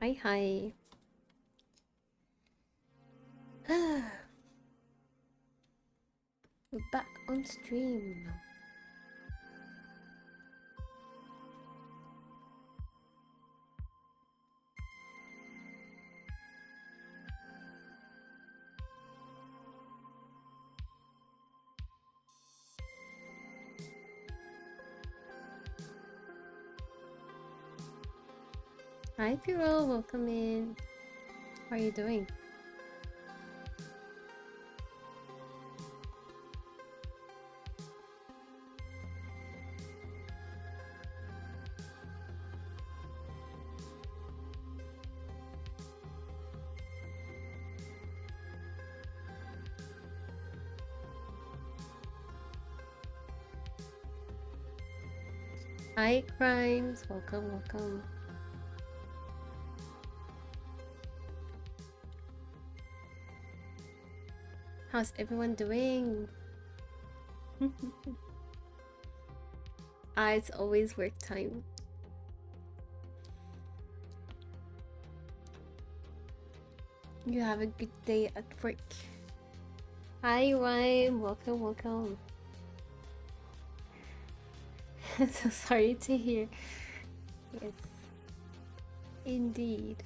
Hi, hi. We're back on stream. Hi, Piro. Welcome in. How are you doing? Hi, Crimes. Welcome, welcome. How's everyone doing? It's always work time. You have a good day at work. Hi, Ryan. Welcome, welcome. So sorry to hear. Yes, indeed.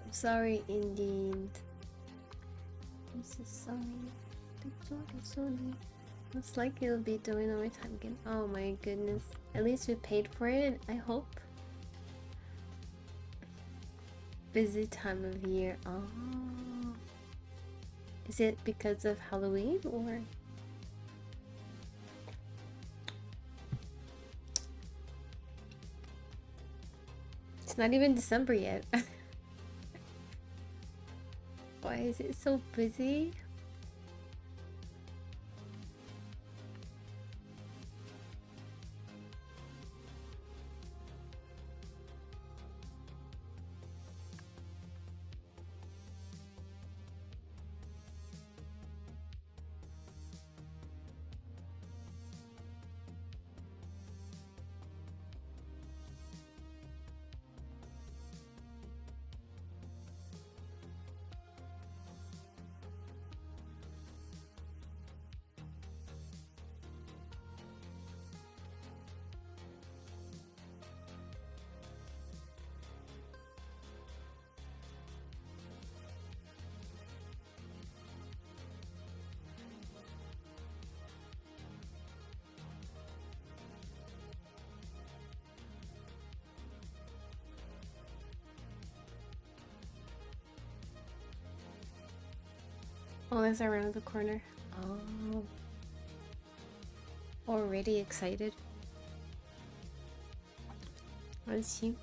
I'm sorry, indeed. I'm so sorry. I'm sorry. Looks like you'll be doing overtime again. Oh my goodness. At least we paid for it, I hope. Busy time of year. Oh. Is it because of Halloween or? It's not even December yet. Why is it so busy? Oh, that's around the corner. Oh. Already excited. Let's see.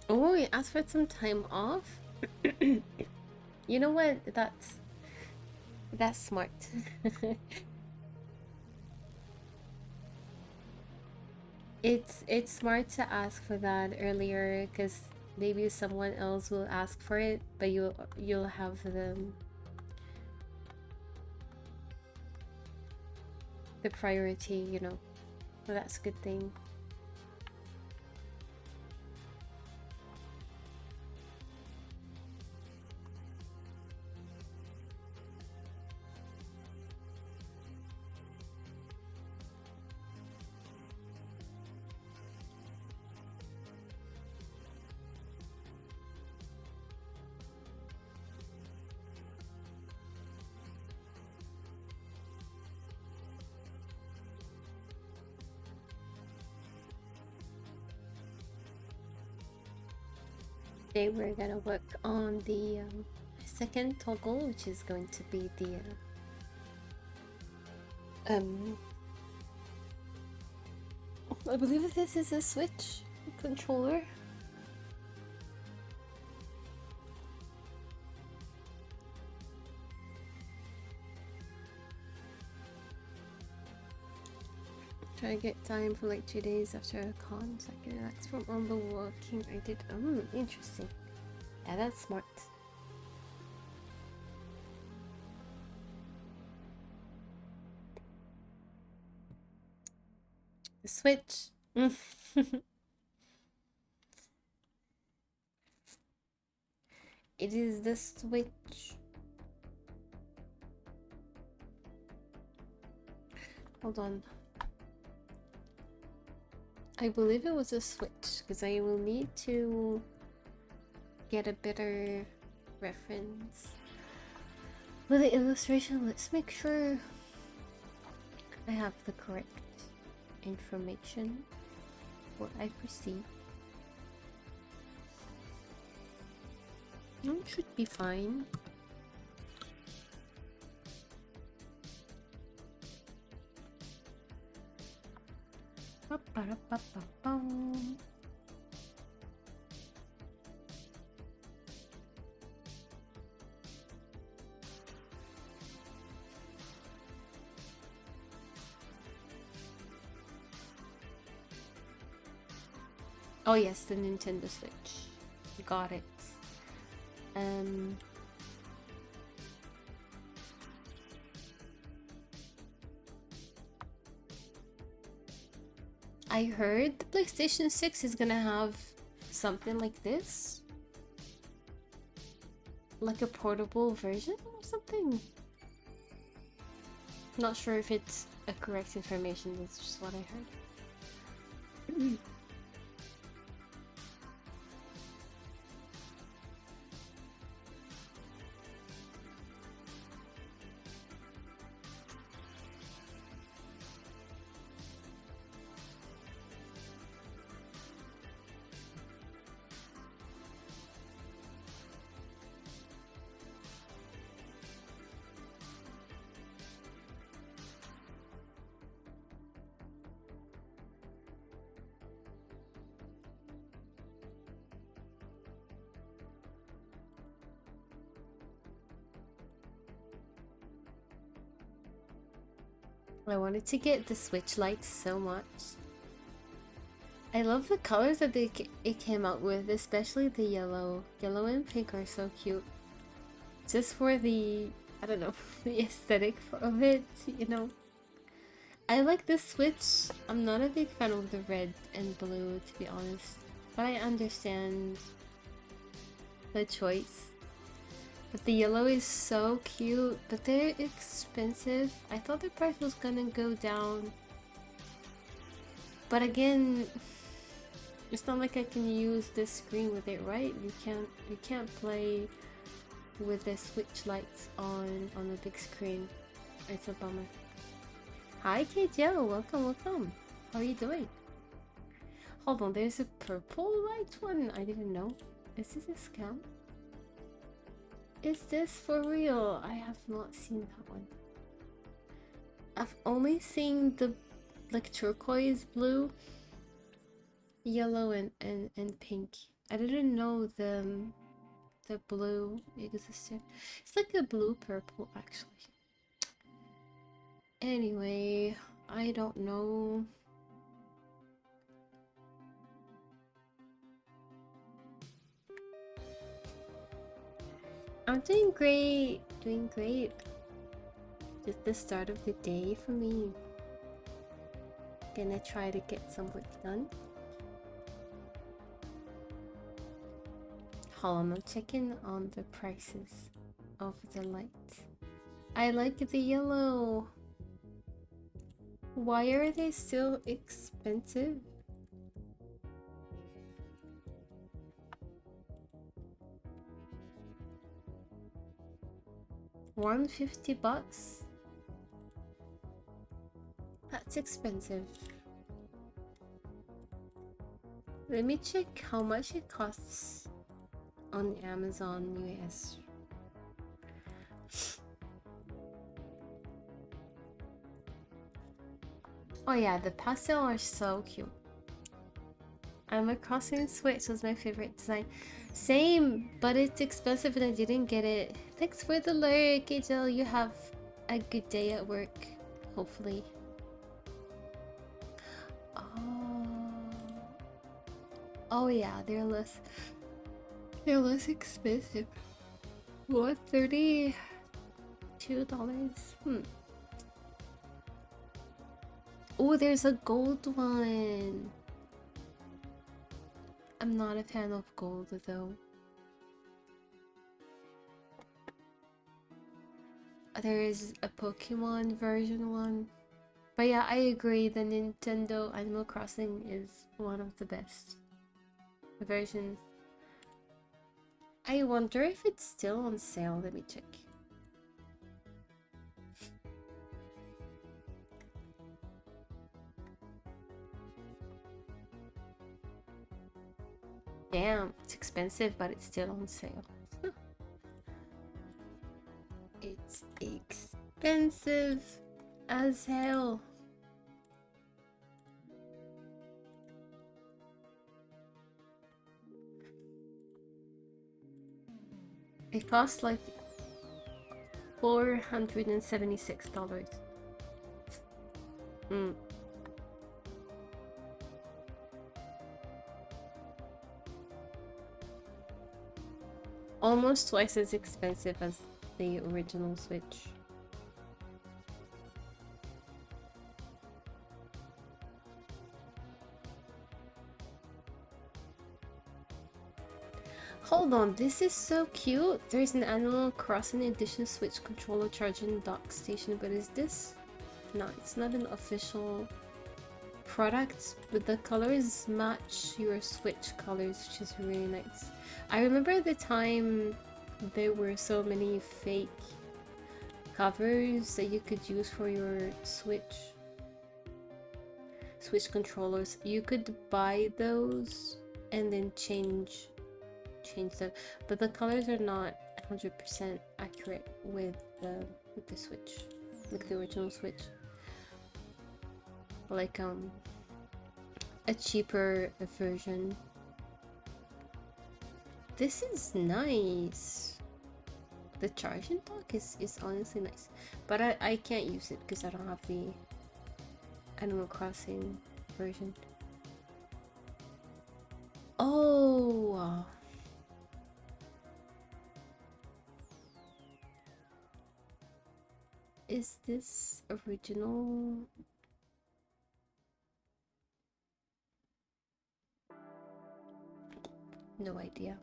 Oh, you asked for some time off? You know what? That's smart. It's smart to ask for that earlier because maybe someone else will ask for it, but you'll have the priority, you know. So that's a good thing. Today we're gonna work on the second toggle, which is going to be the I believe this is a Switch controller. Try to get time for like 2 days after a con so I can relax from all the working I did. Interesting. Yeah, that's smart. The Switch. It is the Switch. Hold on. I believe it was a Switch because I will need to get a better reference with the illustration. Let's make sure I have the correct information, what I perceive. It should be fine. Oh yes, the Nintendo Switch. Got it. I heard the PlayStation 6 is gonna have something like this. Like a portable version or something. Not sure if it's a correct information, that's just what I heard. I wanted to get the Switch lights so much. I love the colors that it came out with, especially the yellow. Yellow and pink are so cute. Just for the, I don't know, the aesthetic of it, you know. I like the Switch. I'm not a big fan of the red and blue, to be honest. But I understand the choice. But the yellow is so cute, but they're expensive. I thought the price was gonna go down. But again, it's not like I can use this screen with it, right? You can't play with the Switch lights on the big screen. It's a bummer. Hi KJo, welcome. How are you doing? Hold on, there's a purple light one. I didn't know. Is this a scam? Is this for real? I have not seen that one. I've only seen the like turquoise blue, yellow and pink. I didn't know the blue existed. It's like a blue purple actually. Anyway, I don't know. I'm doing great, Just the start of the day for me. Gonna try to get some work done. Hold on, I'm checking on the prices of the lights. I like the yellow. Why are they still expensive? $150? That's expensive. Let me check how much it costs on Amazon US. Oh yeah, the pastel are so cute. Animal Crossing Switch was my favorite design. Same, but it's expensive and I didn't get it. Thanks for the lurk, Angel. You have a good day at work, hopefully. Oh yeah, they're less expensive. What, $32? Oh, there's a gold one. I'm not a fan of gold though. There is a Pokemon version one. But yeah, I agree, the Nintendo Animal Crossing is one of the best versions. I wonder if it's still on sale. Let me check. Damn, it's expensive, but it's still on sale. It's expensive as hell. It costs like $476. Almost twice as expensive as the original Switch. Hold on, this is so cute. There's an Animal Crossing Edition Switch controller charging dock station, but is this? No, it's not an official product, but the colors match your Switch colors, which is really nice. I remember at the time there were so many fake covers that you could use for your Switch controllers. You could buy those and then change them, but the colors are not 100% accurate with the Switch, like the original Switch. Like a cheaper version. This is nice. The charging dock is honestly nice, but I can't use it because I don't have the Animal Crossing version. Oh. Is this original? No idea.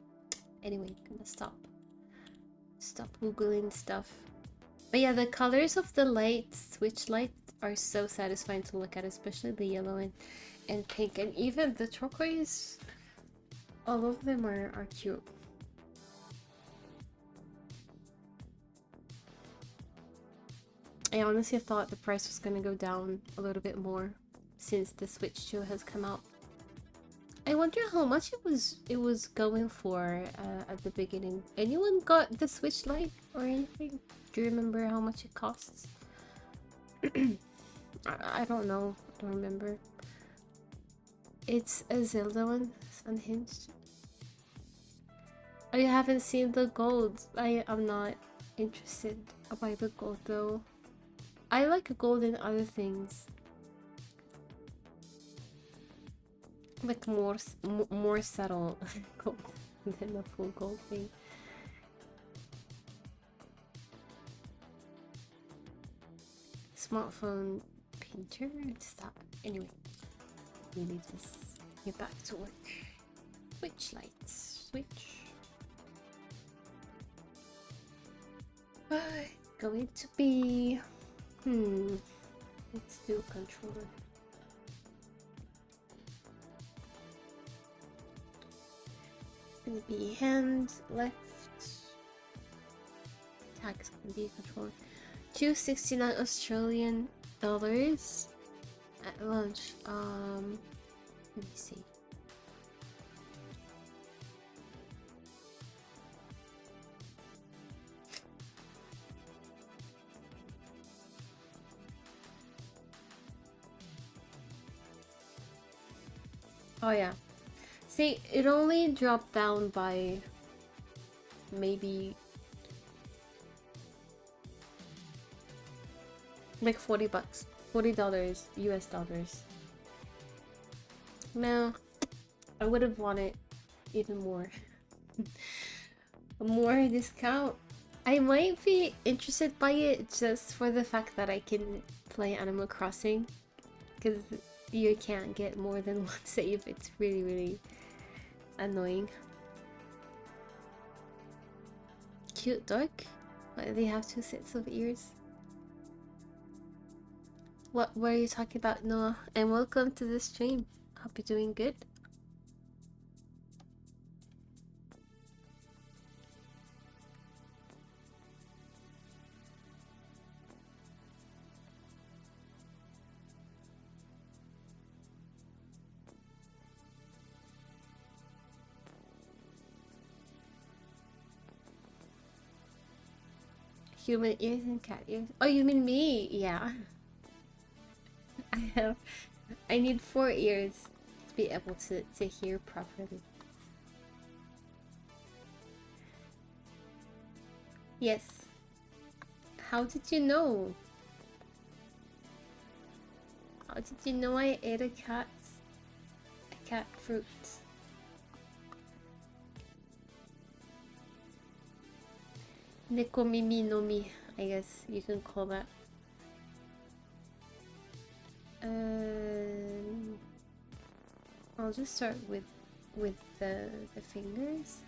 Anyway, gonna stop googling stuff. But yeah, the colors of the Switch light are so satisfying to look at, especially the yellow and pink, and even the turquoise. All of them are cute. I honestly thought the price was gonna go down a little bit more since the Switch 2 has come out. I wonder how much it was going for at the beginning. Anyone got the Switch Lite or anything? Do you remember how much it costs? I don't know. I don't remember. It's a Zelda one. It's unhinged. Oh, you haven't seen the gold. I'm not interested by the gold though. I like gold in other things. Like more subtle gold than a full gold thing. Smartphone painter? Stop. Anyway, we leave this. Get back to work. Switch lights. Switch. Going to be. Let's do controller. Gonna be hand, left. Tag is gonna be controller. $269 Australian dollars at launch. Let me see. Oh yeah. See, it only dropped down by maybe like 40 bucks. $40 US dollars. No, I would have wanted even more. More discount. I might be interested by it just for the fact that I can play Animal Crossing, because you can't get more than one save. It's really, really annoying. Cute dog? Why do they have two sets of ears? What were you talking about, Noah? And welcome to the stream. Hope you're doing good. Human ears and cat ears. Oh, you mean me? Yeah. I need 4 ears to be able to hear properly. Yes. How did you know? How did you know I ate a cat fruit? Nekomimi no mi, I guess you can call that. I'll just start with the fingers.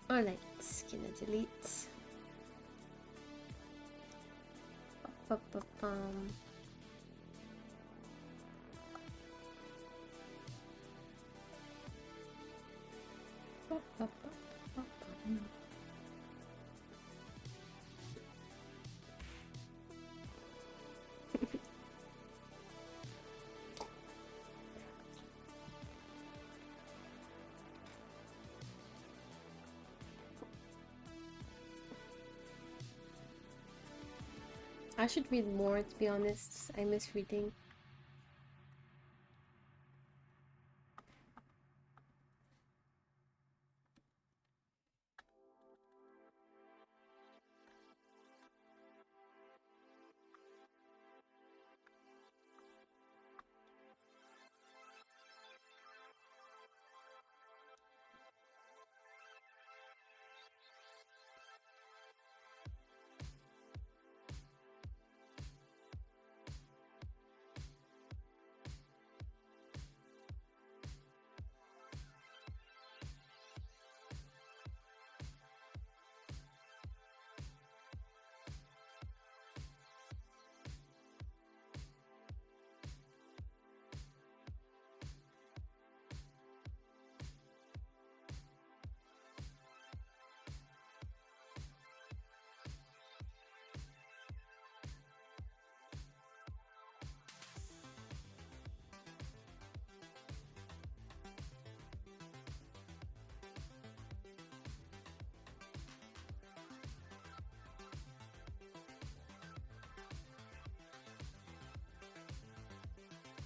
Alright, gonna delete. I should read more, to be honest. I miss reading.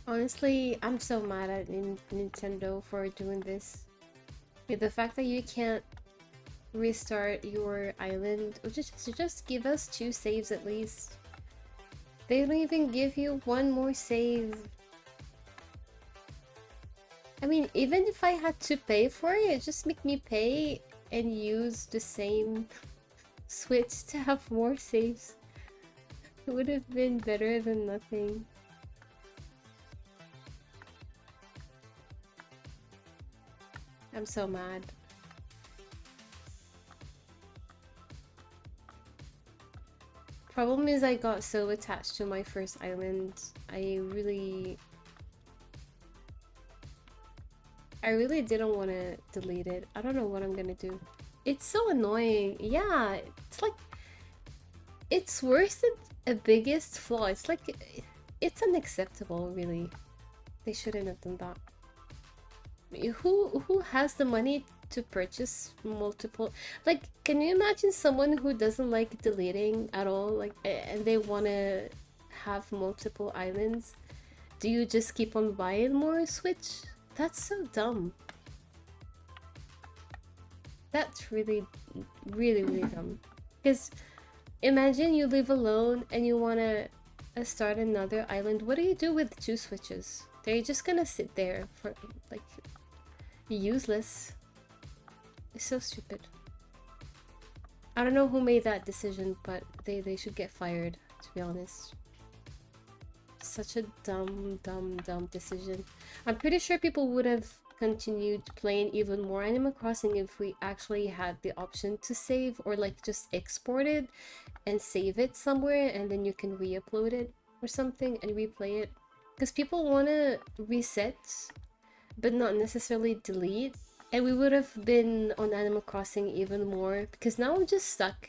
Honestly, I'm so mad at Nintendo for doing this. With the fact that you can't restart your island, or just give us 2 saves at least. They don't even give you 1 more save. I mean, even if I had to pay for it, just make me pay and use the same Switch to have more saves. It would have been better than nothing. I'm so mad. Problem is I got so attached to my first island. I really didn't want to delete it. I don't know what I'm gonna do. It's so annoying. Yeah, it's like, it's worse than a biggest flaw. It's like, it's unacceptable, really. They shouldn't have done that. Who has the money to purchase multiple? Like, can you imagine someone who doesn't like deleting at all, like, and they want to have multiple islands? Do you just keep on buying more Switch? That's so dumb. That's really, really, really dumb. Because imagine you live alone and you want to start another island. What do you do with two Switches? They're just gonna sit there for, like, useless. It's so stupid. I don't know who made that decision, but they should get fired, to be honest. Such a dumb decision. I'm pretty sure people would have continued playing even more Animal Crossing if we actually had the option to save, or like just export it and save it somewhere and then you can re-upload it or something and replay it. Because people want to reset but not necessarily delete, and we would have been on Animal Crossing even more, because now I'm just stuck.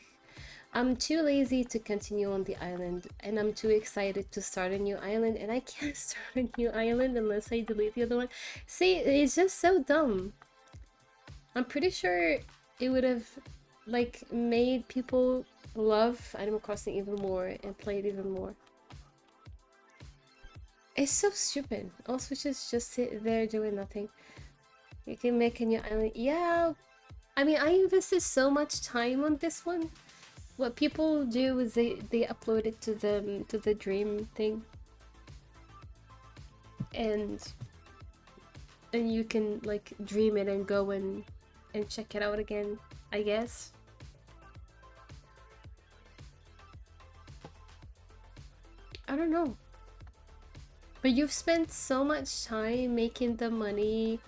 I'm too lazy to continue on the island, and I'm too excited to start a new island, and I can't start a new island unless I delete the other one. See, it's just so dumb. I'm pretty sure it would have, like, made people love Animal Crossing even more and play it even more. It's so stupid. All Switches just sit there doing nothing. You can make a new island. Yeah, I mean, I invested so much time on this one. What people do is they upload it to the dream thing, and you can like dream it and go and check it out again, I guess. I don't know. But you've spent so much time making the money,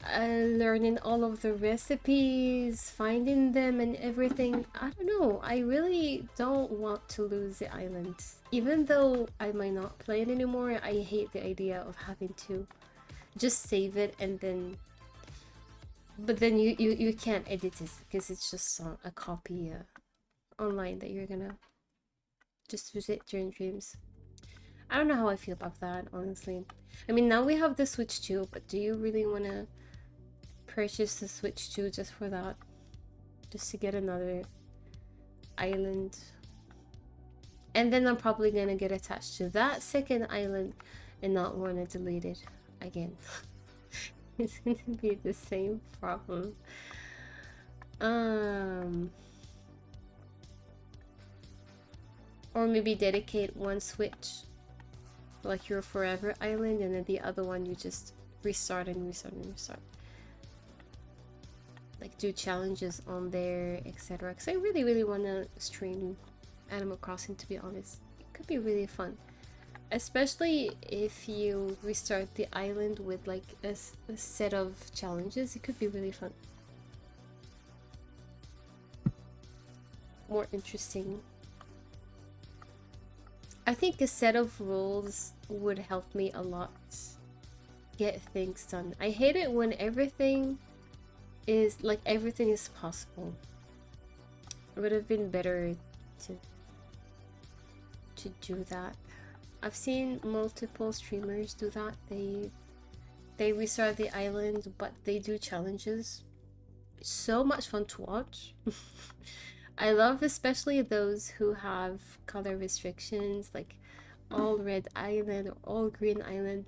learning all of the recipes, finding them and everything. I don't know. I really don't want to lose the island. Even though I might not play it anymore, I hate the idea of having to just save it and then... But then you can't edit it because it's just a copy online that you're gonna just visit during dreams. I don't know how I feel about that, honestly. I mean, now we have the Switch 2, but do you really want to purchase the Switch 2 just for that? Just to get another island? And then I'm probably gonna get attached to that second island and not want to delete it again. It's gonna be the same problem. Or maybe dedicate one Switch, like your forever island, and then the other one you just restart and restart and restart. Like do challenges on there, etc. Because I really want to stream Animal Crossing, to be honest. It could be really fun, especially if you restart the island with like a set of challenges. It could be really fun, more interesting. I think a set of rules would help me a lot get things done. I hate it when everything is possible. It would have been better to do that. I've seen multiple streamers do that. They restart the island, but they do challenges. It's so much fun to watch. I love especially those who have color restrictions, like all red island or all green island.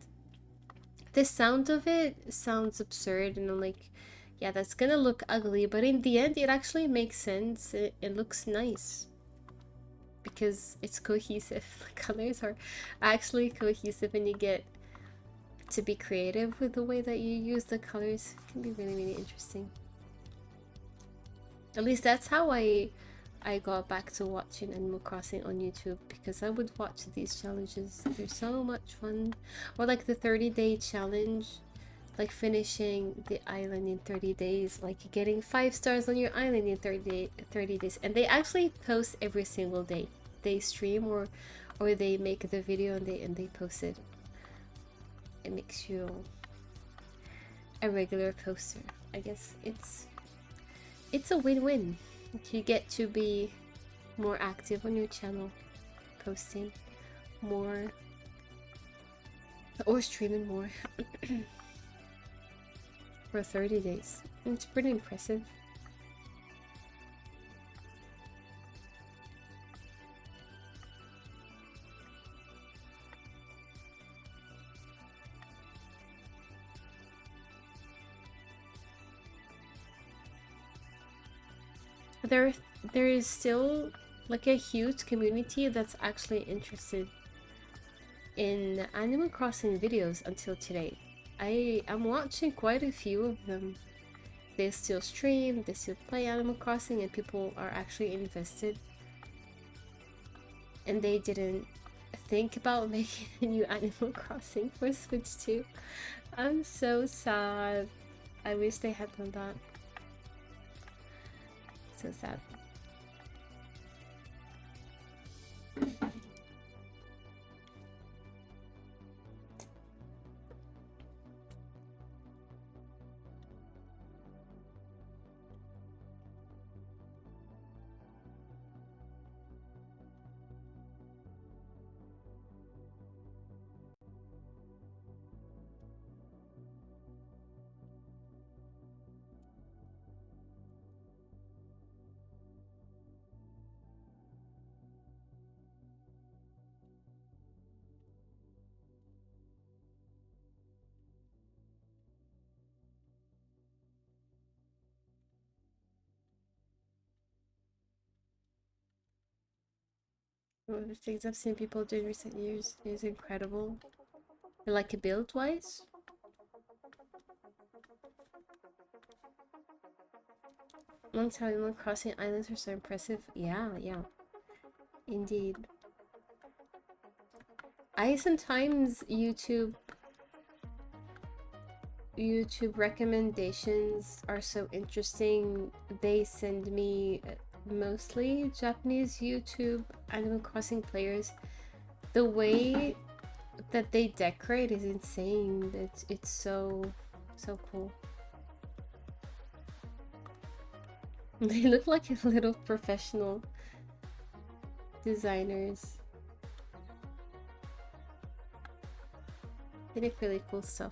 The sound of it sounds absurd, and I'm like, yeah, that's gonna look ugly, but in the end it actually makes sense. It looks nice because it's cohesive. The colors are actually cohesive, and you get to be creative with the way that you use the colors. It can be really interesting. At least that's how I got back to watching Animal Crossing on YouTube, because I would watch these challenges. They're so much fun. Or like the 30-day challenge, like finishing the island in 30 days, like getting 5 stars on your island in 30 days. And they actually post every single day. They stream or they make the video and they post it. It makes you a regular poster. I guess it's a win-win. You get to be more active on your channel, posting more or streaming more. for 30 days. It's pretty impressive. There is still like a huge community that's actually interested in Animal Crossing videos until today. I'm watching quite a few of them. They still stream, they still play Animal Crossing, and people are actually invested. And they didn't think about making a new Animal Crossing for Switch 2. I'm so sad. I wish they had done that. So sad. One of the things I've seen people do in recent years is incredible. Like build-wise. Long time Animal Crossing islands are so impressive. Yeah. Indeed. I sometimes YouTube recommendations are so interesting. They send me mostly Japanese YouTube Animal Crossing players. The way that they decorate is insane. It's so cool. They look like little professional designers. They make really cool stuff.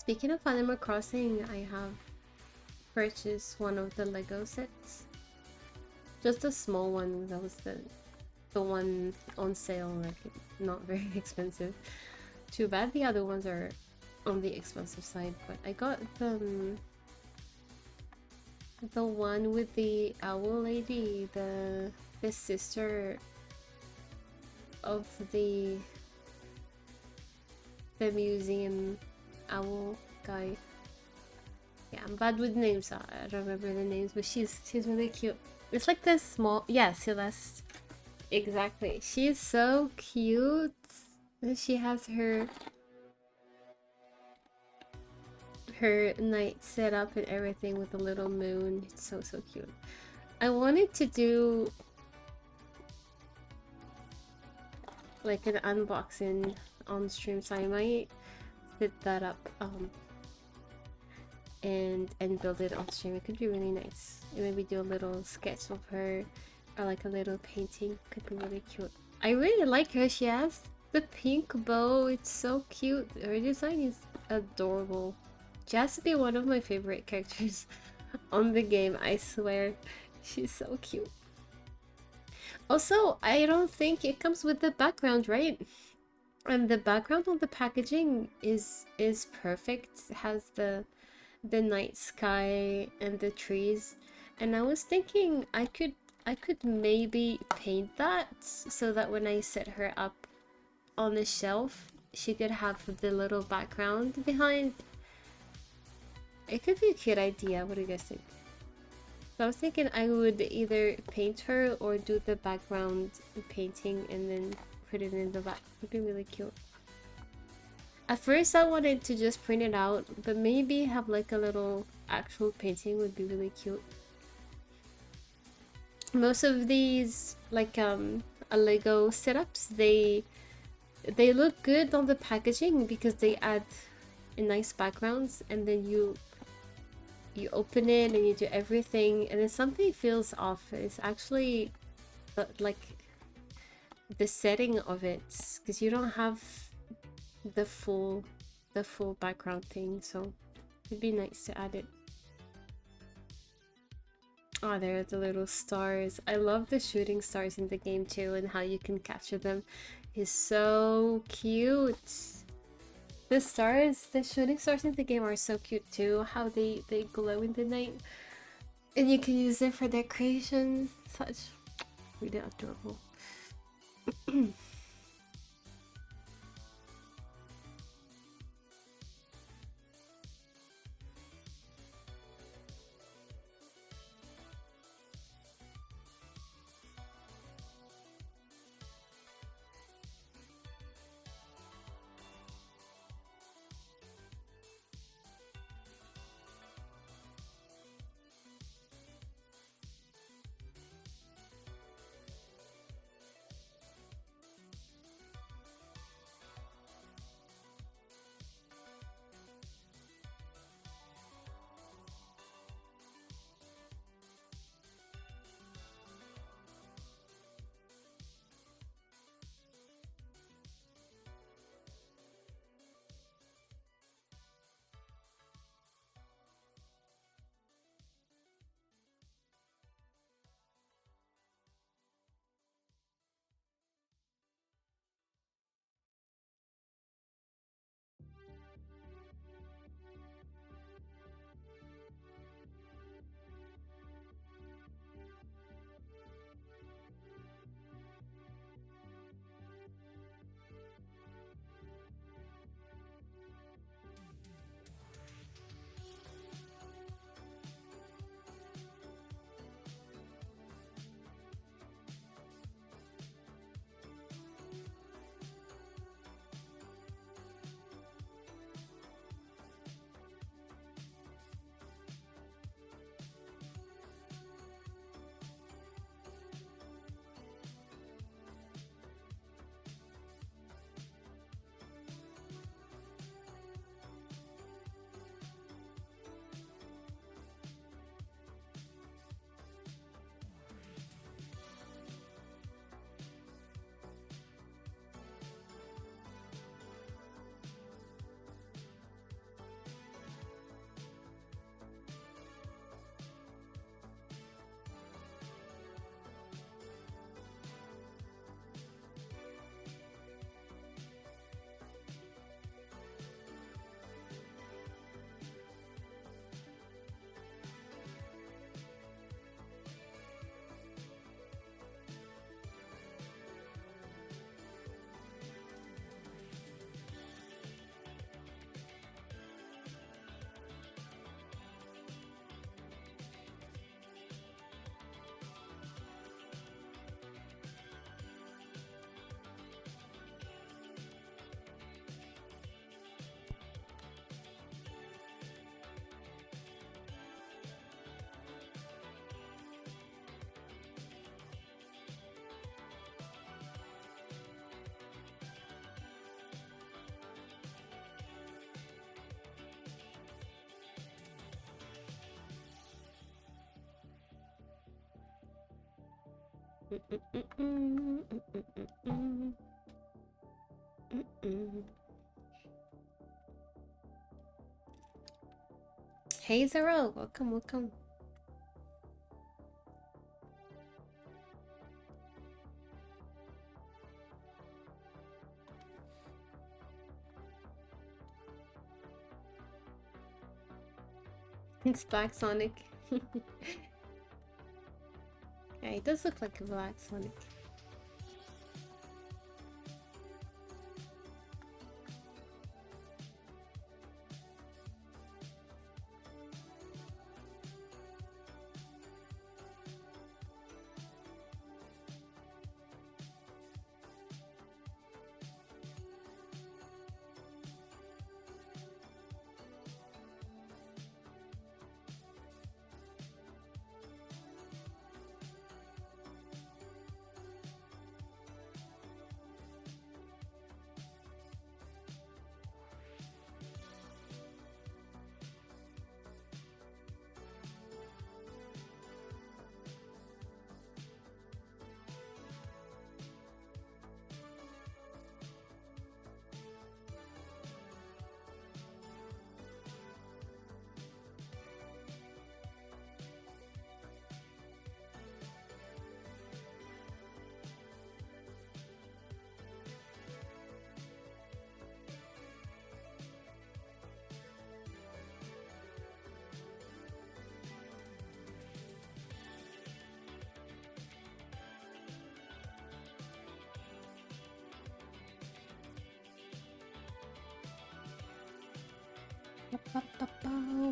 Speaking of Animal Crossing, I have purchased one of the Lego sets. Just a small one. That was the one on sale, like not very expensive. Too bad the other ones are on the expensive side, but I got the one with the owl lady, the sister of the museum owl guy. Yeah, I'm bad with names. I don't remember the names, but she's really cute. It's like this small, yeah, Celeste. Exactly. She is so cute. And she has her night set up and everything with a little moon. It's so cute. I wanted to do like an unboxing on stream, so I might set that up and build it on stream. It could be really nice. And maybe do a little sketch of her or like a little painting. Could be really cute. I really like her. She has the pink bow. It's so cute. Her design is adorable. She has to be one of my favorite characters on the game, I swear. She's so cute. Also, I don't think it comes with the background, right? And the background on the packaging is perfect. It has the night sky and the trees. And I was thinking I could maybe paint that so that when I set her up on the shelf, she could have the little background behind. It could be a cute idea. What do you guys think? So I was thinking I would either paint her or do the background painting and then put it in the back. It would be really cute. At first I wanted to just print it out, but maybe have like a little actual painting would be really cute. Most of these like a Lego setups, they look good on the packaging because they add nice backgrounds, and then you open it and you do everything and then something feels off. It's actually like the setting of it, because you don't have the full background thing, so it'd be nice to add it. Oh, there are the little stars. I love the shooting stars in the game too, and how you can capture them is so cute. The stars, the shooting stars in the game are so cute too, how they glow in the night. And you can use them for decorations. Such really adorable. Hey Zero, welcome, welcome. It's Black Sonic. Yeah, it does look like a Black Sonic.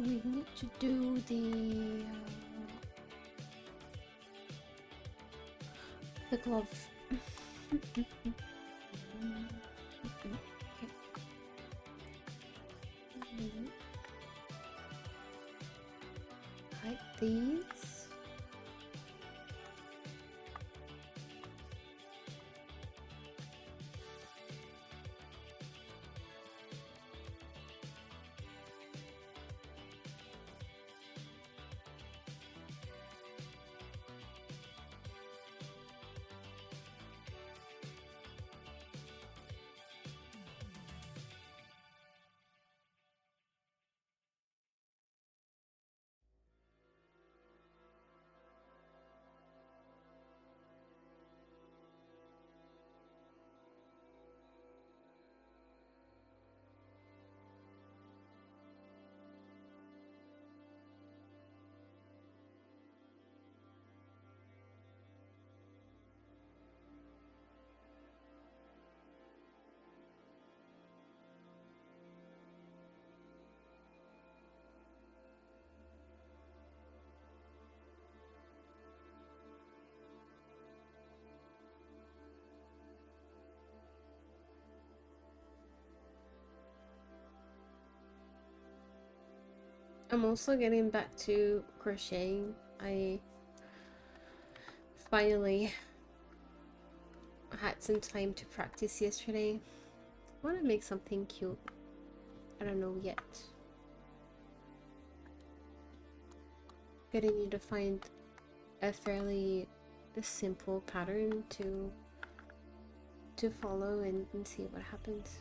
We need to do the glove. Okay. Hide these. I'm also getting back to crocheting. I finally had some time to practice yesterday. I want to make something cute. I don't know yet. Gonna need to find a fairly simple pattern to follow and see what happens.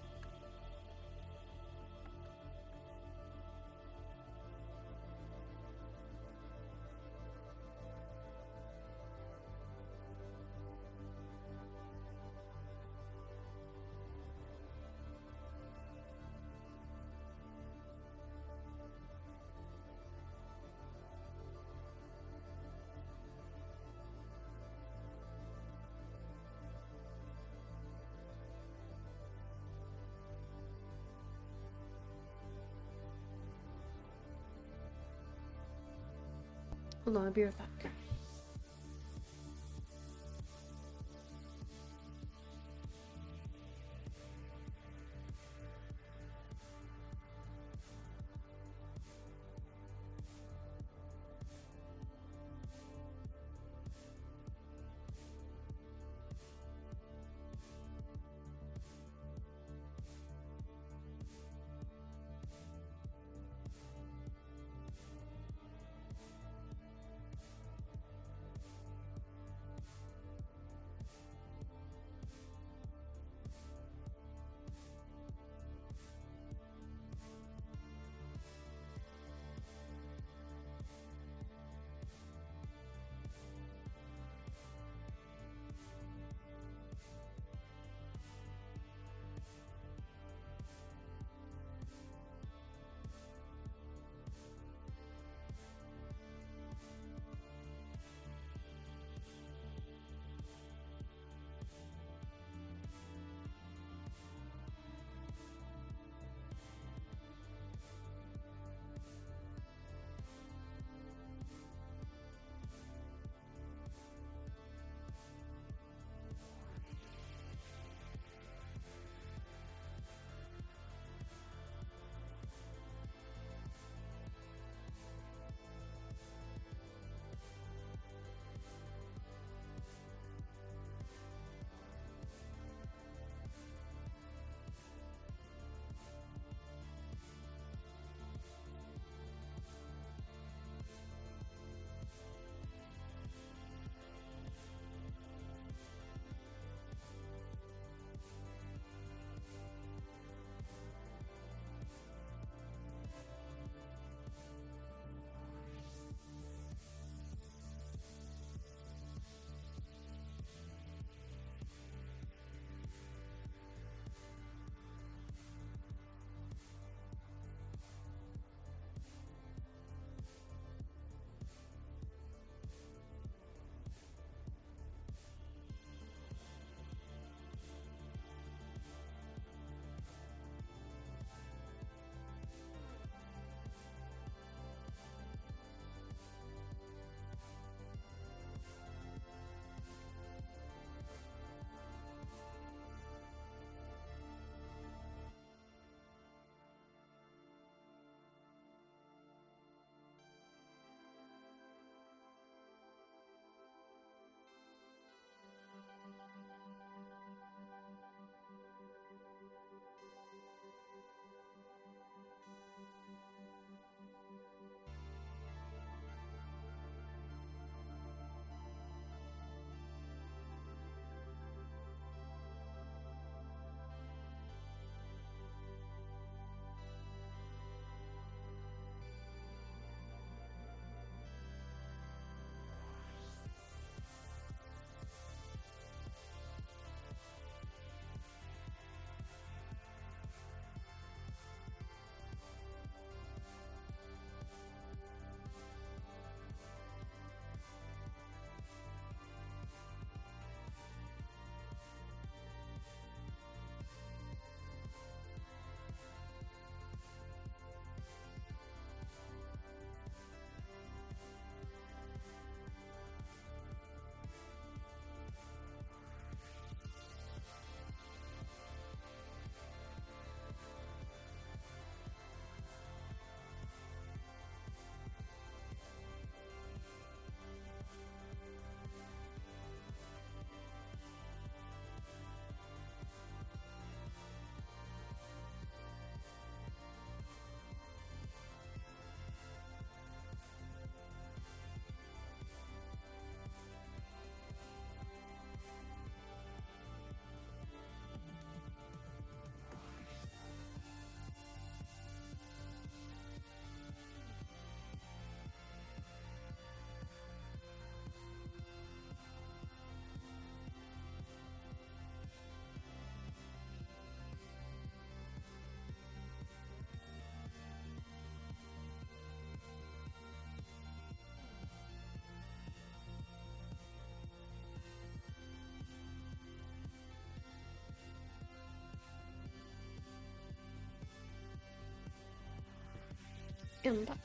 Hold on, I'll be right back. I'm back.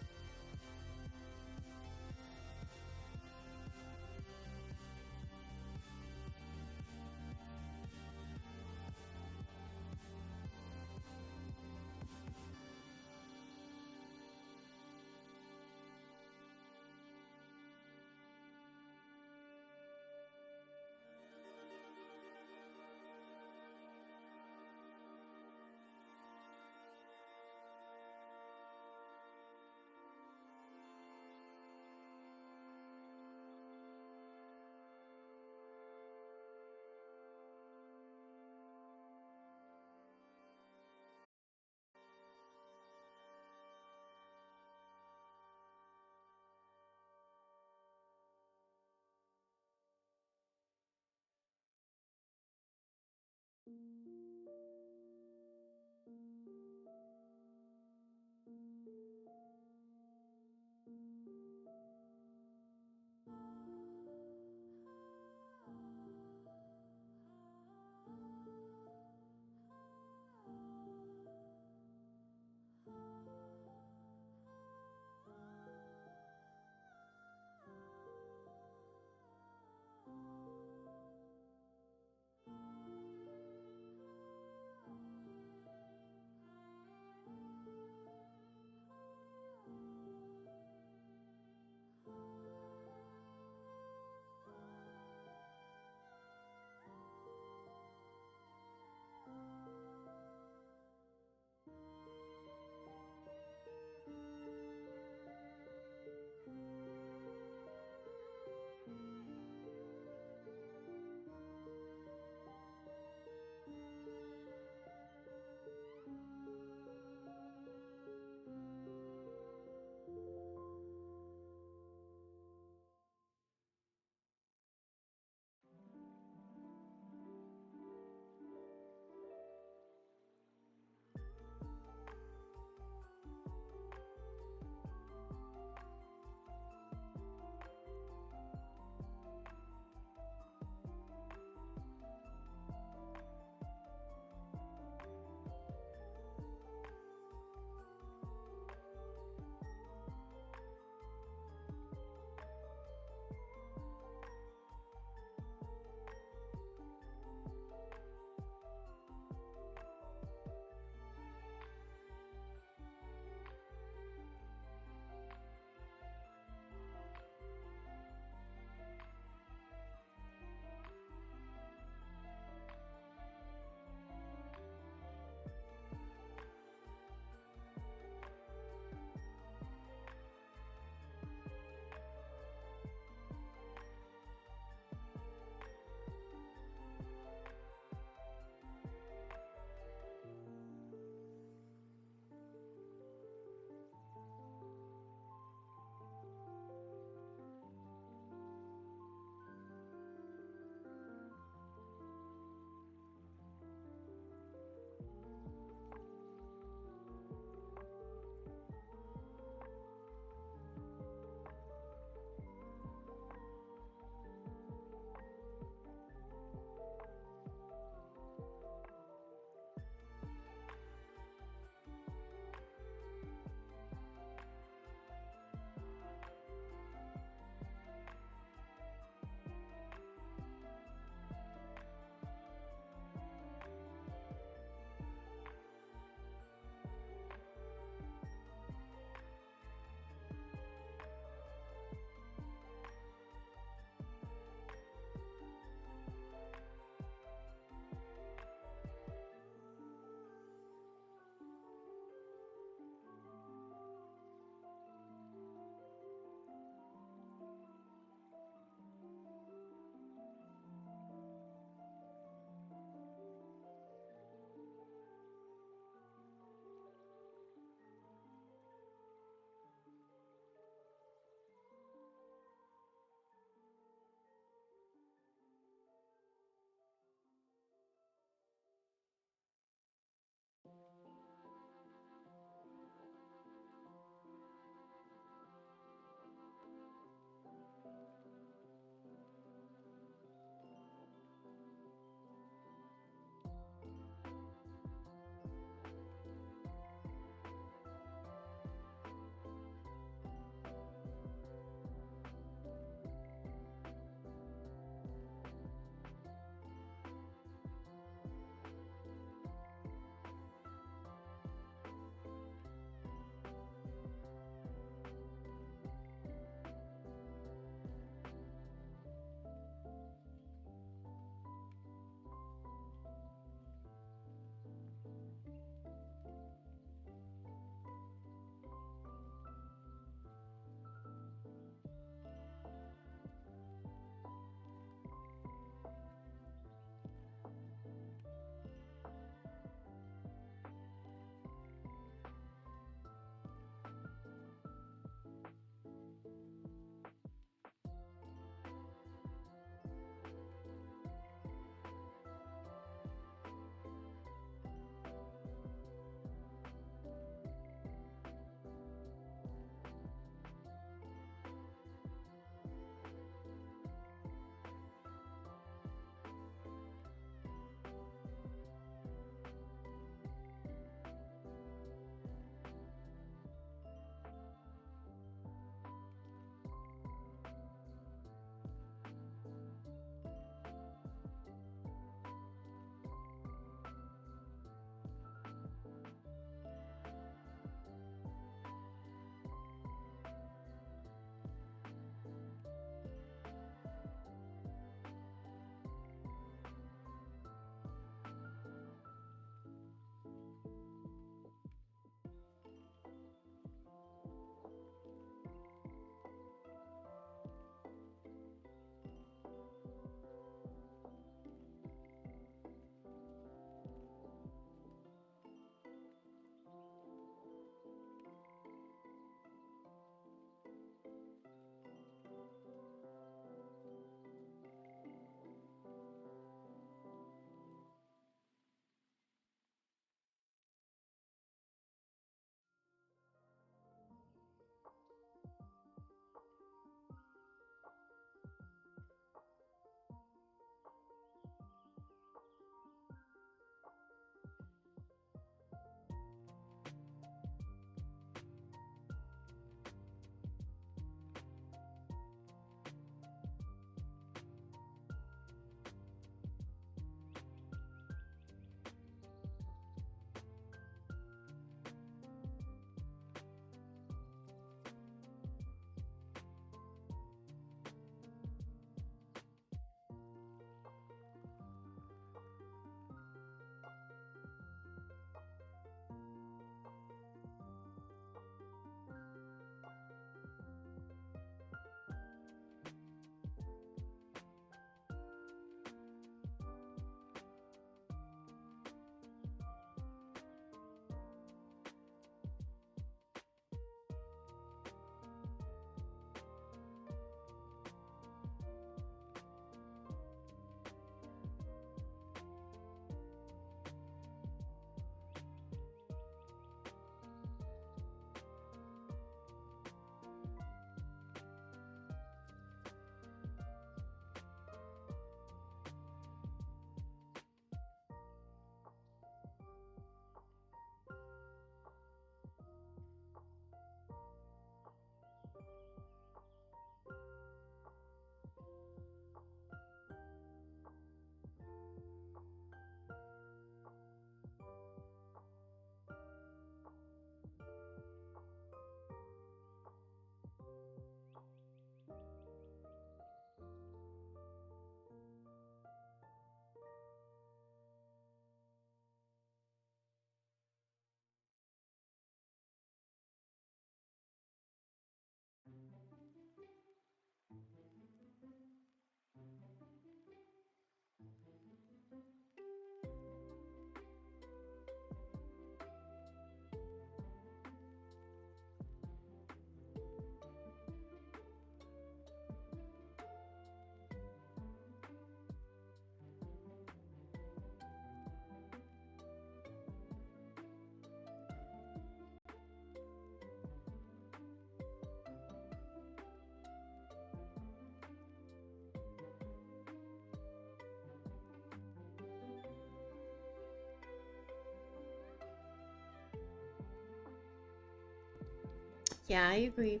Yeah, I agree.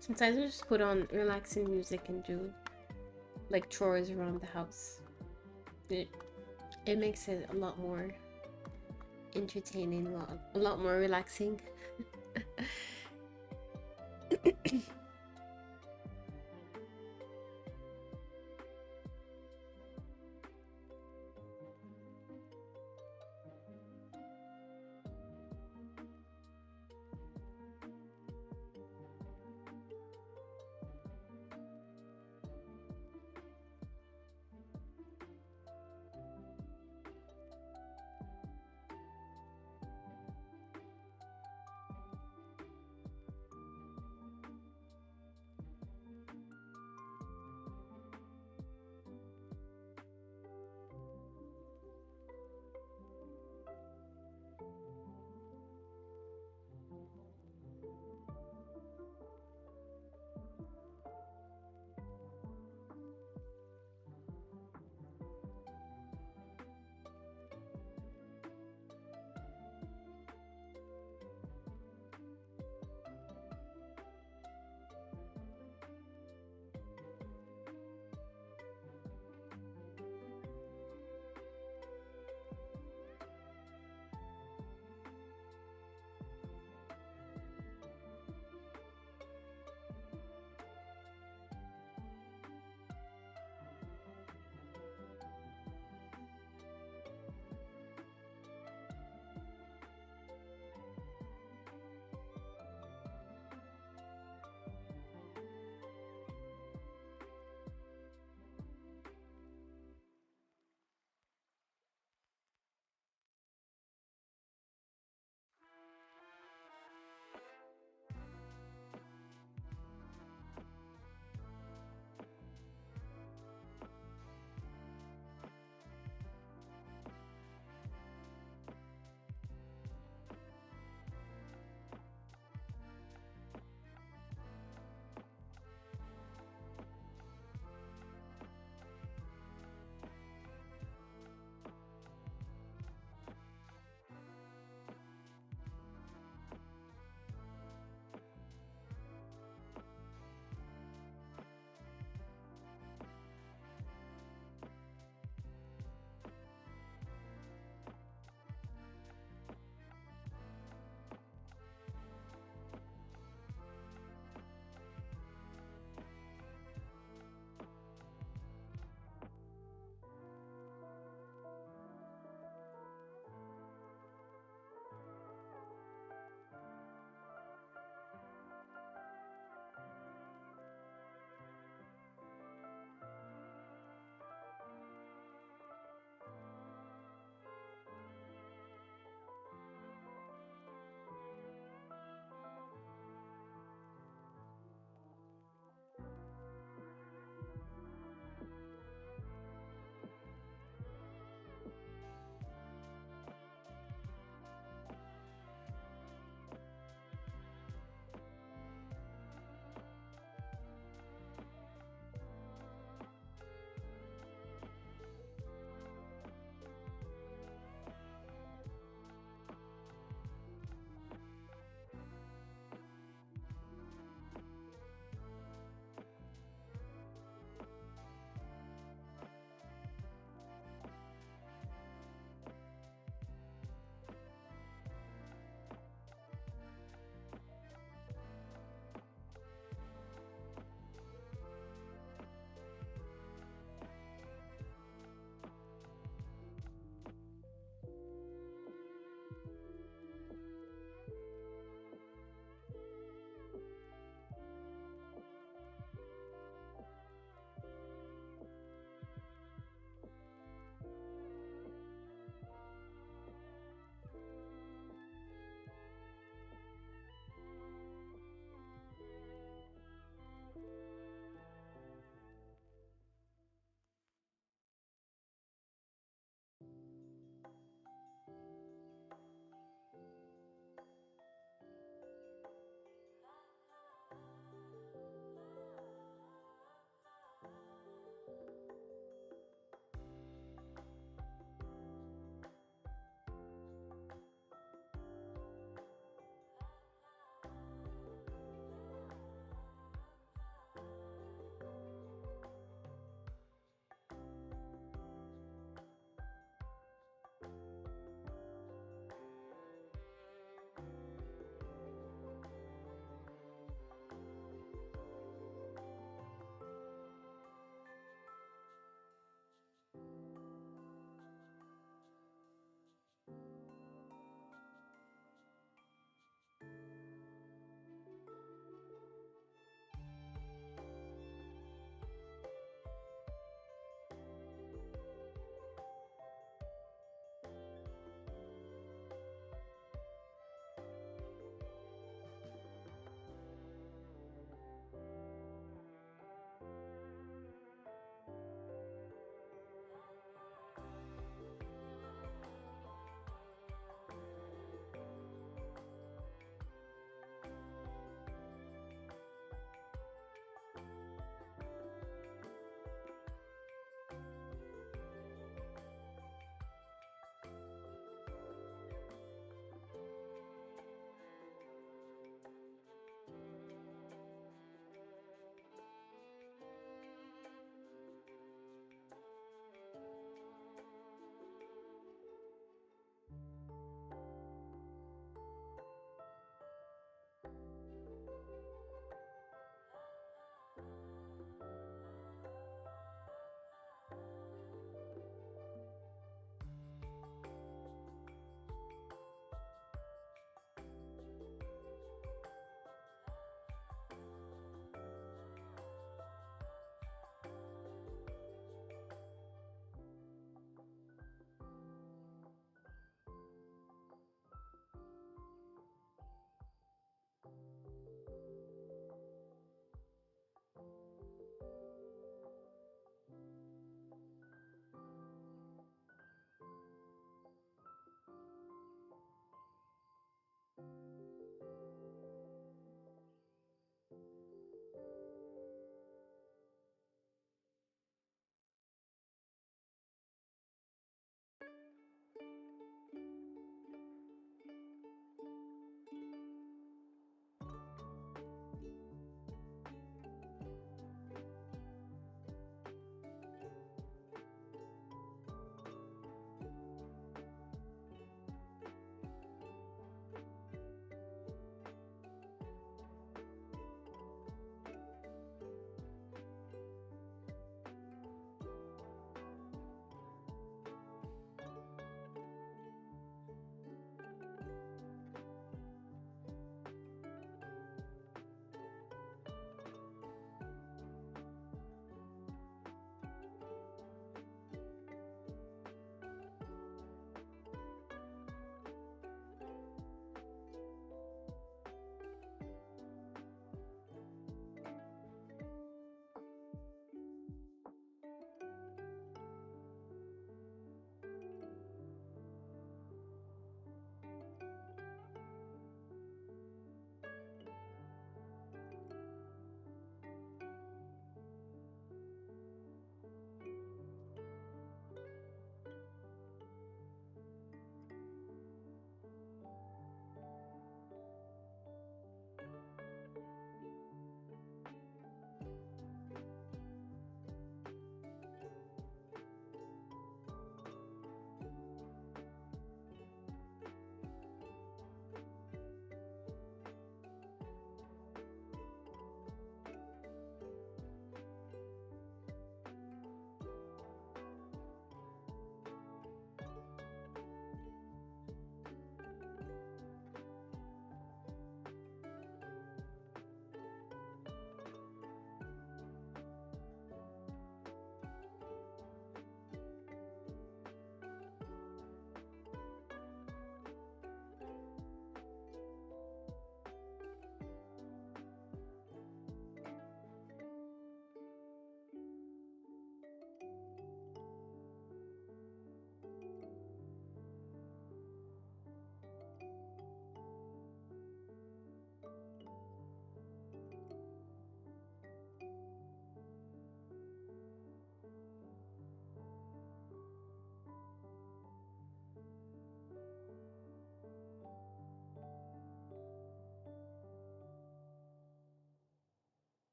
Sometimes I just put on relaxing music and do like chores around the house. It it makes it a lot more entertaining, a lot more relaxing.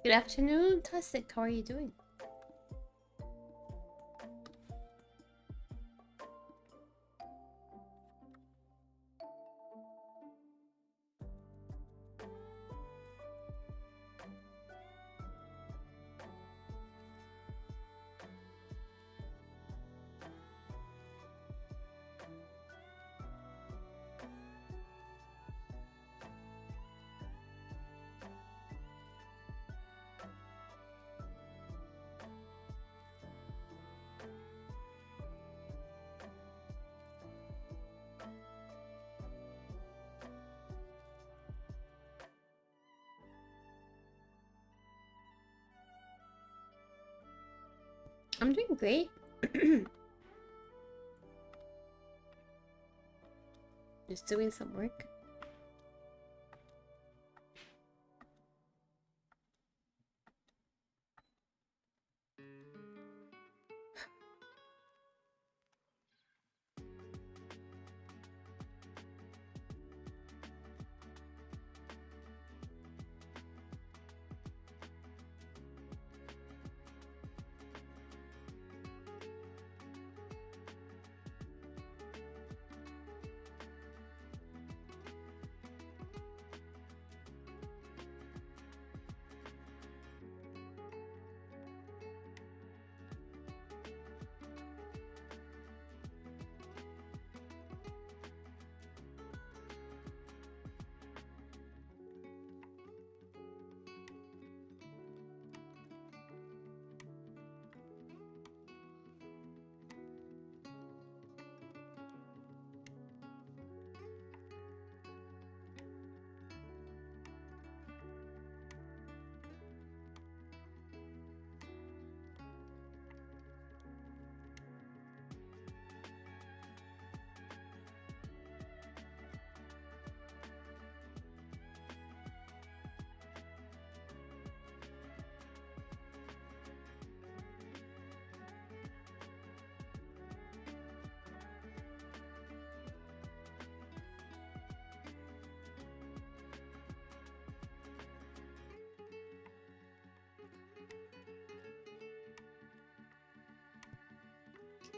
Good afternoon, Tasik. How are you doing? I'm doing great. Just doing some work.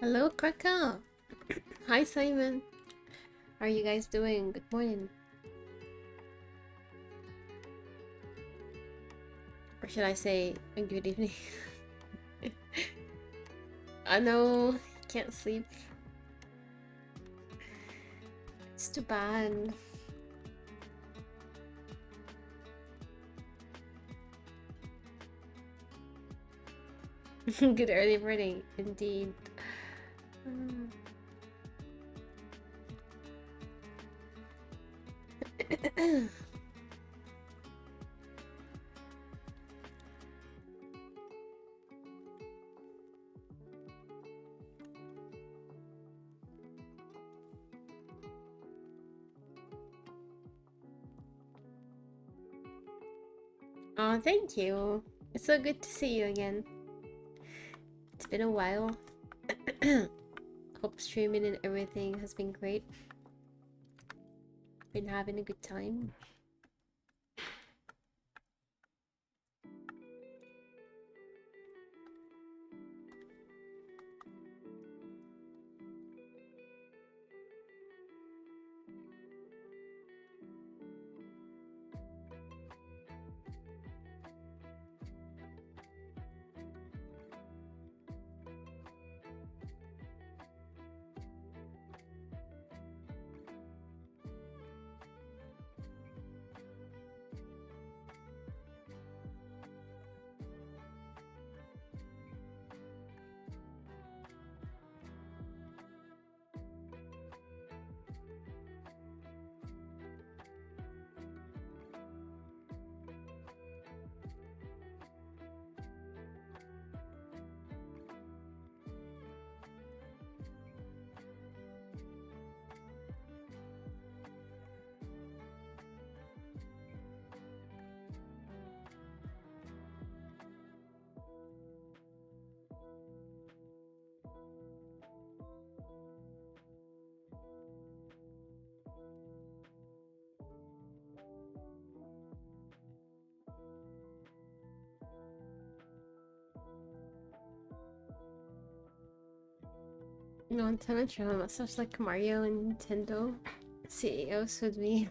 Hello, Krakow. Hi, Simon. How are you guys doing? Good morning. Or should I say good evening? I know, can't sleep. It's too bad. Good early morning, indeed. Oh, thank you. It's so good to see you again. It's been a while. Hope streaming and everything has been great. Been having a good time. One time I tried a massage like Mario and Nintendo CEOs with me.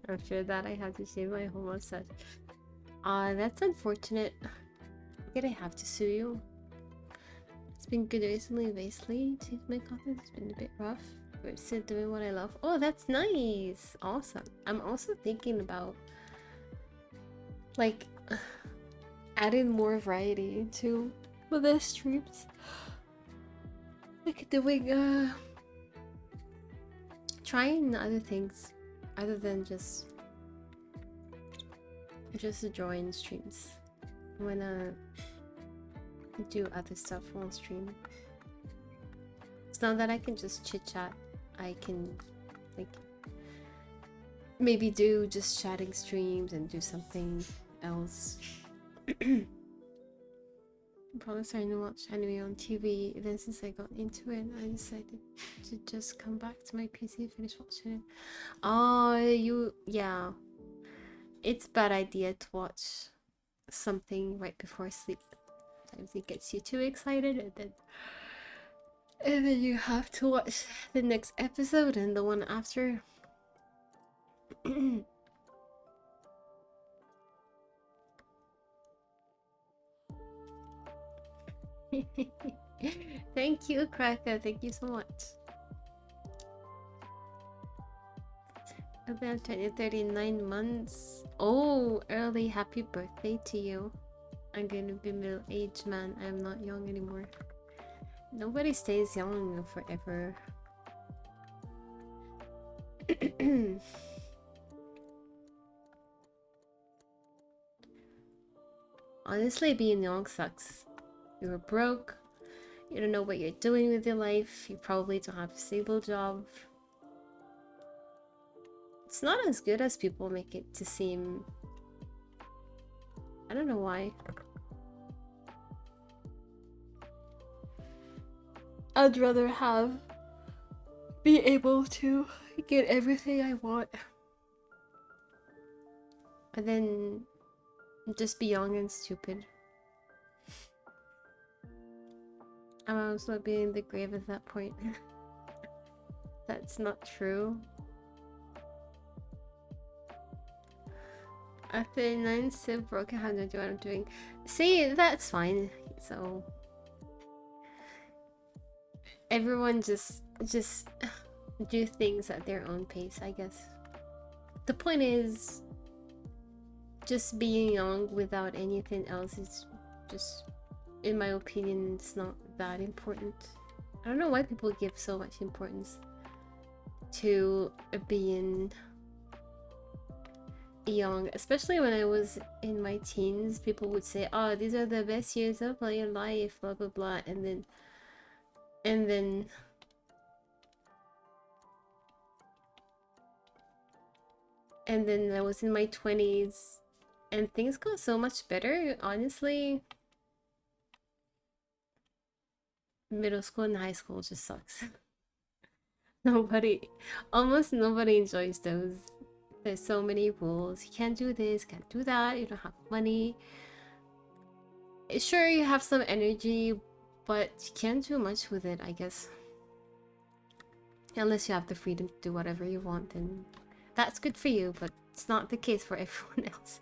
After that, I had to shave my whole mustache. That's unfortunate. I'm gonna have to sue you. It's been good recently, basically. To my content, it's been a bit rough, but still doing what I love. Oh, that's nice. Awesome. I'm also thinking about like adding more variety to the streams. Like doing trying other things other than just drawing streams. I wanna do other stuff on stream. It's not that I can just chit chat. I can like maybe do just chatting streams and do something else. I'm probably starting to watch anime on TV. Then since I got into it, I decided to just come back to my PC and finish watching it. Oh, yeah. It's a bad idea to watch something right before sleep. Sometimes it gets you too excited, and then you have to watch the next episode and the one after. Thank you, Cracker. Thank you so much. About 39 months. Oh, early happy birthday to you. I'm gonna be middle-aged, man. I'm not young anymore. Nobody stays young forever. Honestly, being young sucks. You're broke. You don't know what you're doing with your life. You probably don't have a stable job. It's not as good as people make it to seem. I don't know why. I'd rather be able to get everything I want and then just be young and stupid. I'm also being in the grave at that point. That's not true. At 39, still broke. I have no idea what I'm doing. See, that's fine. So everyone just do things at their own pace, I guess. The point is just being young without anything else is just, in my opinion, it's not that important. I don't know why people give so much importance to being young, especially when I was in my teens. People would say, oh, these are the best years of your life, blah blah blah, and then I was in my 20s and things got so much better. Honestly, middle school and high school just sucks. Almost nobody enjoys those. There's so many rules. You can't do this, can't do that, you don't have money. Sure, you have some energy, but you can't do much with it, I guess. Unless you have the freedom to do whatever you want, then that's good for you, but it's not the case for everyone else.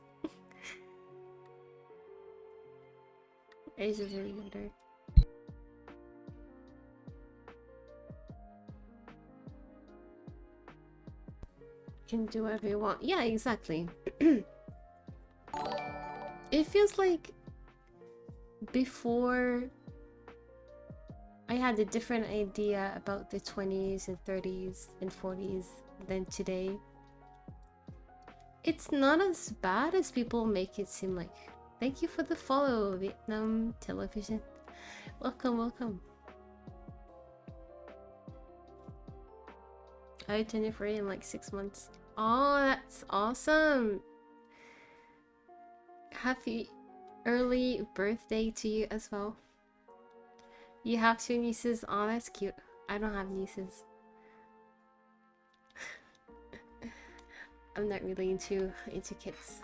Age doesn't really matter. You can do whatever you want. Yeah, exactly. It feels like before I had a different idea about the 20s and 30s and 40s than today. It's not as bad as people make it seem like. Thank you for the follow, Vietnam Television. Welcome, welcome. I turn 24 in like 6 months. Oh, that's awesome. Happy early birthday to you as well. You have 2 nieces. Oh, that's cute. I don't have nieces. I'm not really into kids.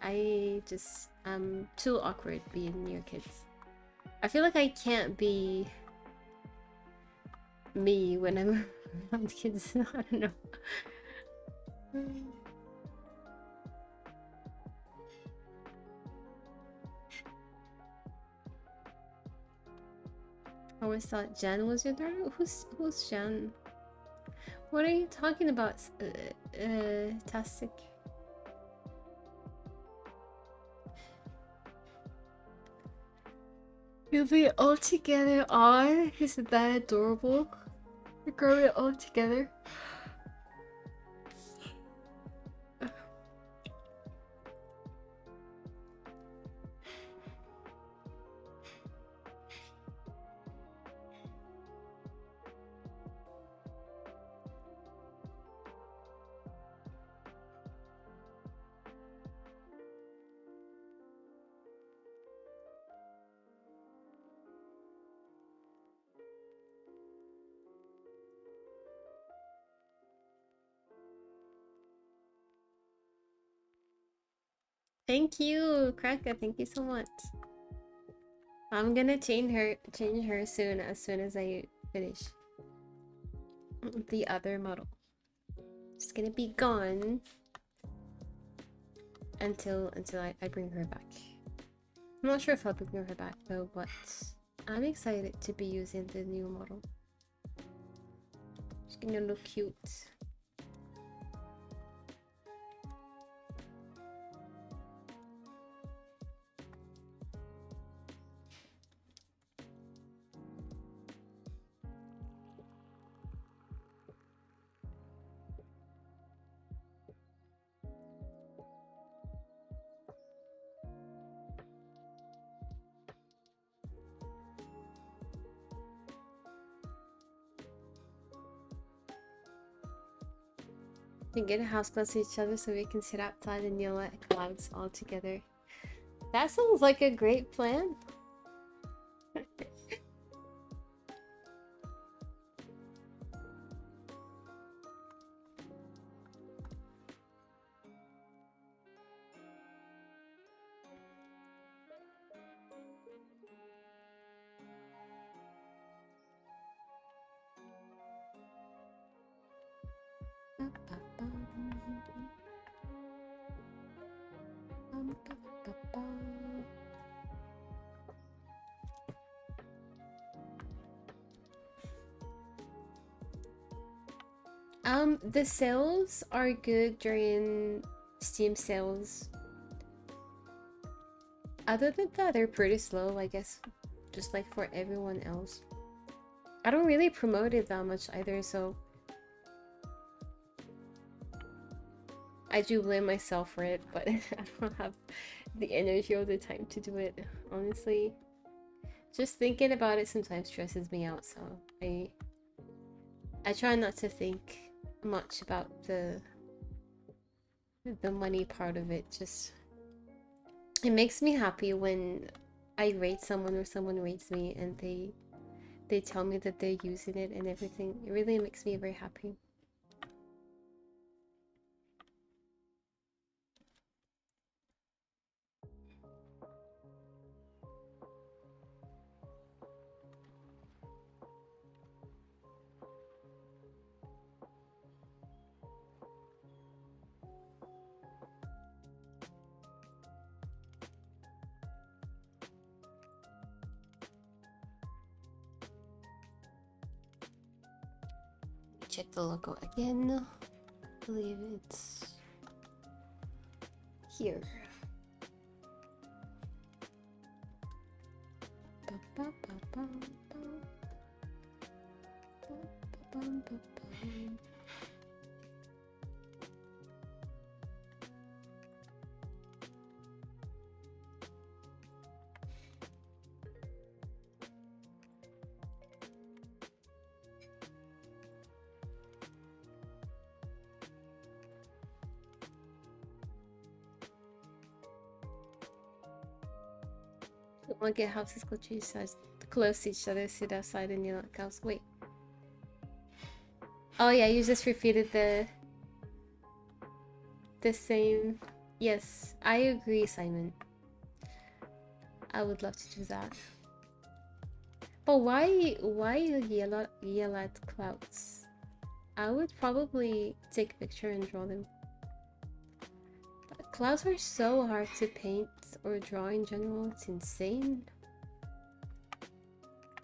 I just am too awkward being near kids. I feel like I can't be me when I'm around kids. I don't know. I always thought Jan was your daughter. Who's Jan? What are you talking about, Tastic? You'll be all together. Aw, isn't that adorable? You're growing all together. Thank you, Kraka. Thank you so much. I'm gonna change her soon as I finish the other model. It's gonna be gone until I bring her back. I'm not sure if I'll bring her back though, but I'm excited to be using the new model. It's gonna look cute. We can get a house close to each other so we can sit outside and yell at clouds all together. That sounds like a great plan. The sales are good during Steam sales. Other than that, they're pretty slow, I guess, just like for everyone else. I don't really promote it that much either, so I do blame myself for it, but I don't have the energy or the time to do it, honestly. Just thinking about it sometimes stresses me out, so I try not to think much about the money part of it. Just it makes me happy when I rate someone or someone rates me and they tell me that they're using it and everything. It really makes me very happy. Check the logo again. I believe it's here. We'll get houses close to each other, sit outside and yell at cows. Wait. Oh yeah, you just repeated the same. Yes, I agree, Simon. I would love to do that. But why yell at clouds? I would probably take a picture and draw them. Clouds are so hard to paint or draw in general, it's insane.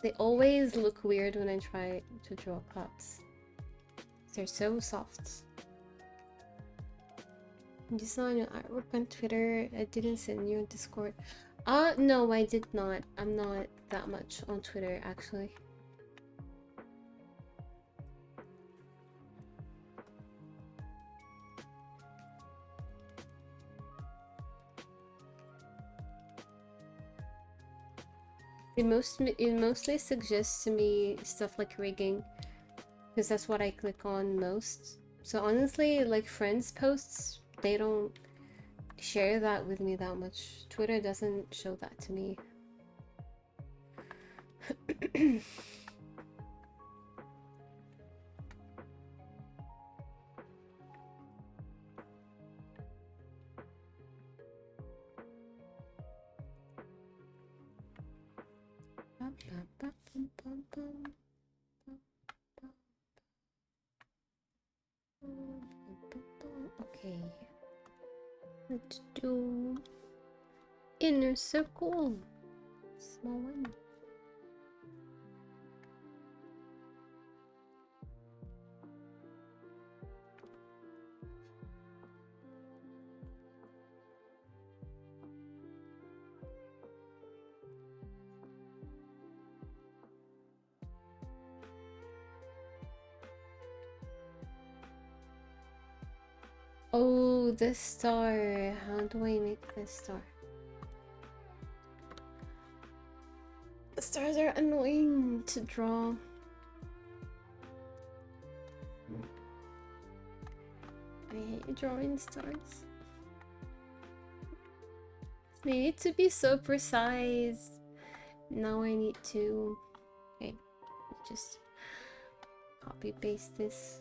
They always look weird when I try to draw clouds. They're so soft. You saw new artwork on Twitter. I didn't send you on Discord. No, I did not. I'm not that much on Twitter, actually. It mostly suggests to me stuff like rigging, because that's what I click on most. So honestly, like friends' posts, they don't share that with me that much. Twitter doesn't show that to me. Okay, let's do inner circle, small one. Oh, this star. How do I make this star? The stars are annoying to draw. I hate drawing stars. They need to be so precise. Now I need to... Okay, just copy paste this.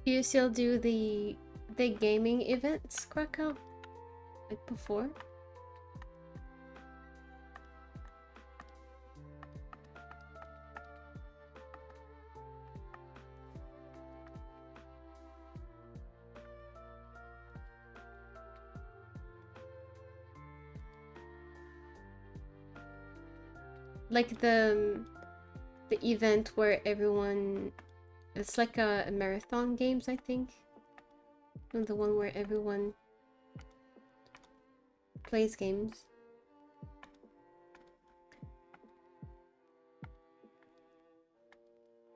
Do you still do the gaming events, Krakow? Like before? Like the event where everyone... It's like a marathon games, I think. And the one where everyone plays games.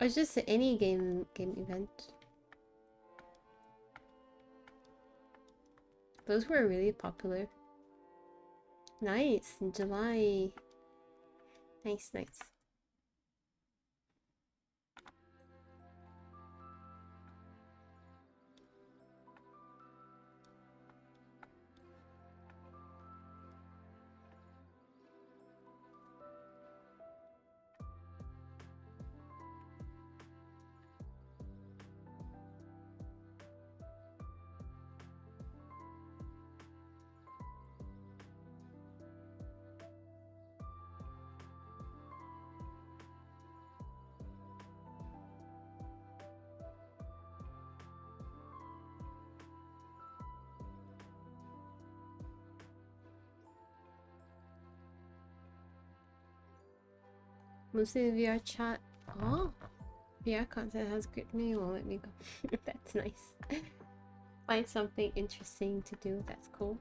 Or just any game event. Those were really popular. Nice, in July. Nice, nice. Mostly VR chat. Oh, VR content has gripped me. Won't let me go. That's nice. Find something interesting to do. That's cool.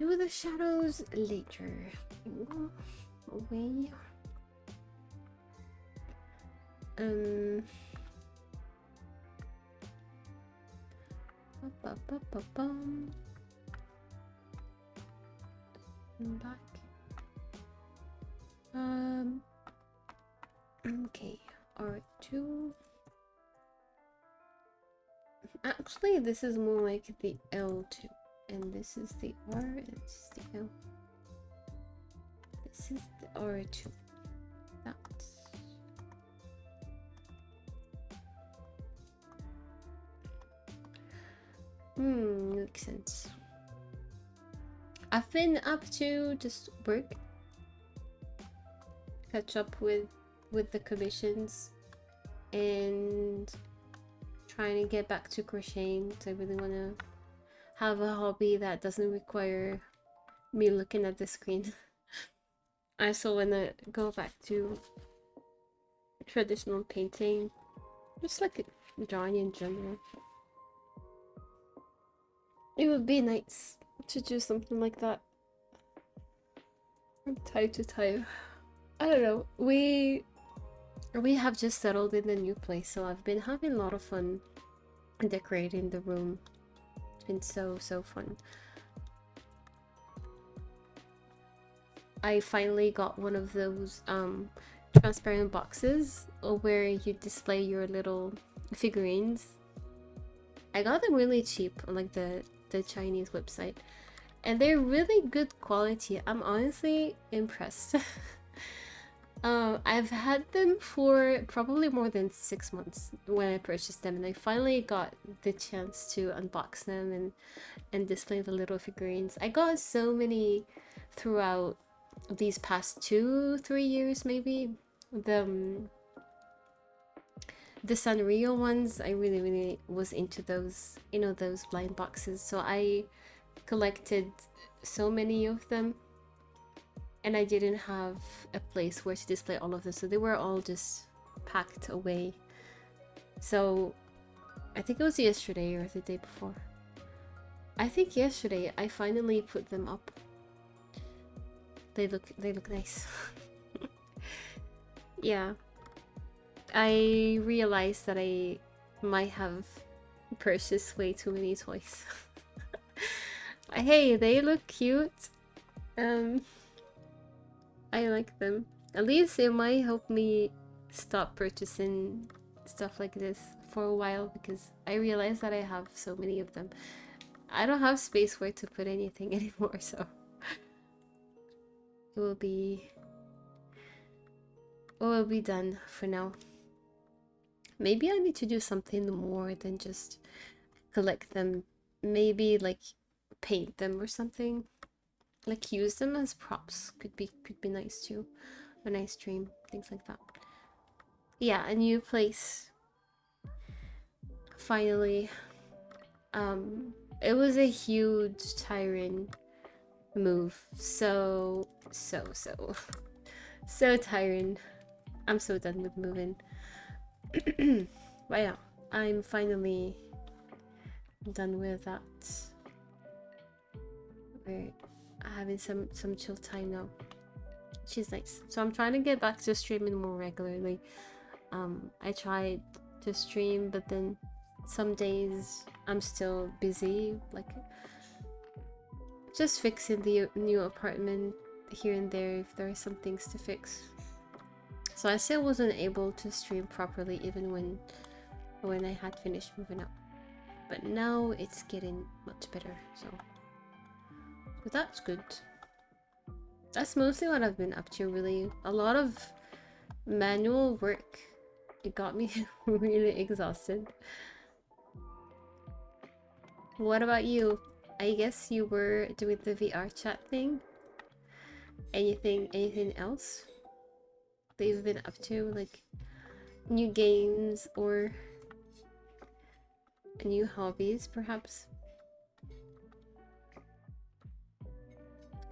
Do the shadows later. Go away. Ba-ba-ba-ba-bum. Back. Okay, R2. Actually, this is more like the L2, and this is the R, and this is the L. This is the R2. That's makes sense. I've been up to just work, catch up with the commissions, and trying to get back to crocheting. So I really want to have a hobby that doesn't require me looking at the screen. I also want to go back to traditional painting, just like drawing in general. It would be nice to do something like that from time to time. I don't know, we have just settled in a new place, so I've been having a lot of fun decorating the room. It's been so fun. I finally got one of those transparent boxes where you display your little figurines. I got them really cheap on like the Chinese website, and they're really good quality. I'm honestly impressed. I've had them for probably more than 6 months when I purchased them, and I finally got the chance to unbox them and display the little figurines. I got so many throughout these past 2-3 years, maybe. The Sanrio ones, I really was into those, you know, those blind boxes, so I collected so many of them, and I didn't have a place where to display all of them, so they were all just packed away. So I think it was yesterday or the day before. I think yesterday I finally put them up. They look nice. Yeah. I realized that I might have purchased way too many toys. Hey, they look cute. I like them. At least it might help me stop purchasing stuff like this for a while, because I realize that I have so many of them. I don't have space where to put anything anymore, so it will be done for now. Maybe I need to do something more than just collect them. Maybe like paint them or something. Like use them as props could be nice too when I stream, things like that. Yeah, a new place. Finally. It was a huge tiring move. So tiring. I'm so done with moving. But yeah, I'm finally done with that. We're having some chill time now. She's nice. So I'm trying to get back to streaming more regularly. I tried to stream, but then some days I'm still busy, like just fixing the new apartment here and there if there are some things to fix. So I still wasn't able to stream properly even when I had finished moving up. But now it's getting much better, so that's good. That's mostly what I've been up to, really. A lot of manual work. It got me really exhausted. What about you? I guess you were doing the VR chat thing. Anything else that you've been up to, like new games or new hobbies, perhaps?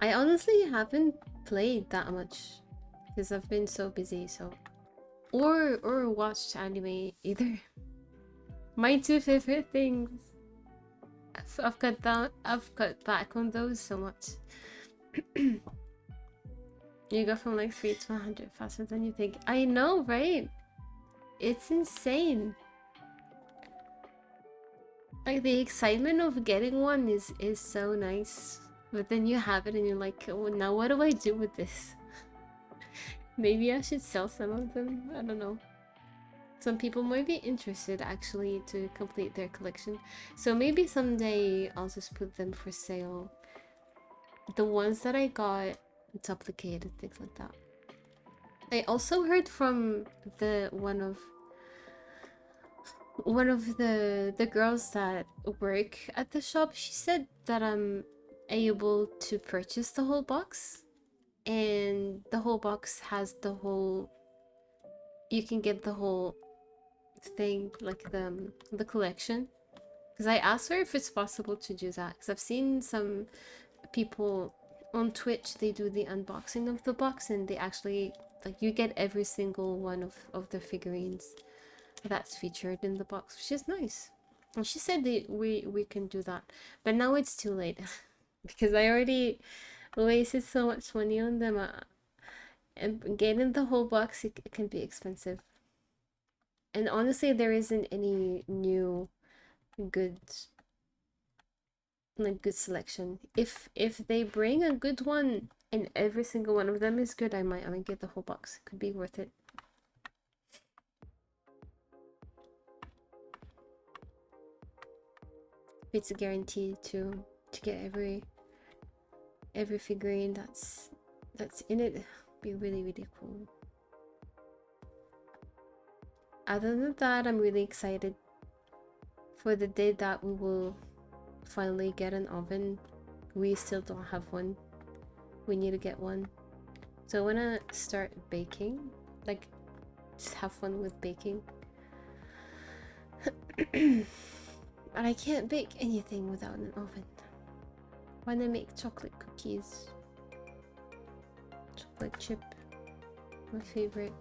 I honestly haven't played that much because I've been so busy, so or watched anime either. My two favorite things. I've cut back on those so much. You go from like 3 to 100 faster than you think. I know, right? It's insane. Like the excitement of getting one is so nice. But then you have it and you're like, oh, now what do I do with this? Maybe I should sell some of them. I don't know. Some people might be interested actually to complete their collection. So maybe someday I'll just put them for sale. The ones that I got duplicated, things like that. I also heard from one of the girls that work at the shop. She said that I'm able to purchase the whole box, and the whole box has the whole, you can get the whole thing, like the collection. Because I asked her if it's possible to do that, because I've seen some people on Twitch, they do the unboxing of the box and they actually, like, you get every single one of the figurines that's featured in the box, which is nice. And she said that we can do that, but now it's too late because I already wasted so much money on them, and getting the whole box, it can be expensive. And honestly, there isn't any new good, like, good selection. If they bring a good one and every single one of them is good, I might get the whole box. It could be worth it. It's a guarantee to get every figurine that's in it. Be really cool. Other than that, I'm really excited for the day that we will finally get an oven. We still don't have one. We need to get one. So I want to start baking, like just have fun with baking. But I can't bake anything without an oven. I want to make chocolate cookies. Chocolate chip, my favorite.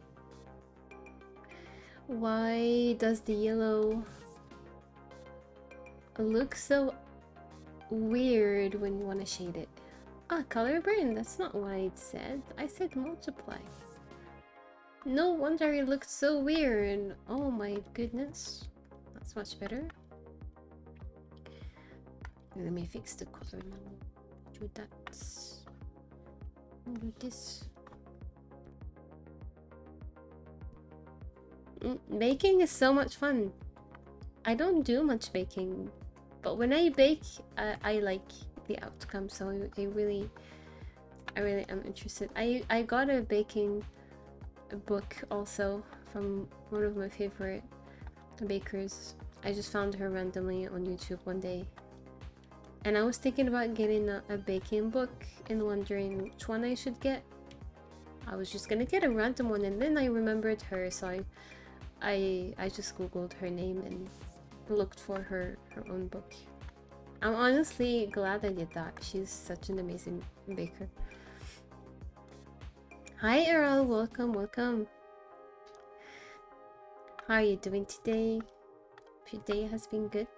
Why does the yellow look so weird when you want to shade it? Ah, color burn, that's not what I said. I said multiply. No wonder it looked so weird. Oh my goodness. That's much better. Let me fix the color now. Do that. Do this. Baking is so much fun. I don't do much baking, but when I bake, I like the outcome. So I really am interested. I got a baking book also from one of my favorite bakers. I just found her randomly on YouTube one day, and I was thinking about getting a baking book and wondering which one I should get. I was just gonna get a random one, and then I remembered her, so I just googled her name and looked for her own book. I'm honestly glad I did that. She's such an amazing baker. Hi Earl, welcome. How are you doing today? If your day has been good?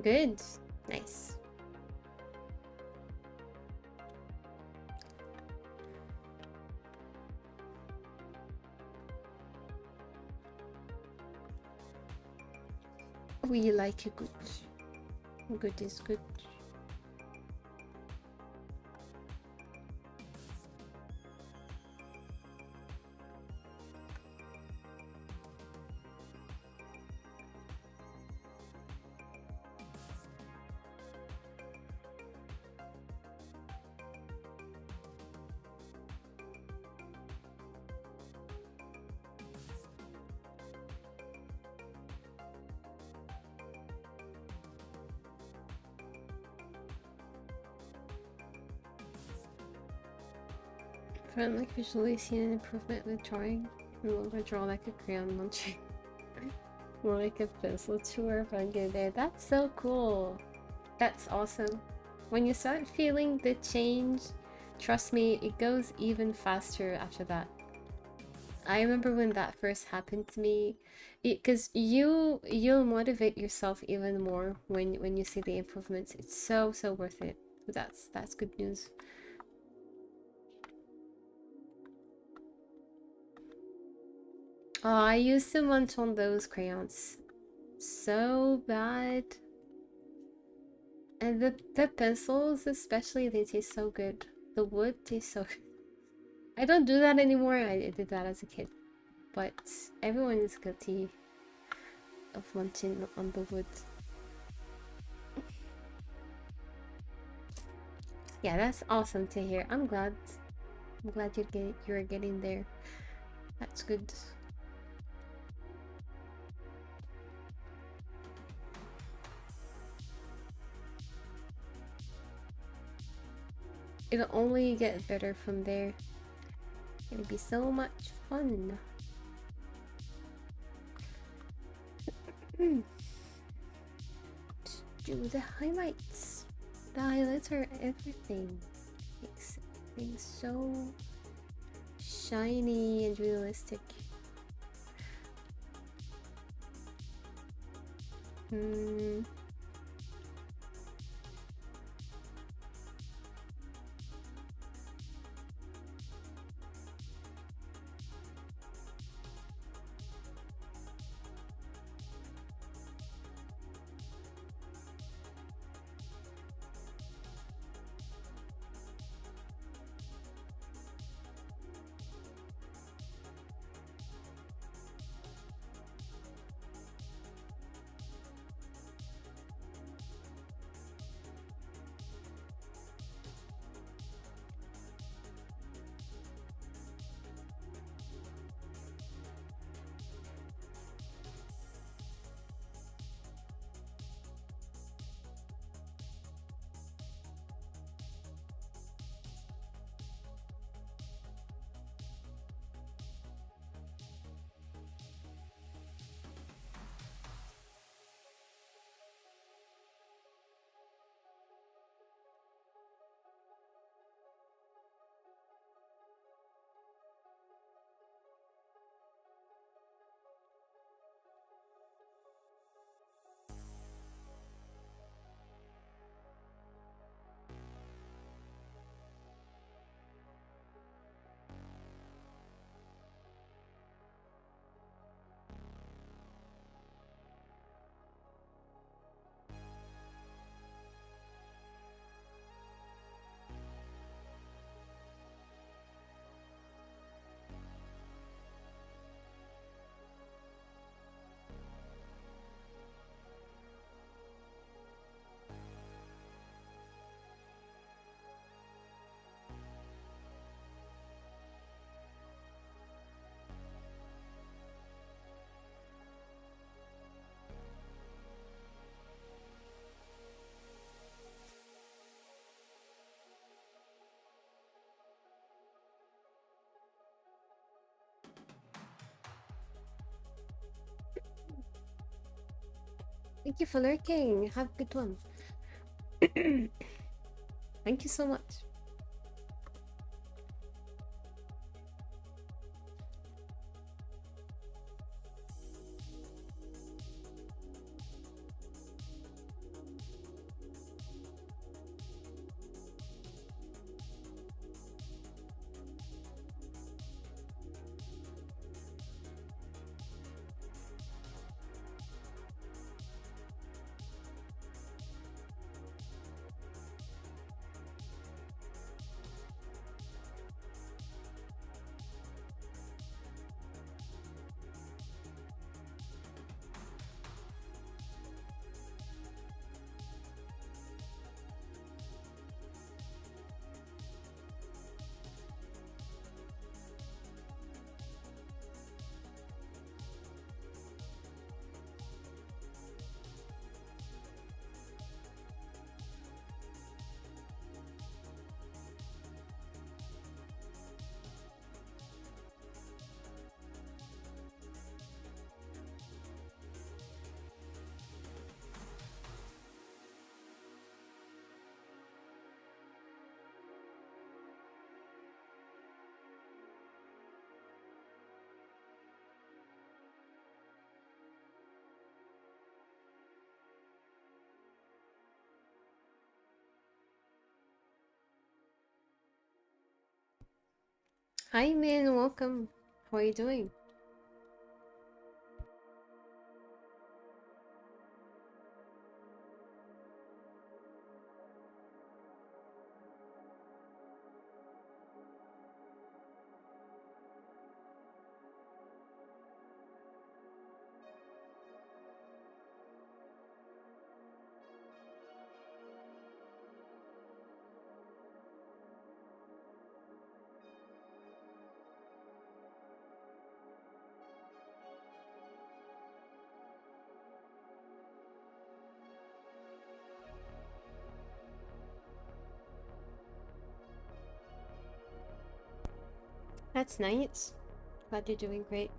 Good. Nice. We like it good. Good is good. I like visually seeing an improvement with drawing. No longer draw like a crayon munching. More like a pencil tour if I go there. That's so cool. That's awesome. When you start feeling the change, trust me, it goes even faster after that. I remember when that first happened to me, because you'll motivate yourself even more when you see the improvements. It's so worth it. That's good news. Oh, I used to munch on those crayons so bad. And the pencils especially, they taste so good. The wood tastes so good. I don't do that anymore. I did that as a kid. But everyone is guilty of munching on the wood. Yeah, that's awesome to hear. I'm glad you're getting there. That's good. It'll only get better from there. It'll be so much fun. Do the highlights. The highlights are everything. Makes things so shiny and realistic. Thank you for lurking. Have a good one. Thank you so much. Hi, Min. Welcome. How are you doing? That's nice. Glad you're doing great.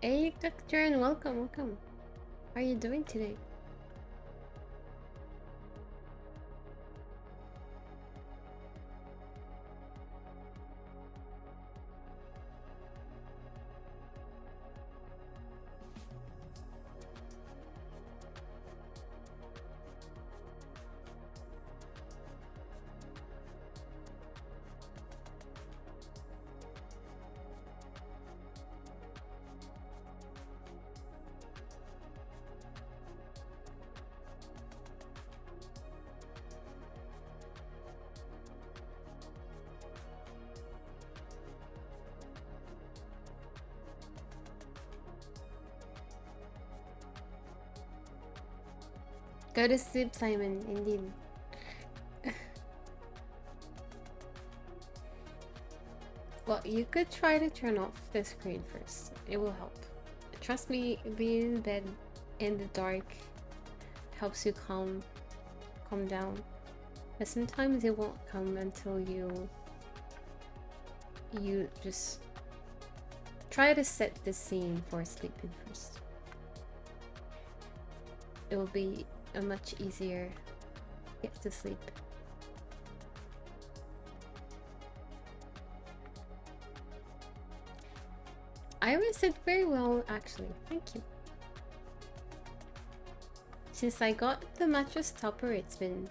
Hey, Doctor, and welcome, welcome. How are you doing today? Go to sleep, Simon, indeed. Well, you could try to turn off the screen first. It will help. Trust me, being in bed in the dark helps you calm down. But sometimes it won't come until you just try to set the scene for sleeping first. It will be a much easier get to sleep. I rested very well, actually. Thank you. Since I got the mattress topper, it's been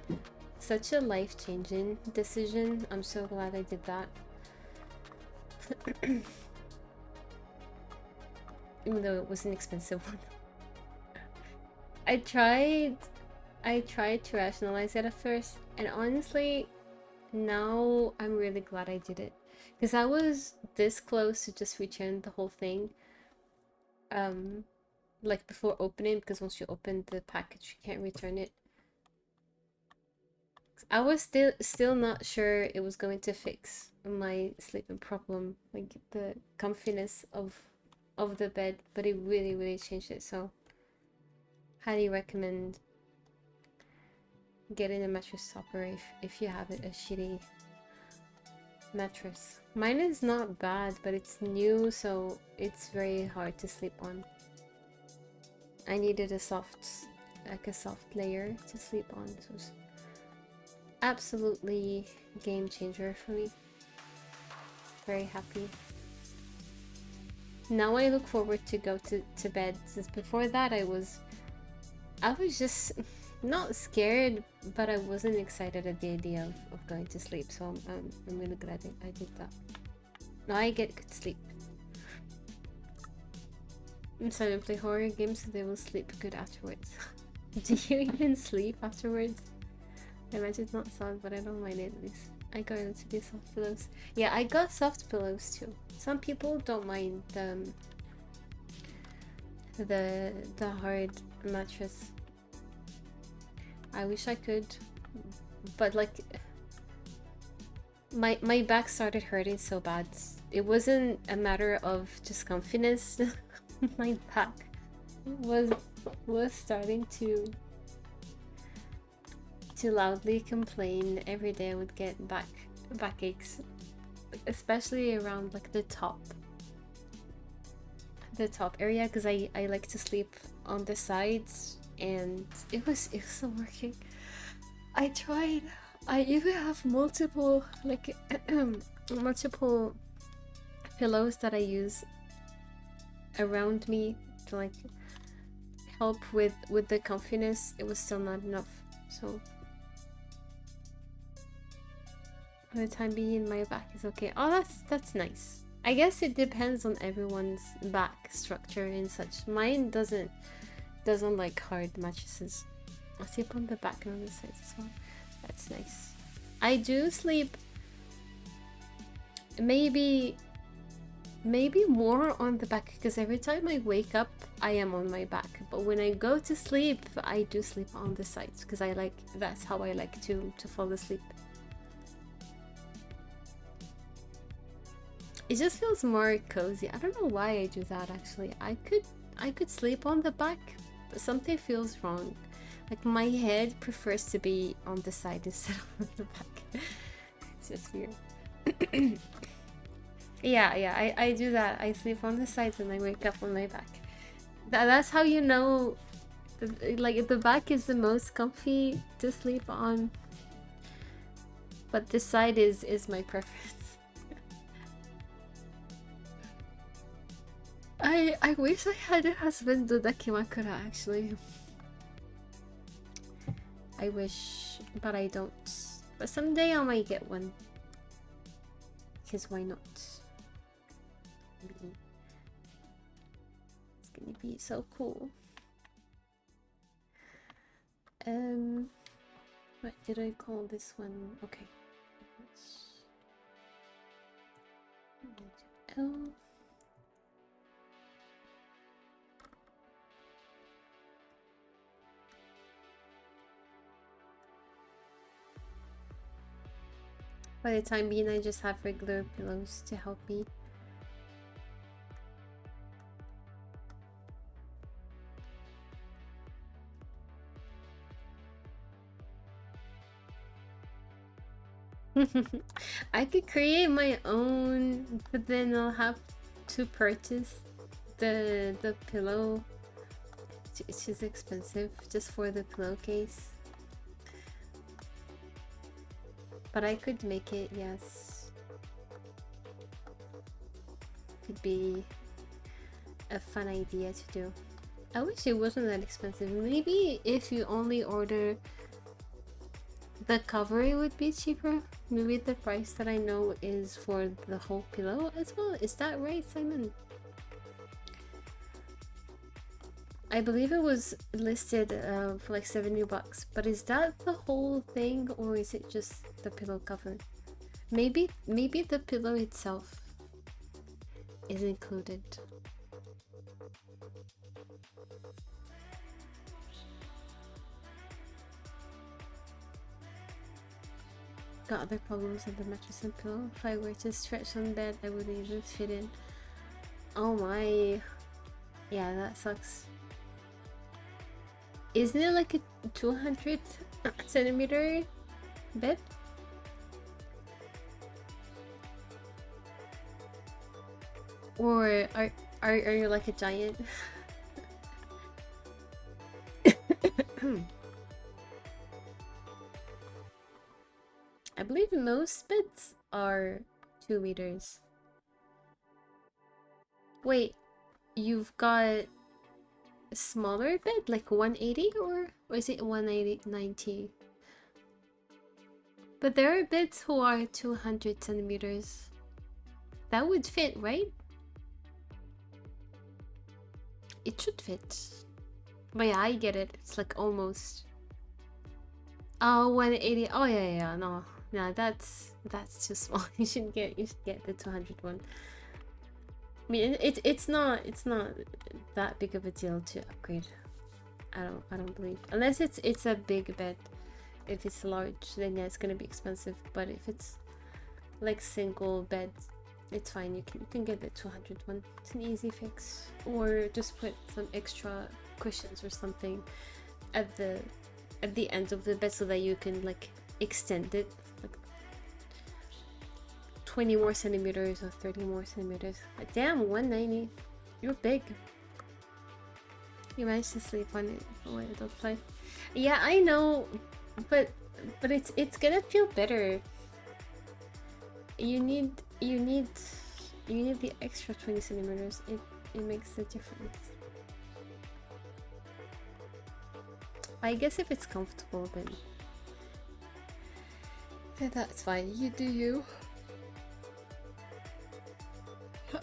such a life-changing decision. I'm so glad I did that. even though it was an expensive one. I tried to rationalize it at first, and honestly, now I'm really glad I did it, because I was this close to just return the whole thing, like before opening, because once you open the package, you can't return it. I was still not sure it was going to fix my sleeping problem, like the comfiness of the bed, but it really changed it. So highly recommend getting a mattress topper if you have a shitty mattress. Mine is not bad, but it's new, so it's very hard to sleep on. I needed a soft layer to sleep on. This was absolutely game changer for me. Very happy. Now I look forward to go to bed. Since before that I was just not scared, but I wasn't excited at the idea of going to sleep. So I'm really glad I did that. Now I get good sleep. So I play horror games so they will sleep good afterwards. Do you even sleep afterwards? I imagine it's not soft, but I don't mind it at least. I got into these soft pillows. Yeah, I got soft pillows too. Some people don't mind the hard mattress. I wish I could, but like my back started hurting so bad. It wasn't a matter of just comfiness. My back was starting to loudly complain every day. I would get backaches, especially around like the top area, because I like to sleep on the sides, and it wasn't working. I tried. I even have multiple like multiple pillows that I use around me to like help with the comfiness. It was still not enough, so for the time being my back is okay. Oh, that's nice. I guess it depends on everyone's back structure and such. Mine doesn't like hard mattresses. I sleep on the back and on the sides as well. That's nice. I do sleep maybe more on the back, because every time I wake up I am on my back, but when I go to sleep I do sleep on the sides, because that's how I like to fall asleep. It just feels more cozy. I don't know why I do that actually. I could sleep on the back, but something feels wrong. Like my head prefers to be on the side instead of on the back. It's just weird. Yeah, I do that. I sleep on the sides and I wake up on my back. That's how you know, like the back is the most comfy to sleep on, but the side is my preference. I wish I had a husband do dakimakura actually. I wish, but I don't. But someday I might get one. Because why not? It's gonna be so cool. What did I call this one? Okay. L. By the time being, I just have regular pillows to help me. I could create my own, but then I'll have to purchase the pillow, which is expensive just for the pillowcase. But I could make it, yes. Could be a fun idea to do. I wish it wasn't that expensive. Maybe if you only order the cover it would be cheaper. Maybe the price that I know is for the whole pillow as well. Is that right, Simon? I believe it was listed for like 70 bucks, but is that the whole thing or is it just the pillow cover? Maybe the pillow itself is included. Got other problems with the mattress and pillow. If I were to stretch on bed, I wouldn't even fit in. Oh my. Yeah, that sucks. Isn't it like a 200 centimeter bed? Or are you like a giant? I believe most beds are 2 meters. Wait, you've got a smaller bed, like 180 or is it 190? But there are beds who are 200 centimeters. That would fit, right? It should fit. But yeah, I get it. It's like almost. Oh, 180. Oh yeah, no. No, that's too small. You should get the 200 one. I mean, it's not that big of a deal to upgrade. I don't believe, unless it's a big bed. If it's large, then yeah, it's gonna be expensive. But if it's like single bed, it's fine. You can get the 200 one. It's an easy fix. Or just put some extra cushions or something at the end of the bed so that you can like extend it like 20 more centimeters or 30 more centimeters. But damn, 190. You're big. You managed to sleep on it. Oh, wait, don't play. Yeah, I know, but it's gonna feel better. You need the extra 20 centimeters. It makes a difference. I guess if it's comfortable, then that's fine. You do you.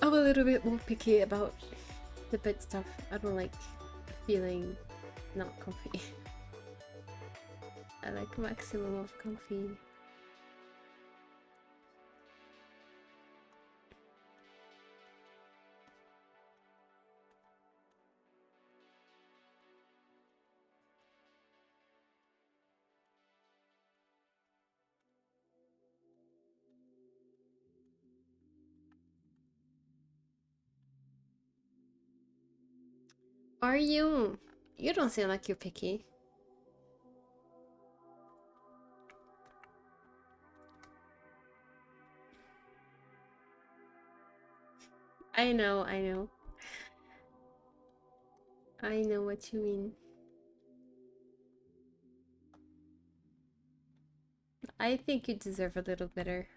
I'm a little bit more picky about the bed stuff. I don't like feeling not comfy. I like maximum of comfy. Are you? You don't seem like you're picky. I know. I know what you mean. I think you deserve a little better.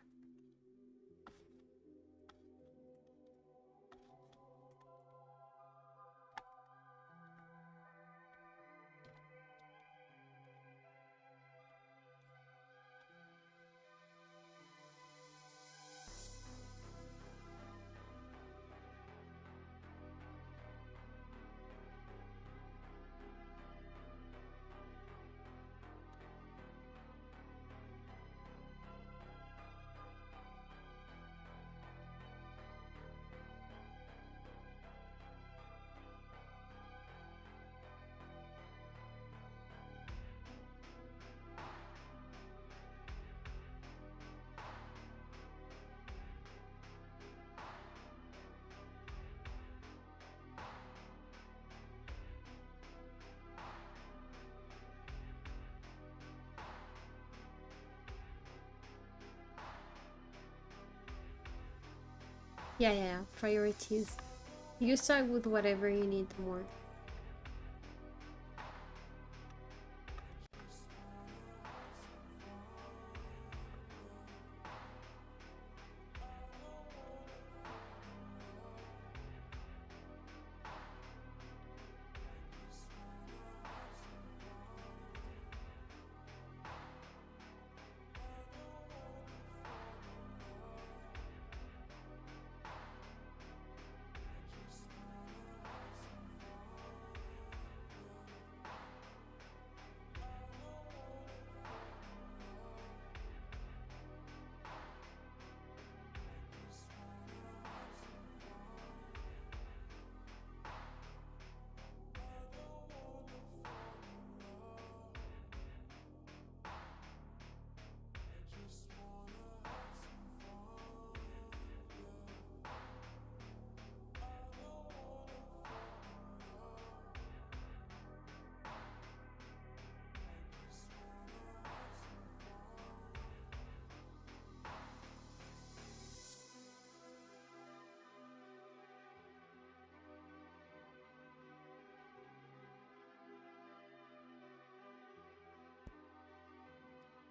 Yeah. Priorities. You start with whatever you need more.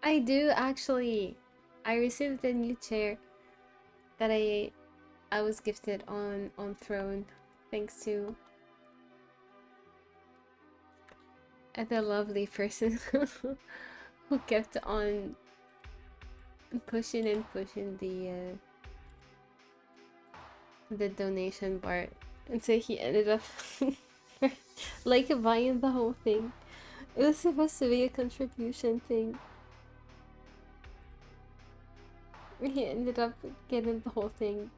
I do actually. I received a new chair that I was gifted on Throne, thanks to the lovely person who kept on pushing and pushing the donation bar until he ended up like buying the whole thing. It was supposed to be a contribution thing. He ended up getting the whole thing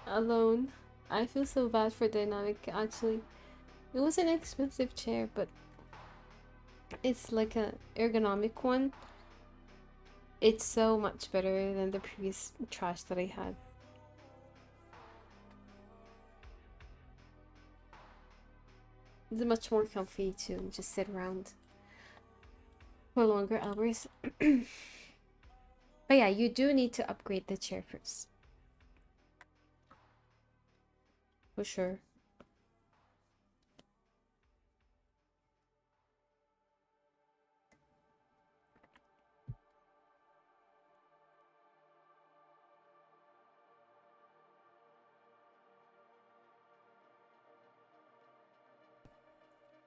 alone. I feel so bad for Dynamic actually. It was an expensive chair, but it's like a ergonomic one. It's so much better than the previous trash that I had. It's much more comfy to just sit around for longer hours. But yeah, you do need to upgrade the chair first. For sure.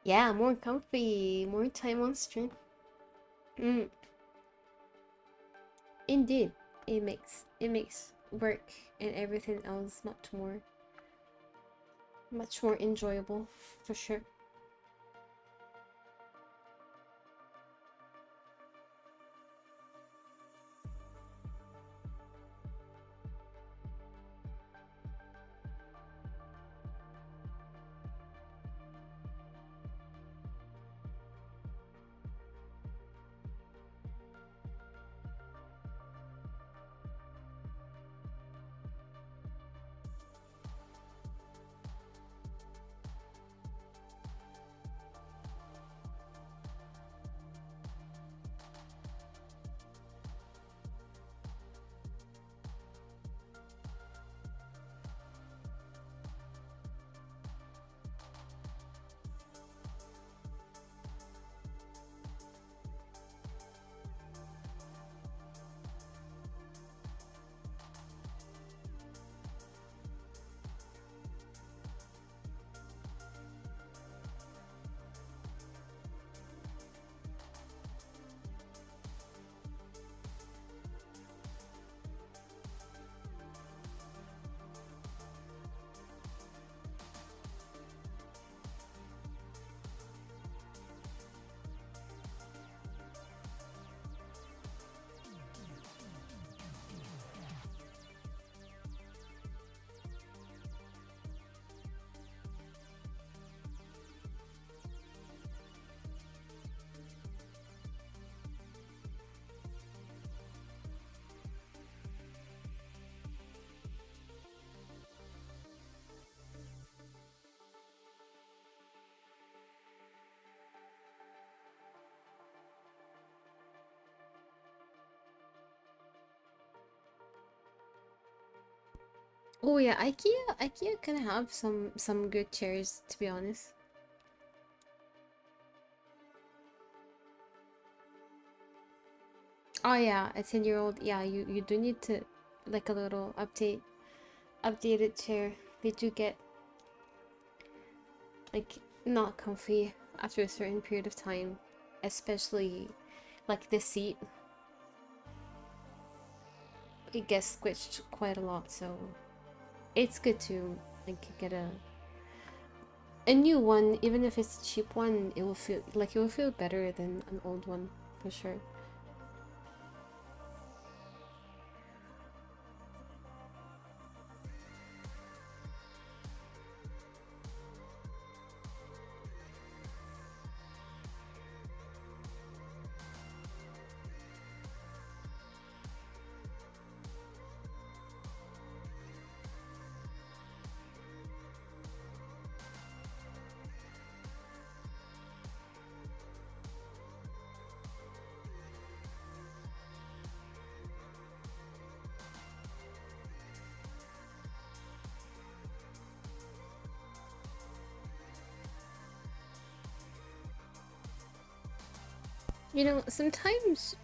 Yeah, more comfy, more time on stream. Mm, indeed, it makes work and everything else much more enjoyable, for sure. Oh yeah, IKEA can have some good chairs, to be honest. Oh yeah, a 10-year-old. Yeah, you do need to like a little updated chair. They do get like not comfy after a certain period of time, especially like the seat. It gets squished quite a lot, so it's good to like get a new one. Even if it's a cheap one, it will feel better than an old one, for sure. You know, sometimes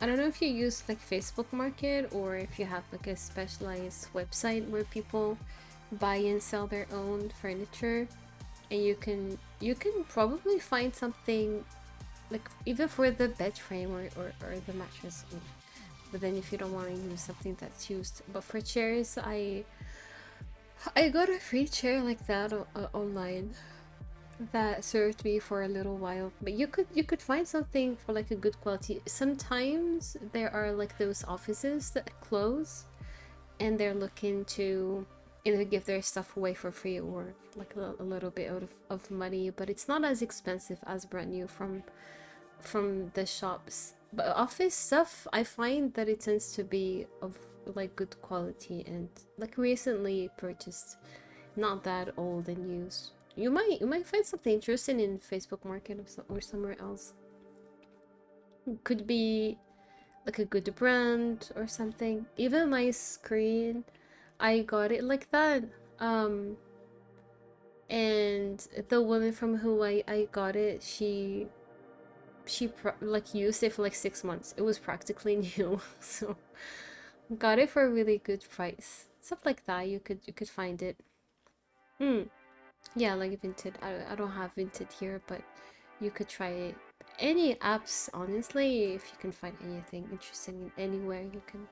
I don't know if you use like Facebook Market or if you have like a specialized website where people buy and sell their own furniture, and you can probably find something like even for the bed frame or the mattress. But then if you don't want to use something that's used, but for chairs, I got a free chair like that online that served me for a little while. But you could find something for like a good quality. Sometimes there are like those offices that close and they're looking to either give their stuff away for free or like a little bit out of money, but it's not as expensive as brand new from the shops. But office stuff, I find that it tends to be of like good quality and like recently purchased, not that old and used. You might find something interesting in Facebook Market or somewhere else. Could be like a good brand or something. Even my screen, I got it like that. Um, and the woman from who I got it, like used it for like 6 months. It was practically new, so got it for a really good price. Stuff like that, you could find it. Hmm. Yeah, like Vinted. I don't have Vinted here, but you could try it. Any apps, honestly, if you can find anything interesting anywhere, you can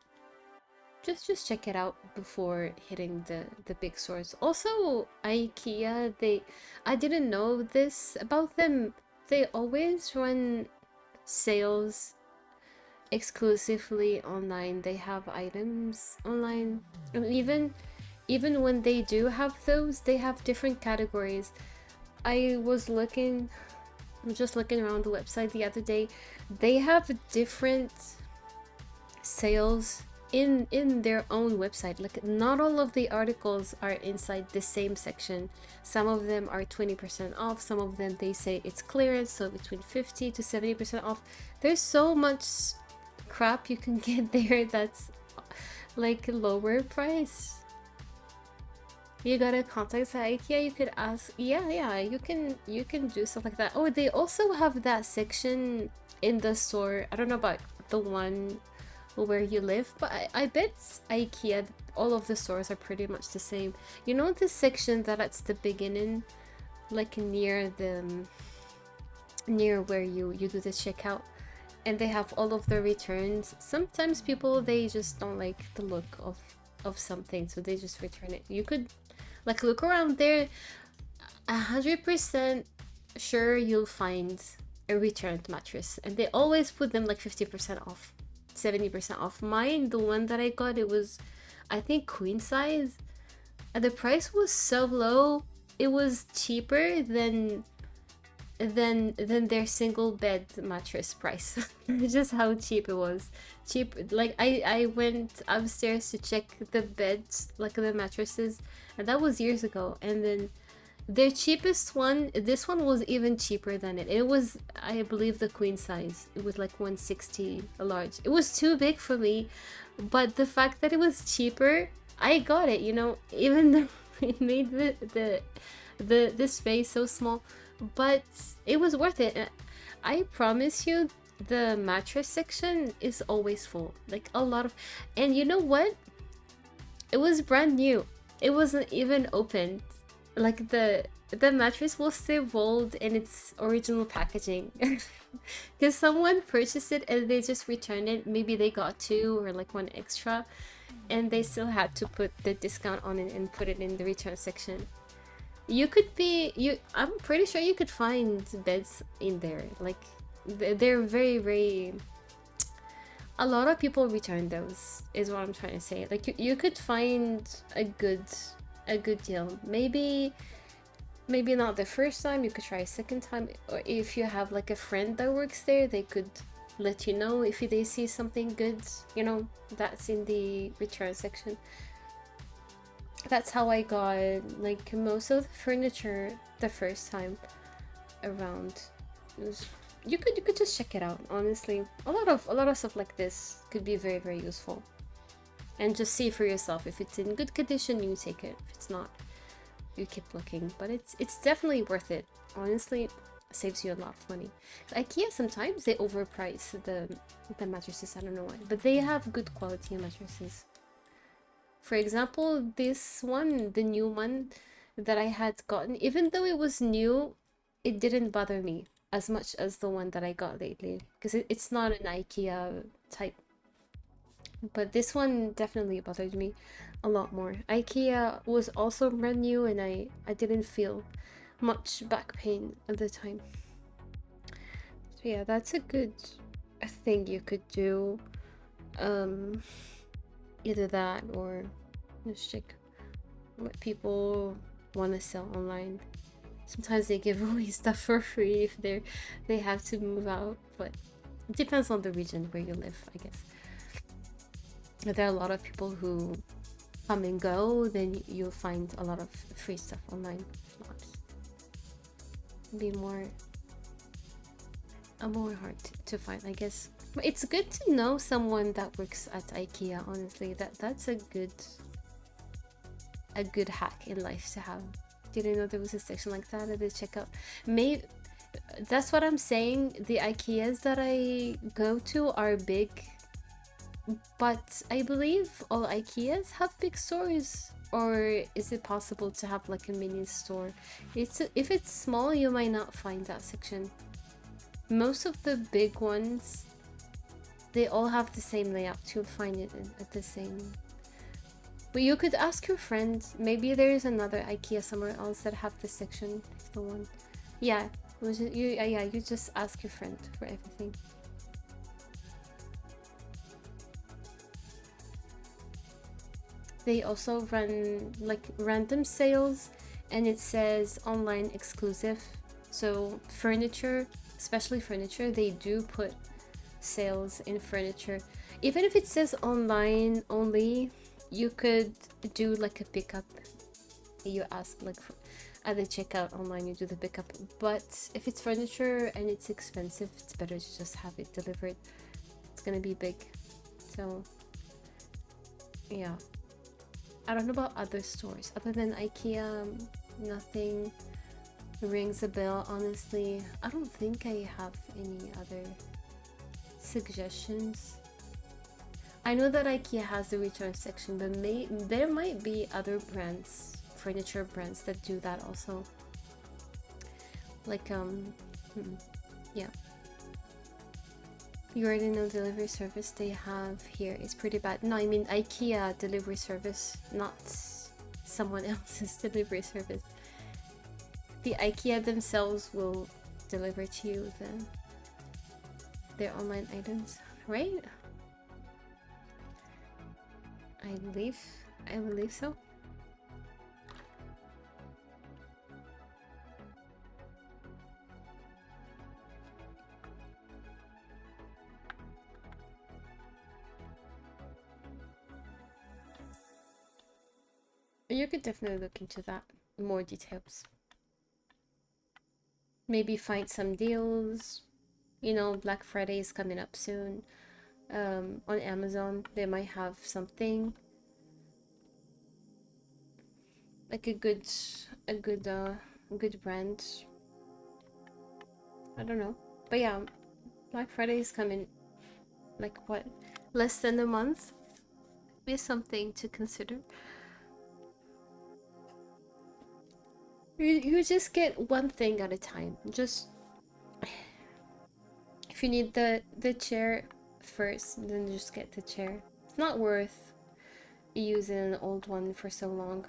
just check it out before hitting the big stores. Also, IKEA, I didn't know this about them. They always run sales exclusively online. They have items online, and even when they do have those, they have different categories. I was just looking around the website the other day. They have different sales in their own website. Like not all of the articles are inside the same section. Some of them are 20% off, some of them they say it's clearance, so between 50 to 70% off. There's so much crap you can get there that's like lower price. You gotta contact the IKEA, you could ask. Yeah, you can do stuff like that. Oh, they also have that section in the store. I don't know about the one where you live, but I bet IKEA, all of the stores are pretty much the same. You know this section that at the beginning, like near where you do the checkout, and they have all of the returns. Sometimes people, they just don't like the look of something, so they just return it. You could like look around there. 100% sure you'll find a returned mattress, and they always put them like 50% off, 70% off. Mine, the one that I got, it was I think queen size, and the price was so low. It was cheaper than their single bed mattress price. Just how cheap it was. Cheap, like I went upstairs to check the beds, like the mattresses, and that was years ago. And then their cheapest one, this one was even cheaper than it. It was, I believe, the queen size. It was like 160 a large. It was too big for me, but the fact that it was cheaper, I got it, even though it made the space so small, but it was worth it. I promise you, the mattress section is always full, like a lot of. And you know what, it was brand new, it wasn't even opened. Like the mattress was still rolled in its original packaging. Because someone purchased it and they just returned it. Maybe they got two or like one extra, and they still had to put the discount on it and put it in the return section. I'm pretty sure you could find beds in there. Like they're very, very, a lot of people return those, is what I'm trying to say. Like you could find a good deal. Maybe not the first time, you could try a second time, or if you have like a friend that works there, they could let you know if they see something good, that's in the return section. That's how I got like most of the furniture the first time around. You could just check it out, honestly. A lot of stuff like this could be very, very useful. And just see for yourself. If it's in good condition, you take it. If it's not, you keep looking. But it's definitely worth it, honestly. saves you a lot of money. IKEA, sometimes they overprice the mattresses. I don't know why, but they have good quality mattresses. For example, this one, the new one that I had gotten, even though it was new, it didn't bother me as much as the one that I got lately, because it's not an IKEA type. But this one definitely bothered me a lot more. IKEA was also brand new, and I didn't feel much back pain at the time. So yeah, that's a good thing you could do. Either that or just check what people want to sell online. Sometimes they give away stuff for free if they have to move out, but it depends on the region where you live, I guess. If there are a lot of people who come and go, then you'll find a lot of free stuff online. Be more hard to find, I guess. But it's good to know someone that works at IKEA. Honestly, that's a good hack in life to have. Didn't know there was a section like that at the checkout. Maybe that's what I'm saying. The IKEAs that I go to are big, but I believe all IKEAs have big stores. Or is it possible to have like a mini store? If it's small, you might not find that section. Most of the big ones, they all have the same layout. You'll find it at the same. But you could ask your friend. Maybe there is another IKEA somewhere else that have this section. The one, yeah. You just ask your friend for everything. They also run like random sales, and it says online exclusive. So furniture, especially furniture, they do put sales in furniture. Even if it says online only, you could do like a pickup. You ask like at the checkout online, you do the pickup. But if it's furniture and it's expensive, it's better to just have it delivered. It's gonna be big. So yeah, I don't know about other stores other than IKEA. Nothing rings a bell, honestly. I don't think I have any other suggestions. I know that IKEA has the return section, but there might be other brands, furniture brands, that do that also. Like yeah. You already know delivery service they have here is pretty bad. No, I mean IKEA delivery service, not someone else's delivery service. The IKEA themselves will deliver to you their online items, right? I believe so. You could definitely look into that, more details. Maybe find some deals. You know, Black Friday is coming up soon. On Amazon, they might have something like a good brand. I don't know, but yeah, Black Friday is coming. Like what? Less than a month. Be something to consider. You just get one thing at a time. Just if you need the chair first, then just get the chair. It's not worth using an old one for so long.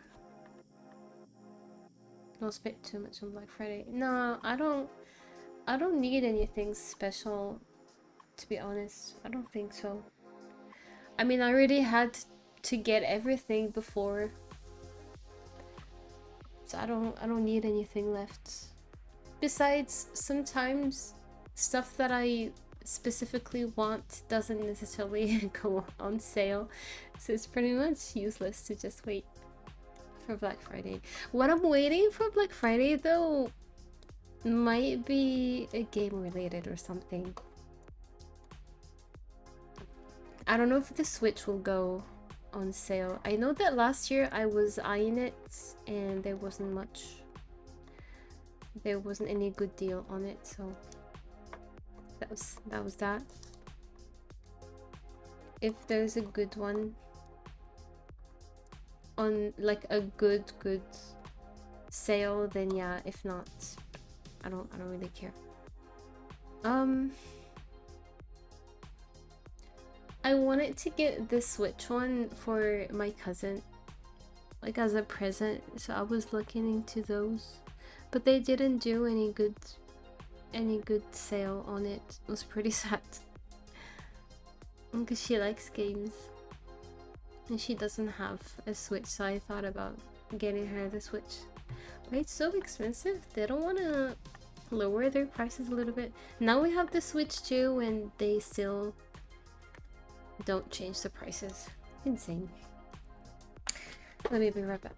Don't spend too much on Black Friday. No, I don't need anything special, to be honest. I don't think so. I mean, I already had to get everything before, so I don't need anything left. Besides, sometimes stuff that I specifically want doesn't necessarily go on sale, so it's pretty much useless to just wait for Black Friday. What I'm waiting for Black Friday though might be a game related or something. I don't know if the Switch will go on sale. I know that last year I was eyeing it and there wasn't much. there wasn't any good deal on it, so that was that. If there's a good one on like a good sale, then yeah. If not, I don't really care. I wanted to get the Switch one for my cousin, like as a present, so I was looking into those, but they didn't do any good sale on it. It was pretty sad because she likes games and she doesn't have a Switch, so I thought about getting her the Switch. But it's so expensive. They don't want to lower their prices a little bit. Now we have the Switch 2 and they still don't change the prices. Insane. Let me be right back.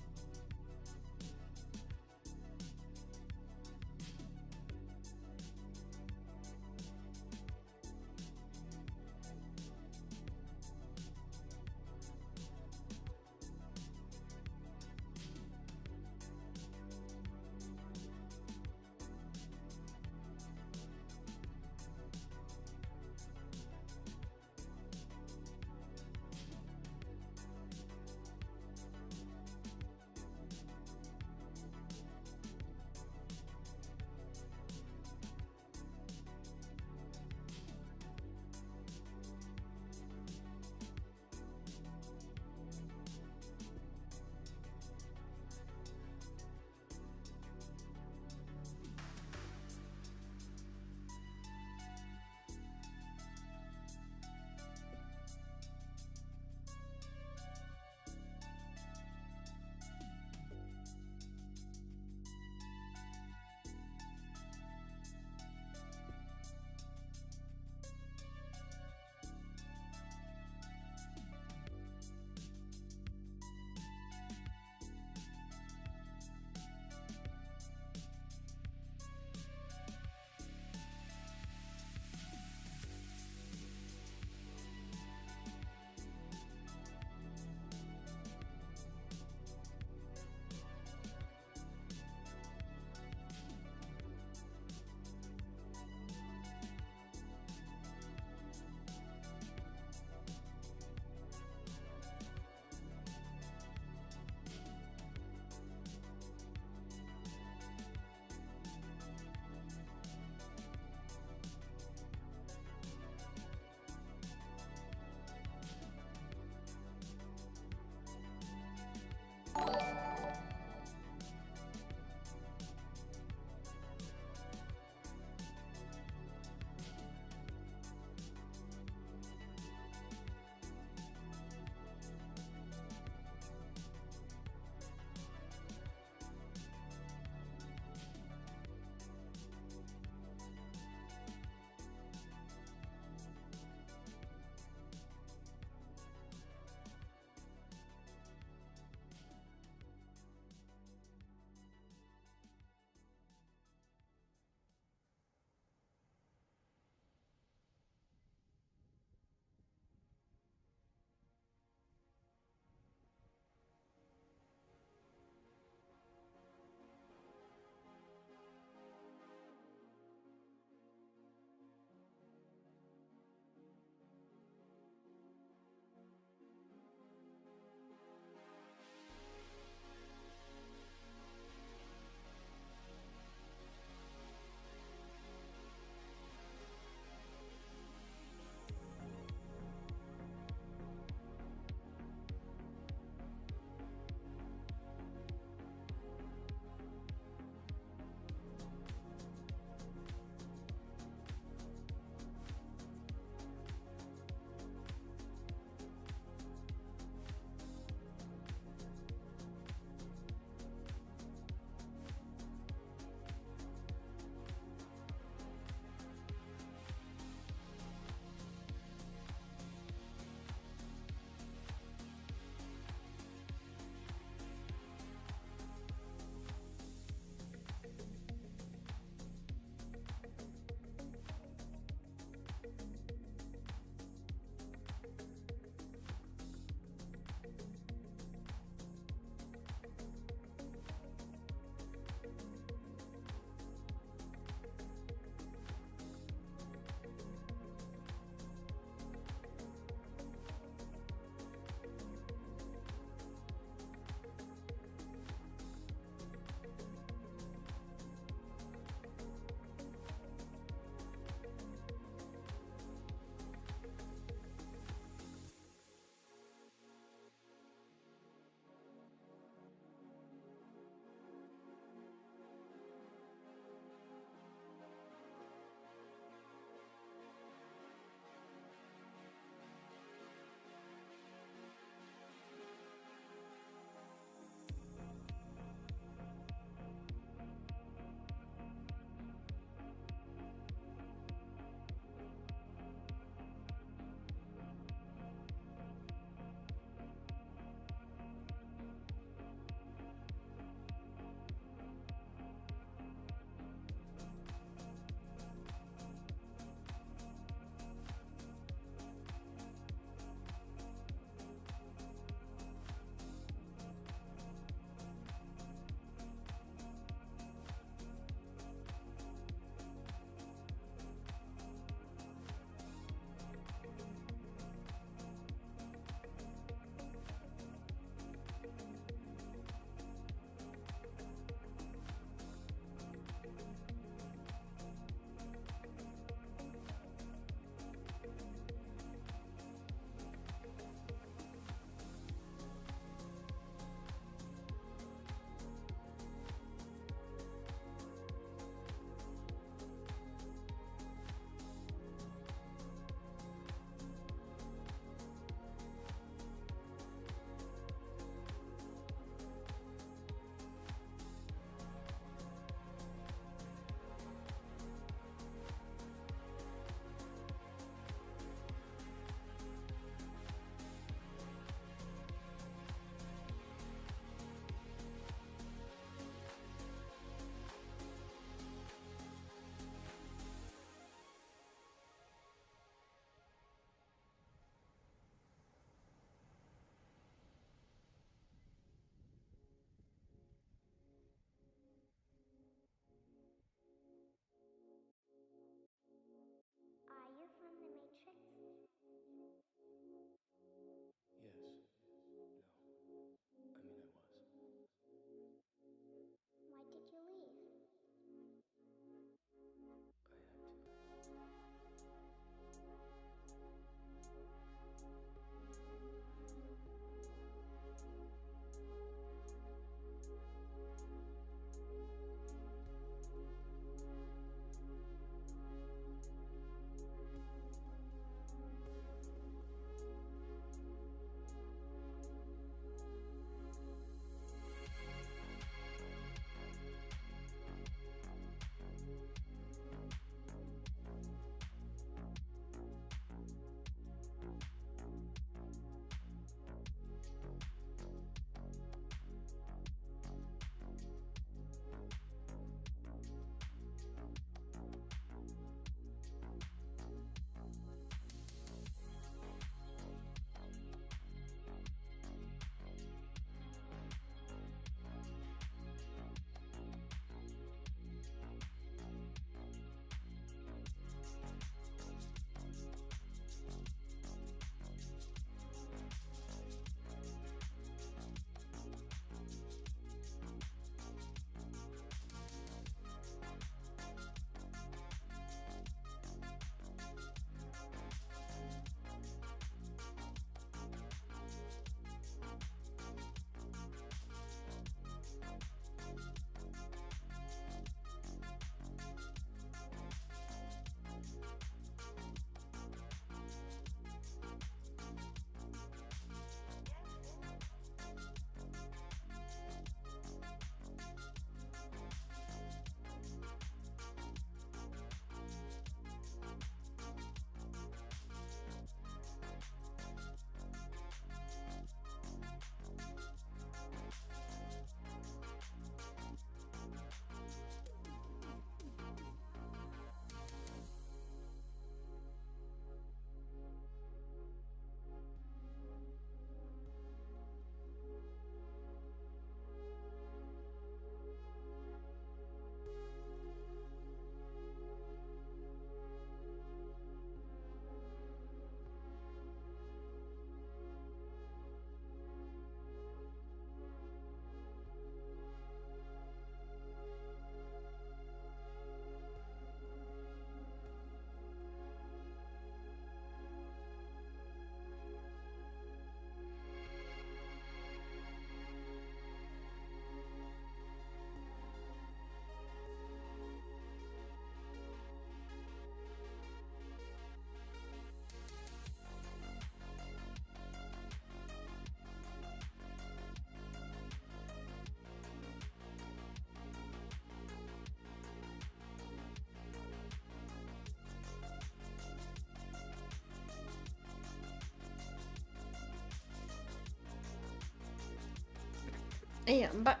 Yeah, I'm back.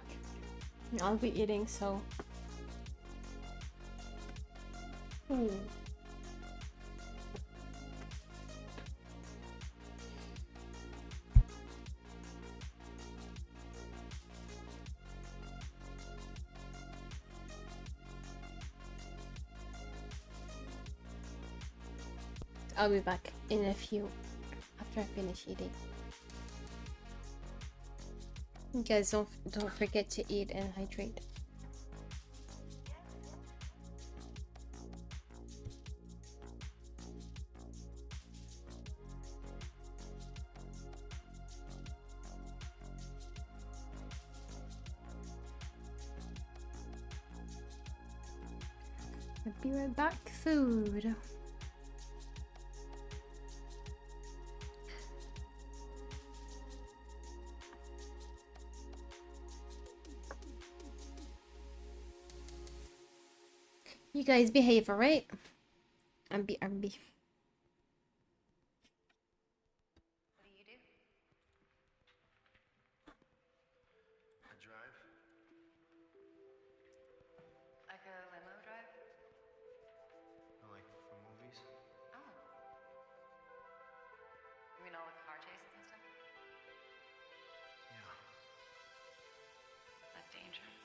I'll be eating, so. Ooh. I'll be back in a few after I finish eating. You guys don't forget to eat and hydrate. I'll be right back. Food. You guys behave, alright? I'm be. What do you do? I drive. Like a limo drive? Like for movies. Oh. You mean all the car chases and stuff? Yeah. Is that dangerous?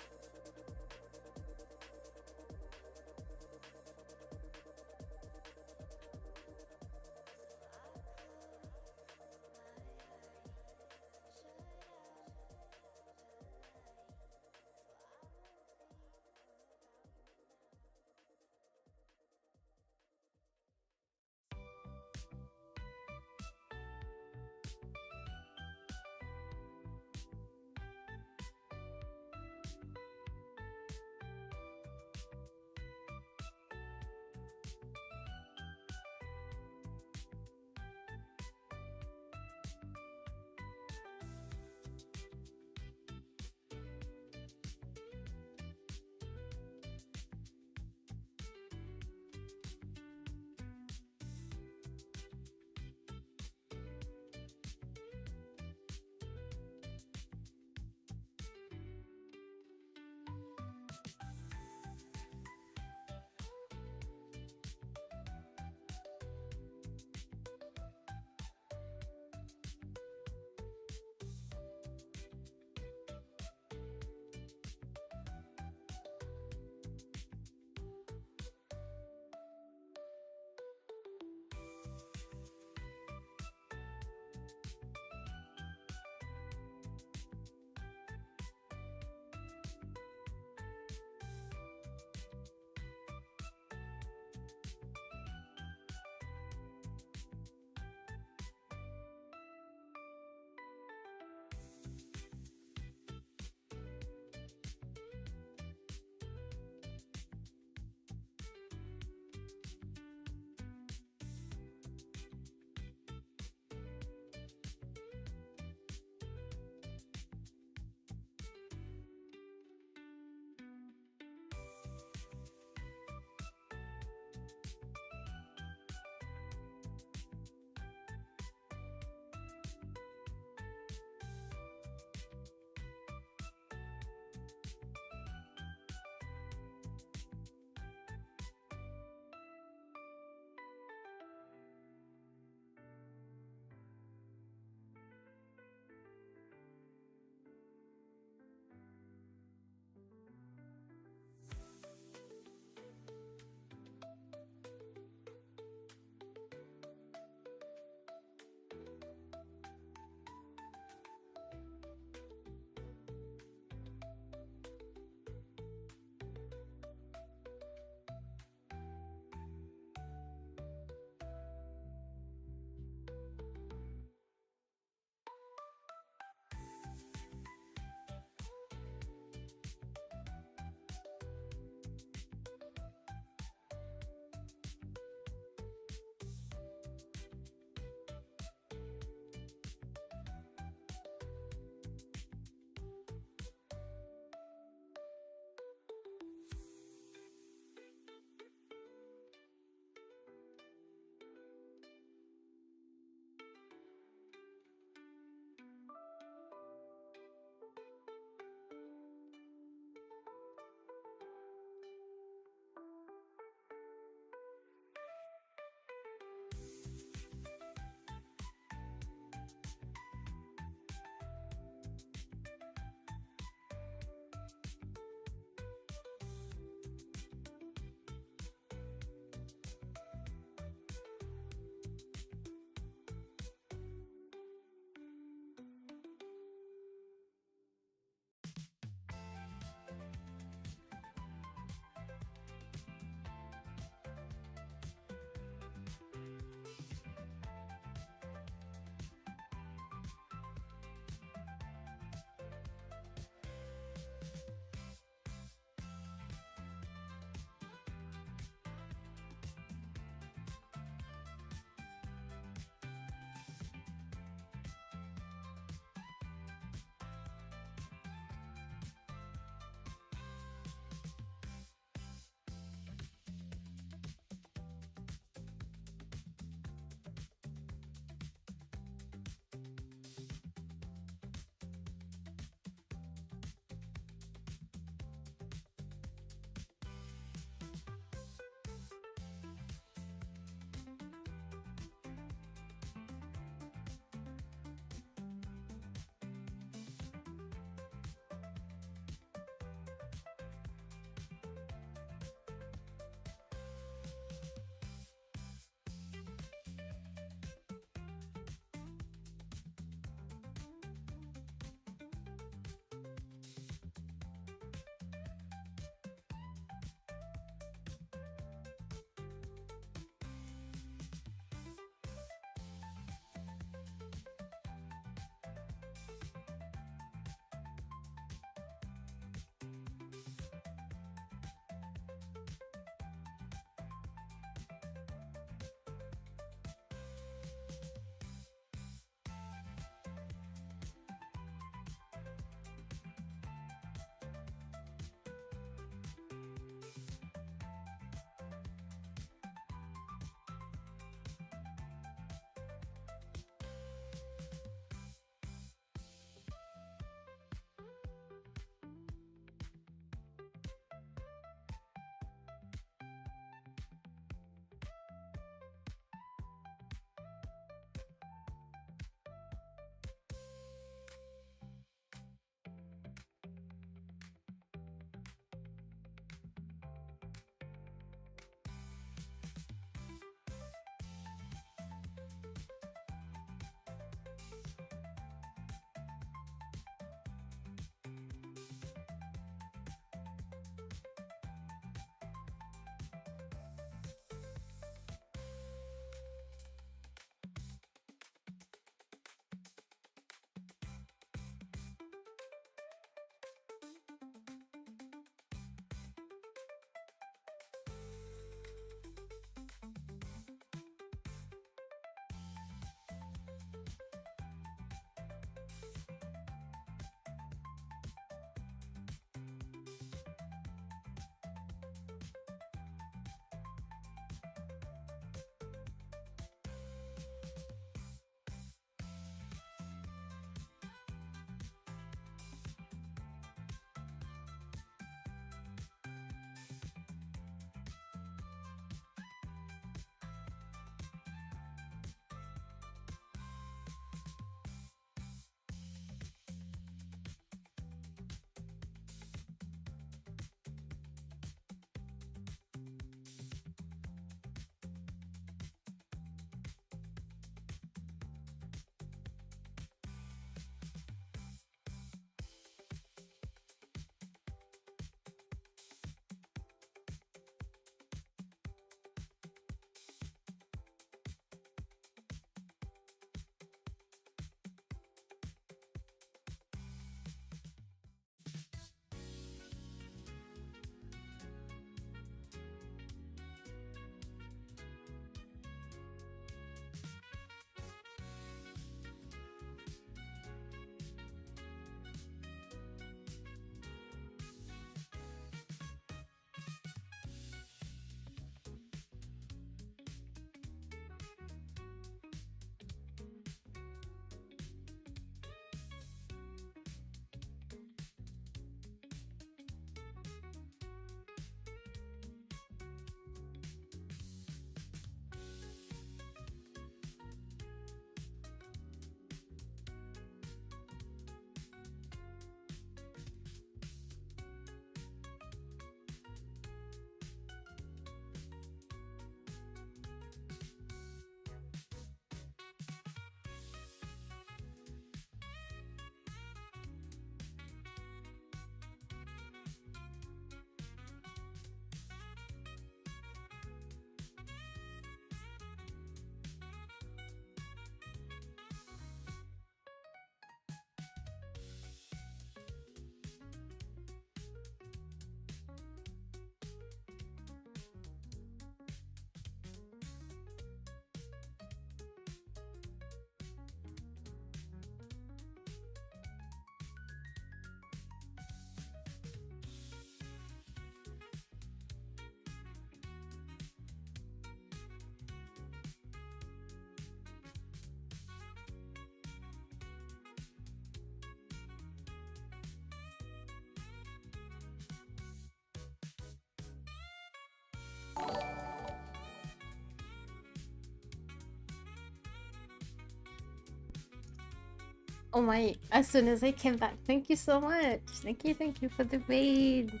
Oh my, as soon as I came back, thank you so much. Thank you for the raid.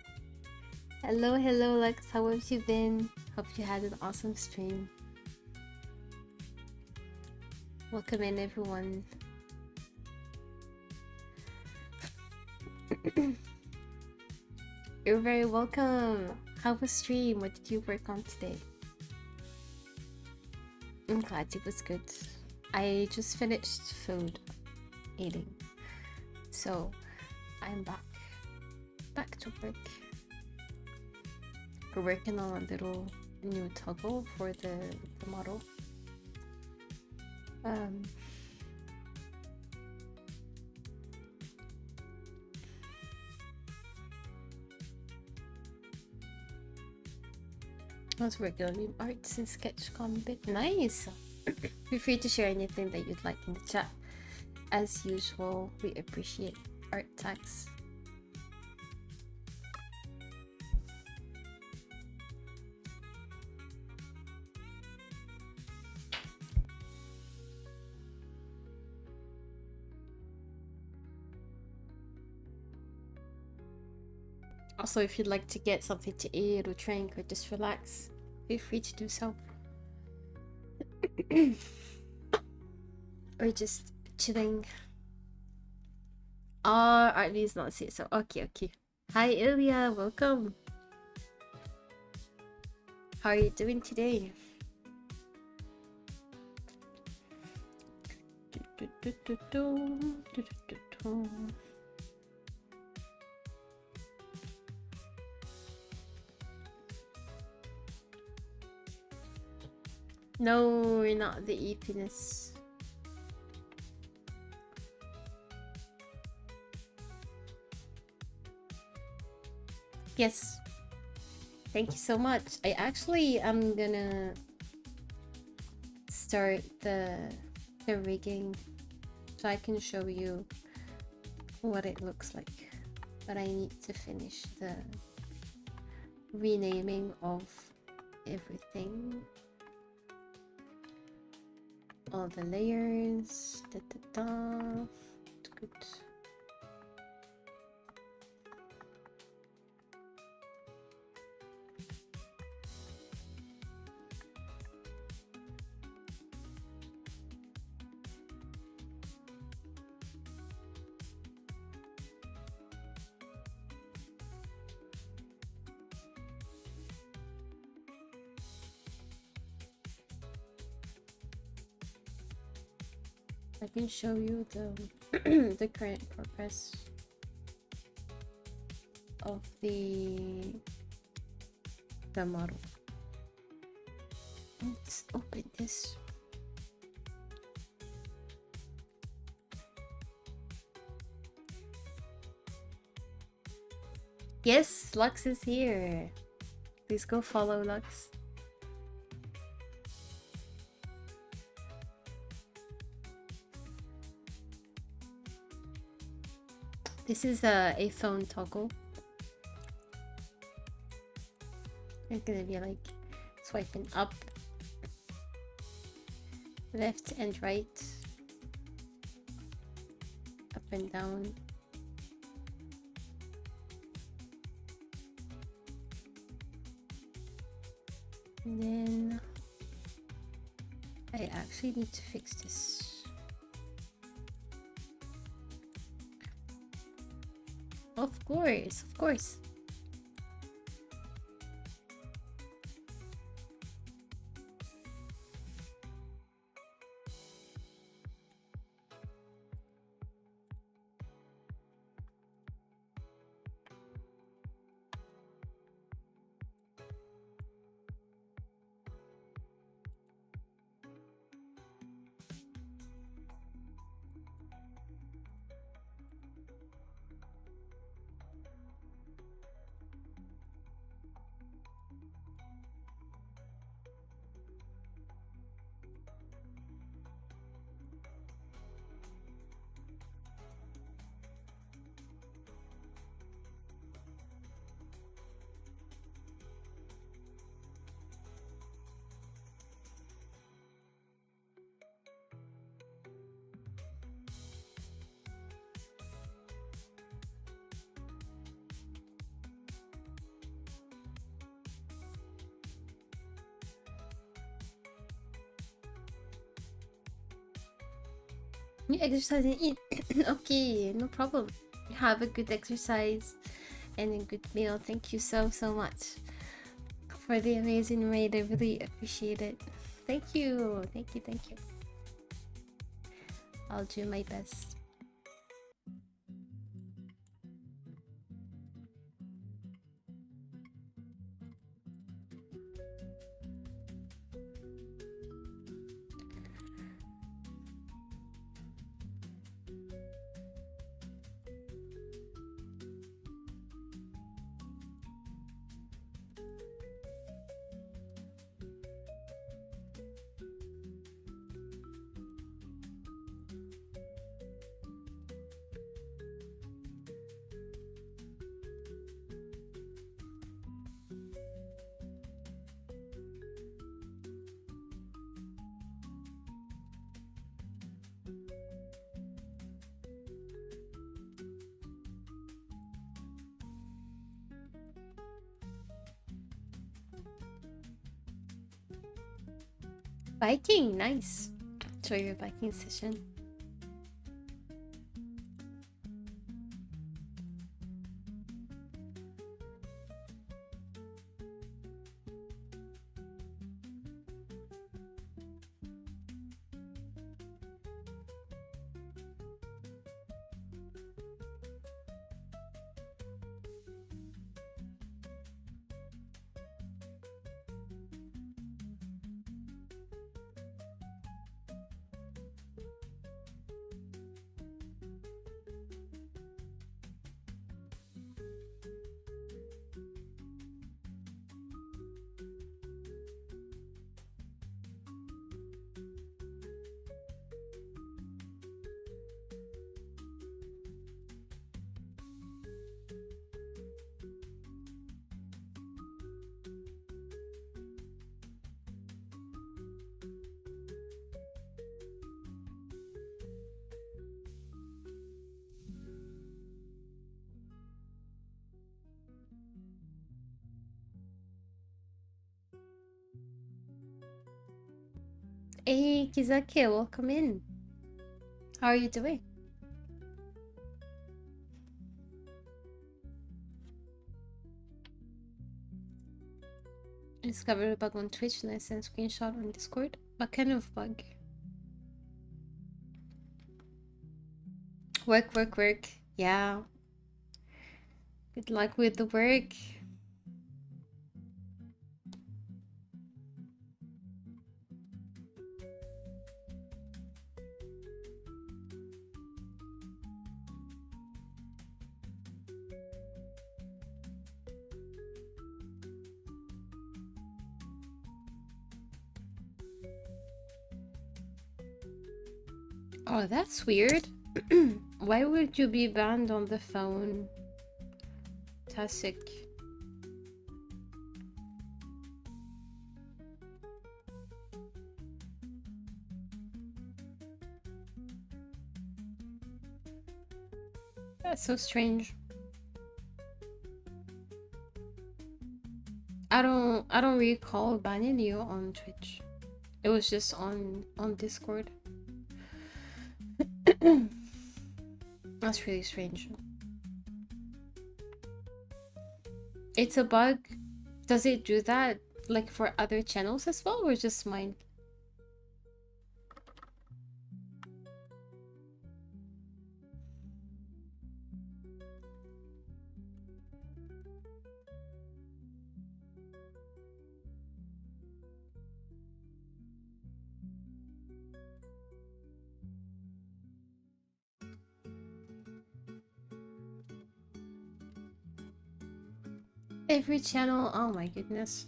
Hello, Lex. How have you been? Hope you had an awesome stream. Welcome in, everyone. You're very welcome. How was stream? What did you work on today? I'm glad it was good. I just finished food eating, so I'm back to work. We're working on a little new toggle for the model. I was working on new arts in Sketch Combat. Nice! Feel free to share anything that you'd like in the chat. As usual, we appreciate art tags. Also, if you'd like to get something to eat or drink or just relax, feel free to do so. Or just chilling. Artie's not see so. Okay. Hi Ilya, welcome. How are you doing today? No, we're not the eepiness. Yes. Thank you so much. I actually am gonna start the rigging so I can show you what it looks like. But I need to finish the renaming of everything. All the layers. Good. I can show you the the current progress of the model. Let's open this. Yes, Lux is here. Please go follow Lux. This is a phone toggle. It's gonna be like swiping up, left and right, up and down. And then I actually need to fix this. Of course. You exercise and eat. Okay, no problem. Have a good exercise and a good meal. Thank you so much for the amazing raid. I really appreciate it. Thank you. Thank you. Thank you. I'll do my best. Biking, nice. Enjoy your biking session. Hey, Kizake, welcome in. How are you doing? I discovered a bug on Twitch and I sent a screenshot on Discord. What kind of bug? Work. Yeah. Good luck with the work. Oh, that's weird. Why would you be banned on the phone? Tasik. That's so strange. I don't recall banning you on Twitch. It was just on Discord. That's really strange. It's a bug. Does it do that like for other channels as well or just mine? Every channel, oh my goodness.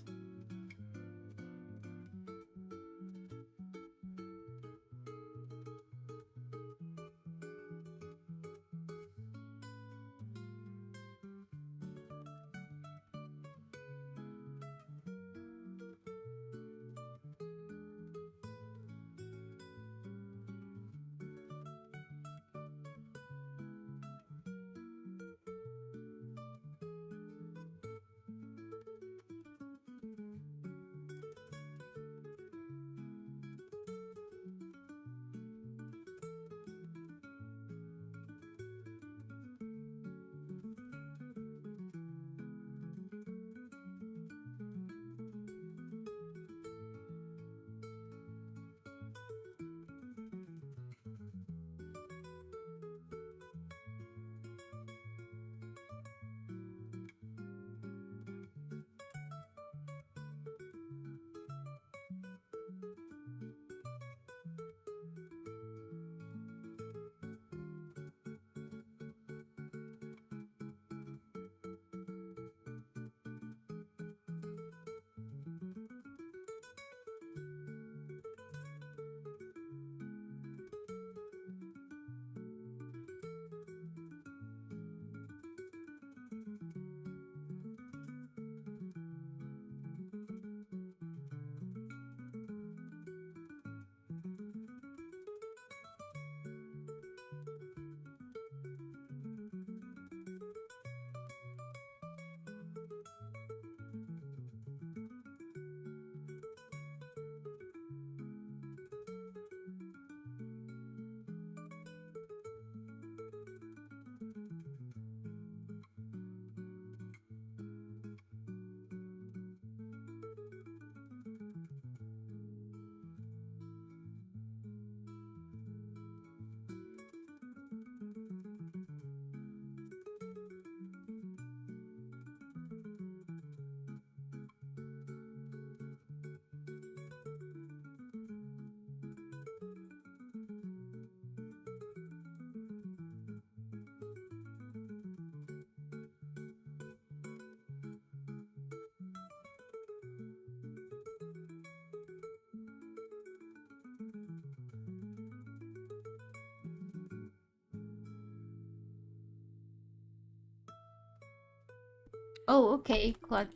Oh, okay. Glad,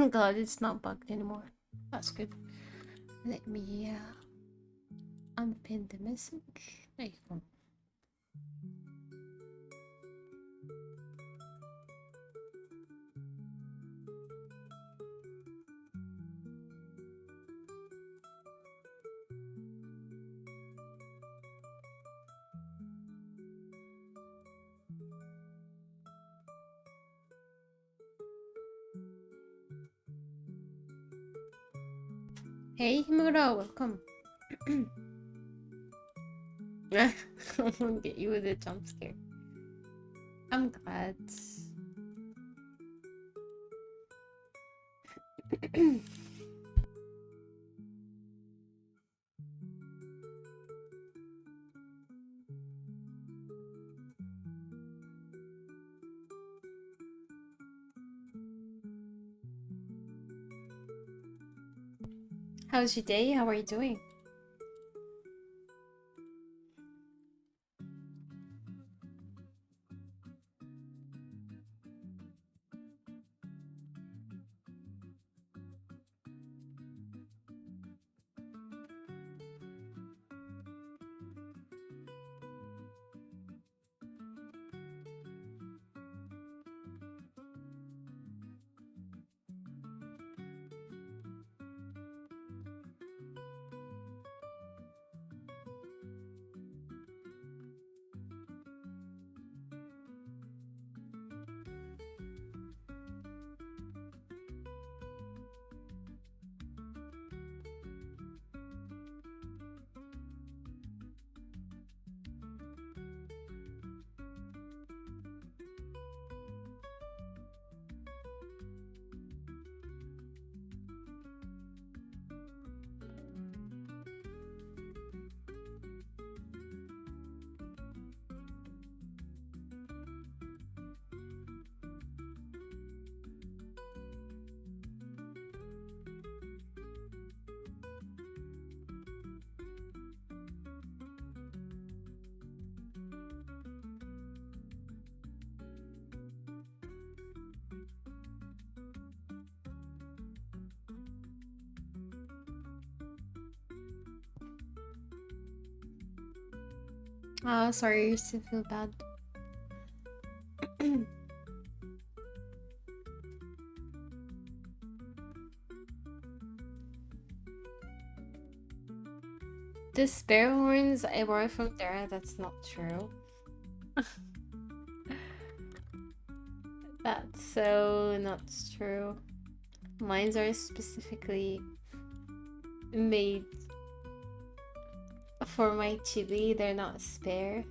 glad it's not bugged anymore. That's good. Let me unpin the message. There you go. Hey, Himura, welcome. I won't get you with a jump scare. I'm glad. How's your day? How are you doing? Ah, sorry, you still feel bad. The spare horns I borrowed from Dara, that's not true. That's so not true. Mines are specifically made for my chili, they're not spare.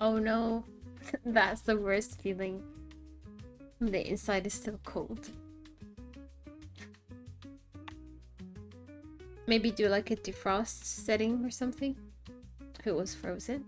Oh no, that's the worst feeling. The inside is still cold. Maybe do like a defrost setting or something if it was frozen.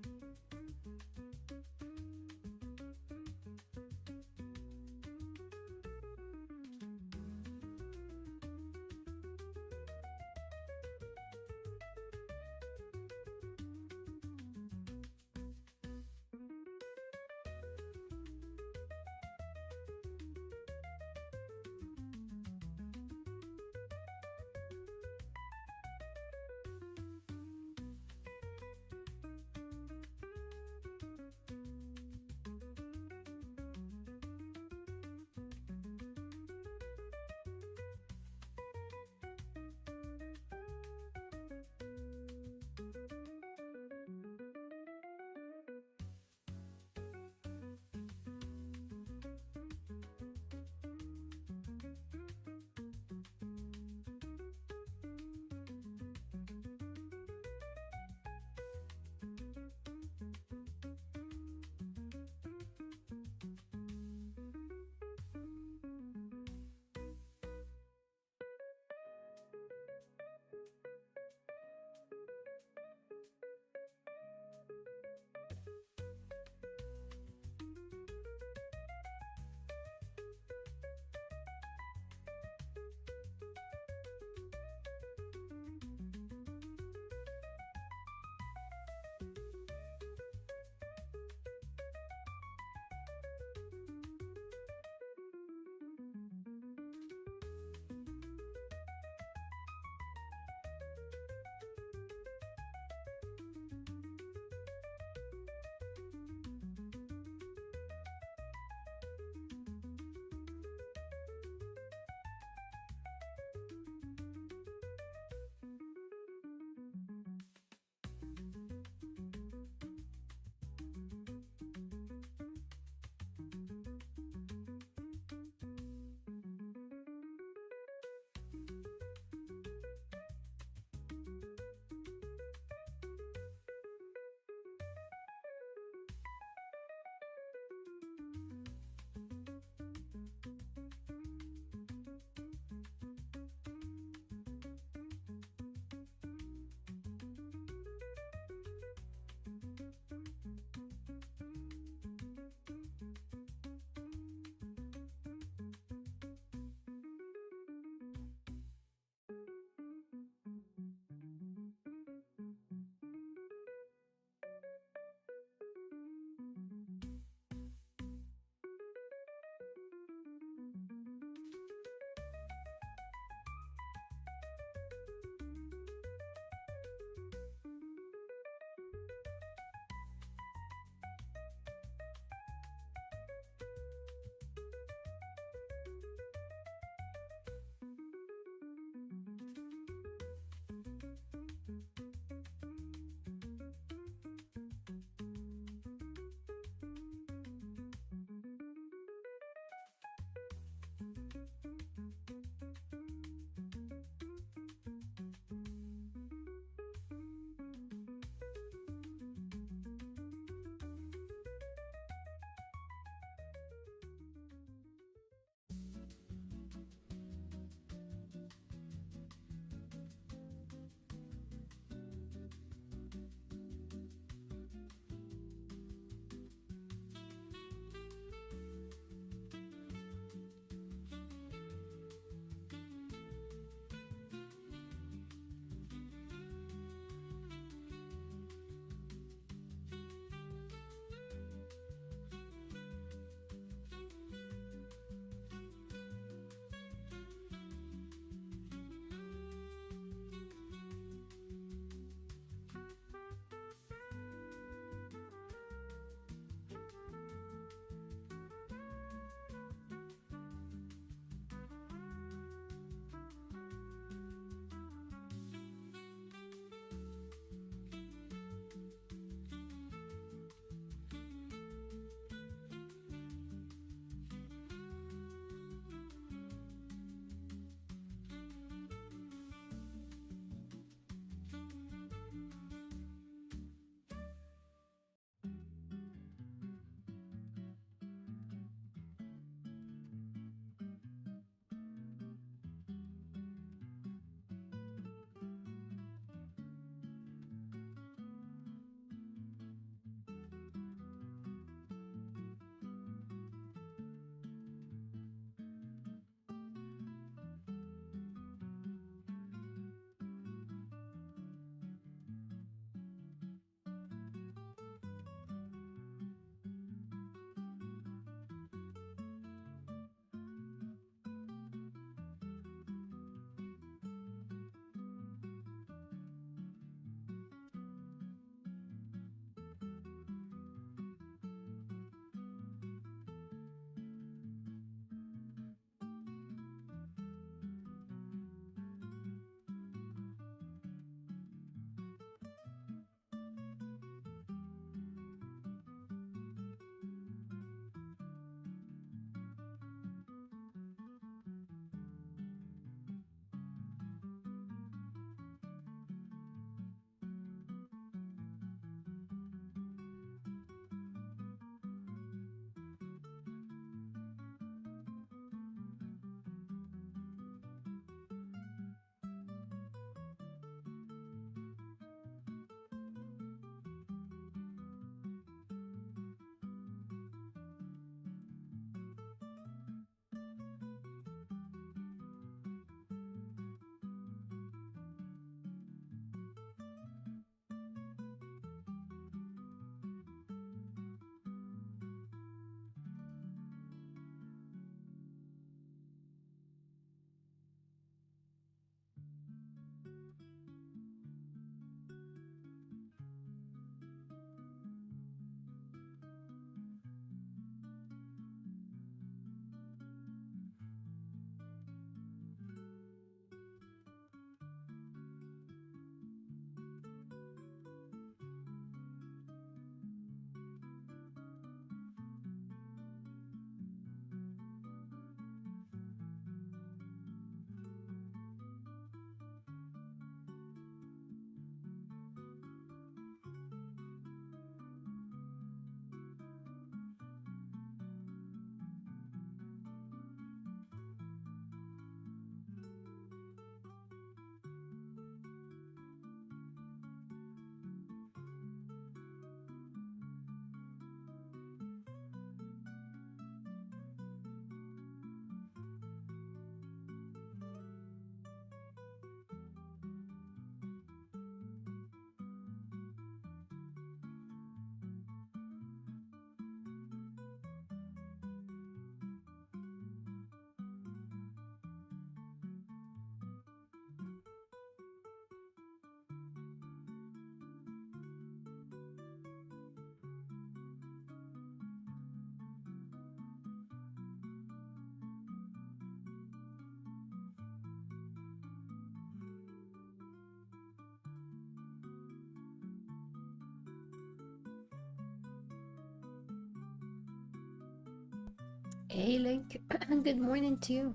Hey Link, good morning to you.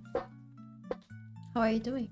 How are you doing?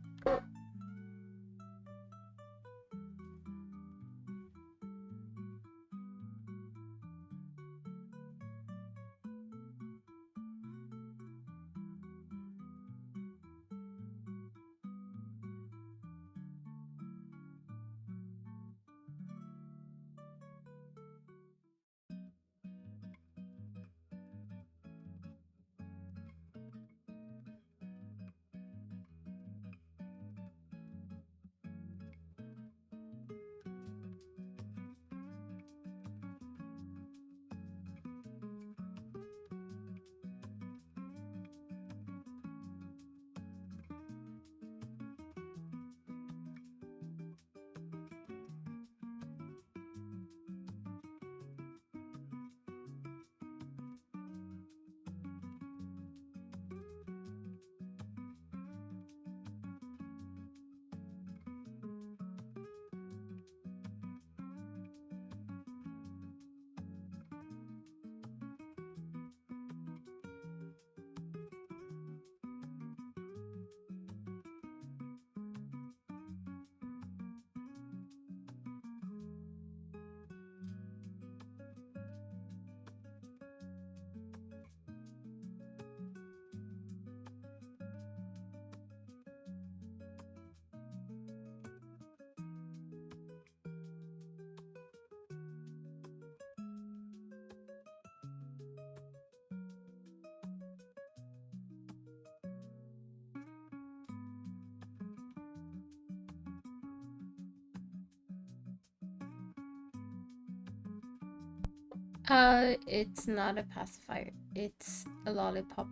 It's not a pacifier. It's a lollipop.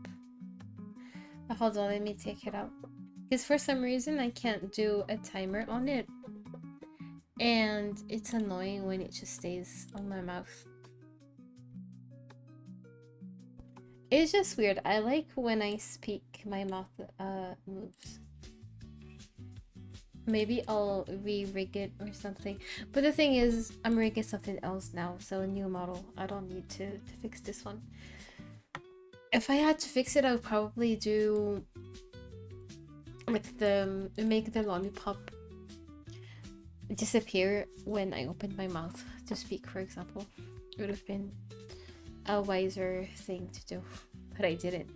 Hold on, let me take it out. Because for some reason I can't do a timer on it. And it's annoying when it just stays on my mouth. It's just weird. I like when I speak, my mouth moves. Maybe I'll re-rig it or something. But the thing is, I'm rigging something else now, so a new model. I don't need to fix this one. If I had to fix it, I would probably do like make the lollipop disappear when I opened my mouth to speak, for example. It would have been a wiser thing to do, but I didn't.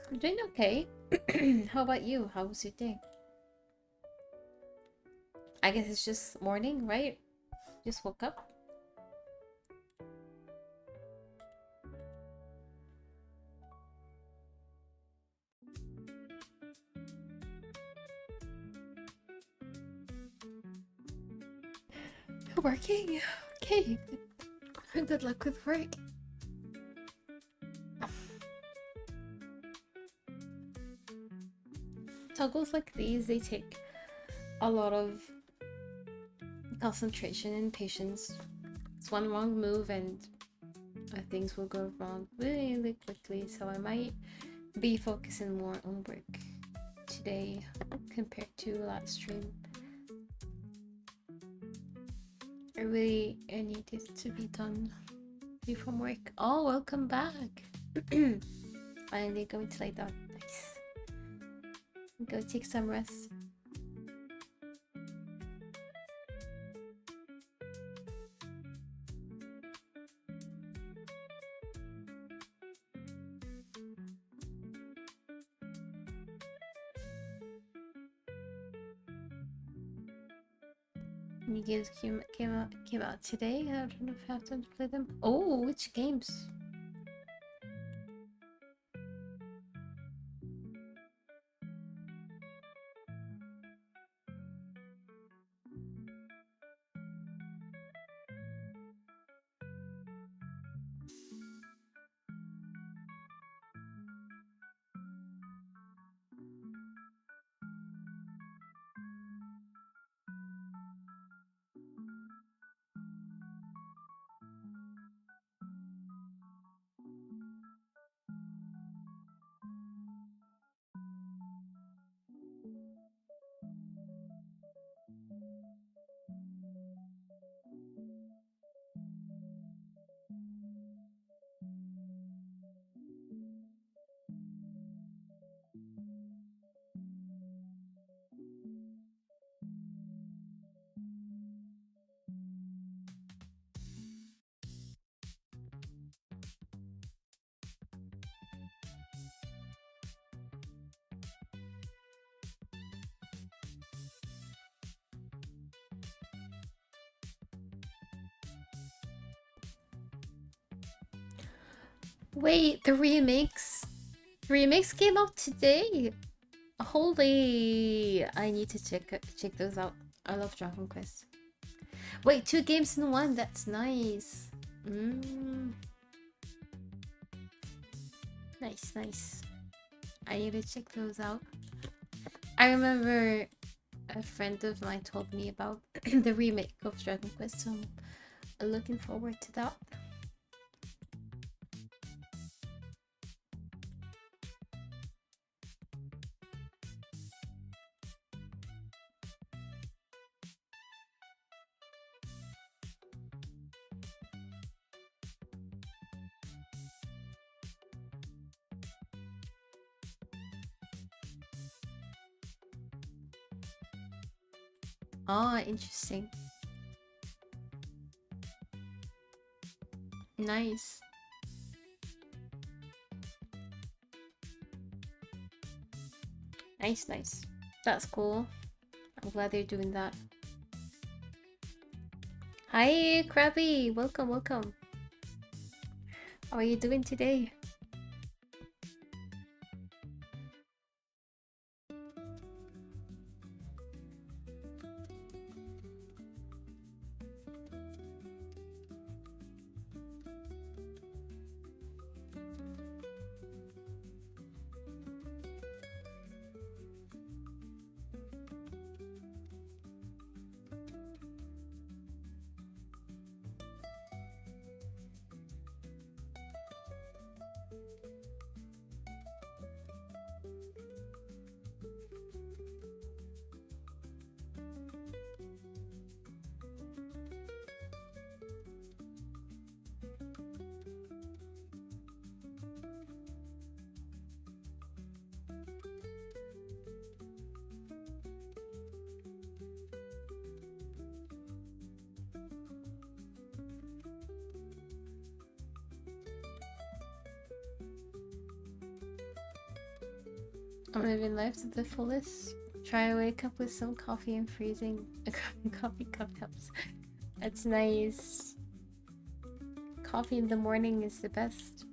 I'm doing okay. How about you? How was your day? I guess it's just morning, right? Just woke up. You're working? Okay. Good luck with work. Toggles like these, they take a lot of concentration and patience. It's one wrong move and things will go wrong really quickly, so I might be focusing more on work today compared to last stream. I need it to be done before work. Oh, welcome back. Finally going to lay down. Nice. Go take some rest. New games came out today. I don't know if I have time to play them. Oh, which games? Wait, the remakes? The remakes came out today. Holy! I need to check those out. I love Dragon Quest. Wait, 2 games in 1. That's nice. Nice, nice. I need to check those out. I remember a friend of mine told me about the remake of Dragon Quest, so I'm looking forward to that. Ah, interesting. Nice. Nice, nice. That's cool. I'm glad they're doing that. Hi, Krabby! Welcome, welcome. How are you doing today? I'm living life to the fullest. Try to wake up with some coffee and freezing coffee cups. That's nice. Coffee in the morning is the best.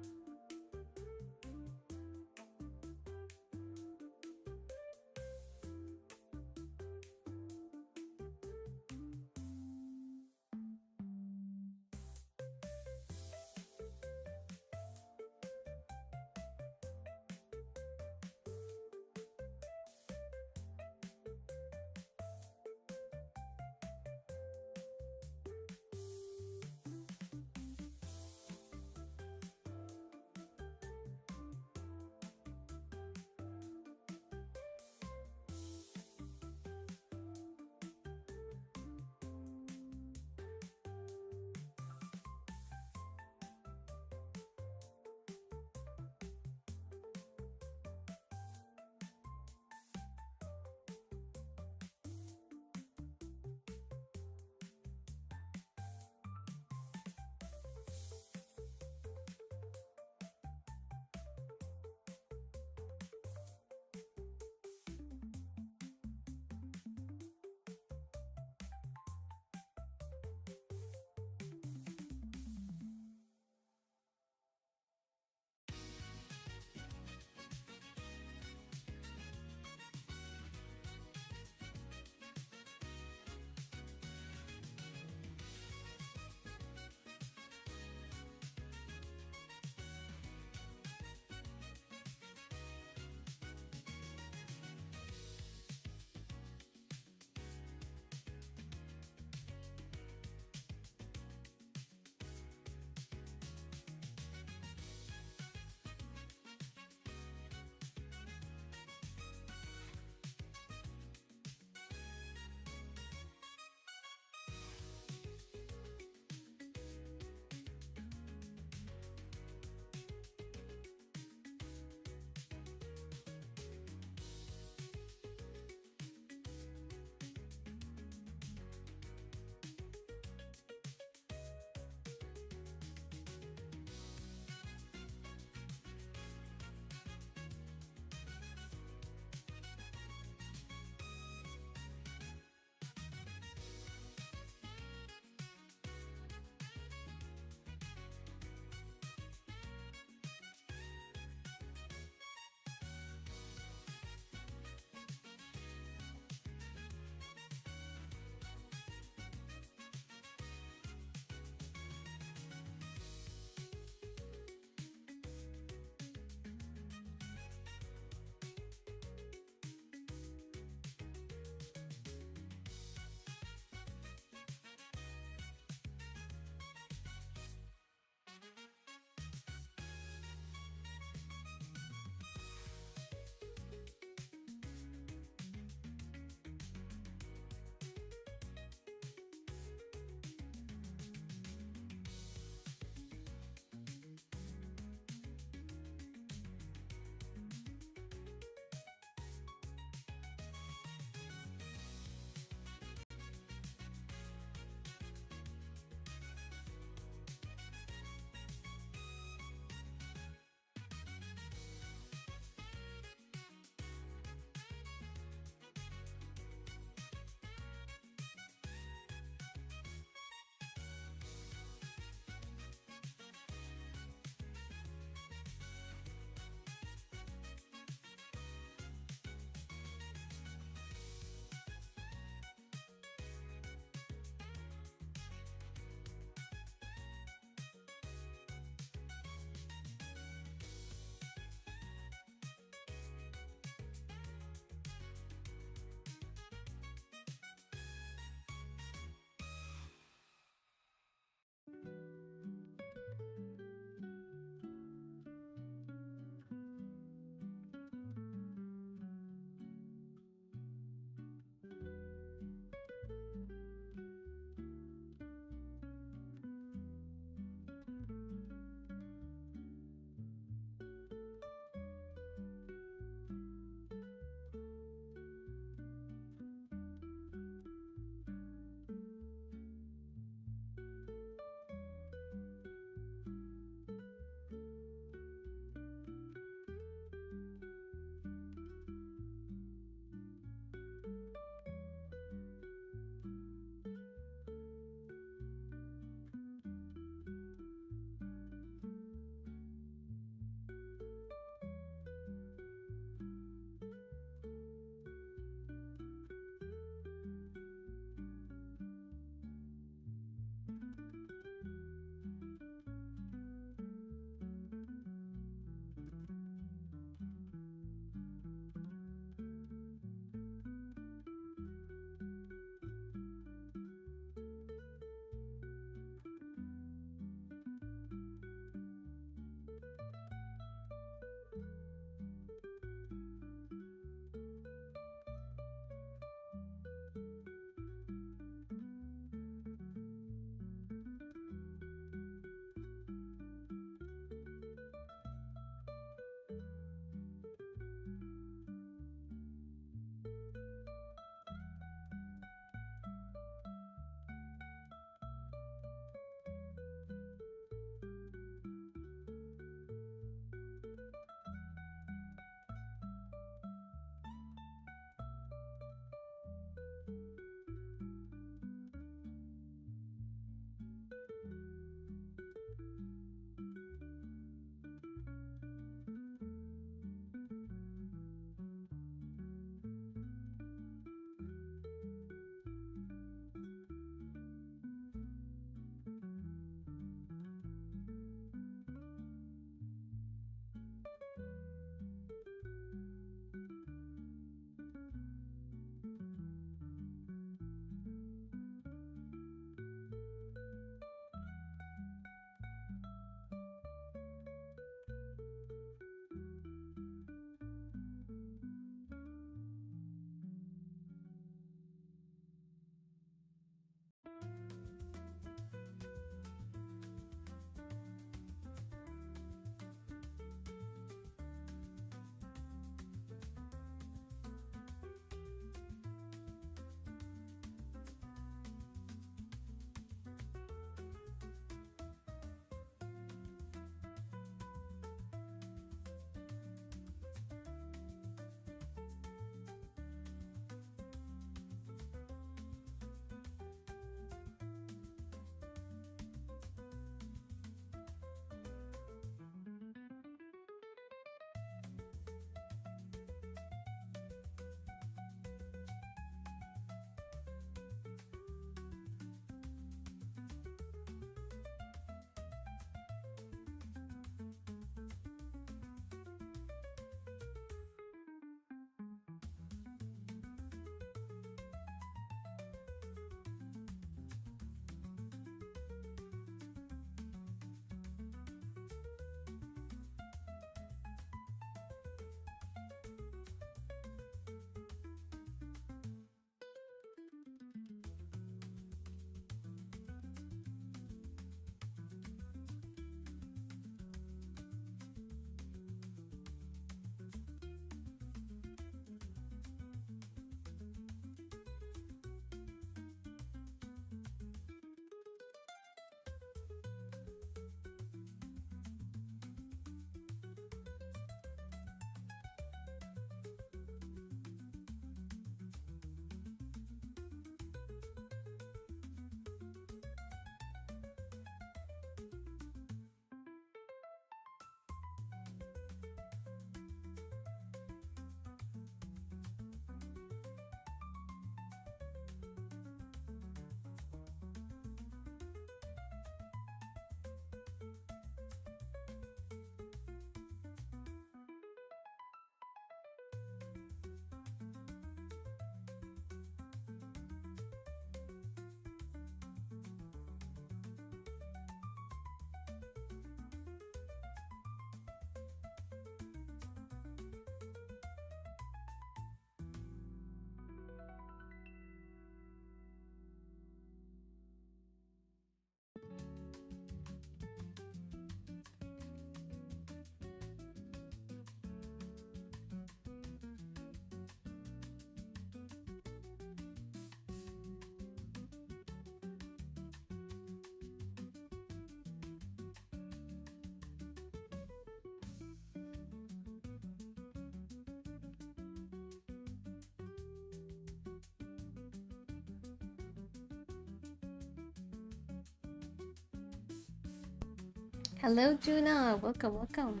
Hello, Juna. Welcome, welcome.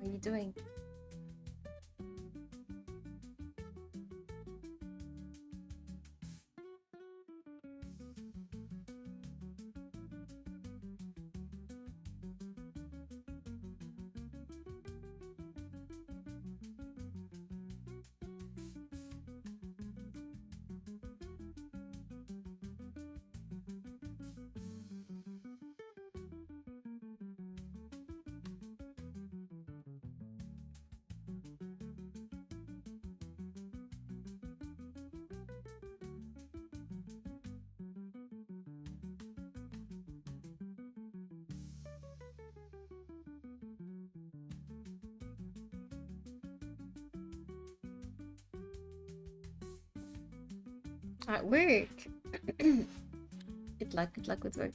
How are you doing? At work. Good luck with work.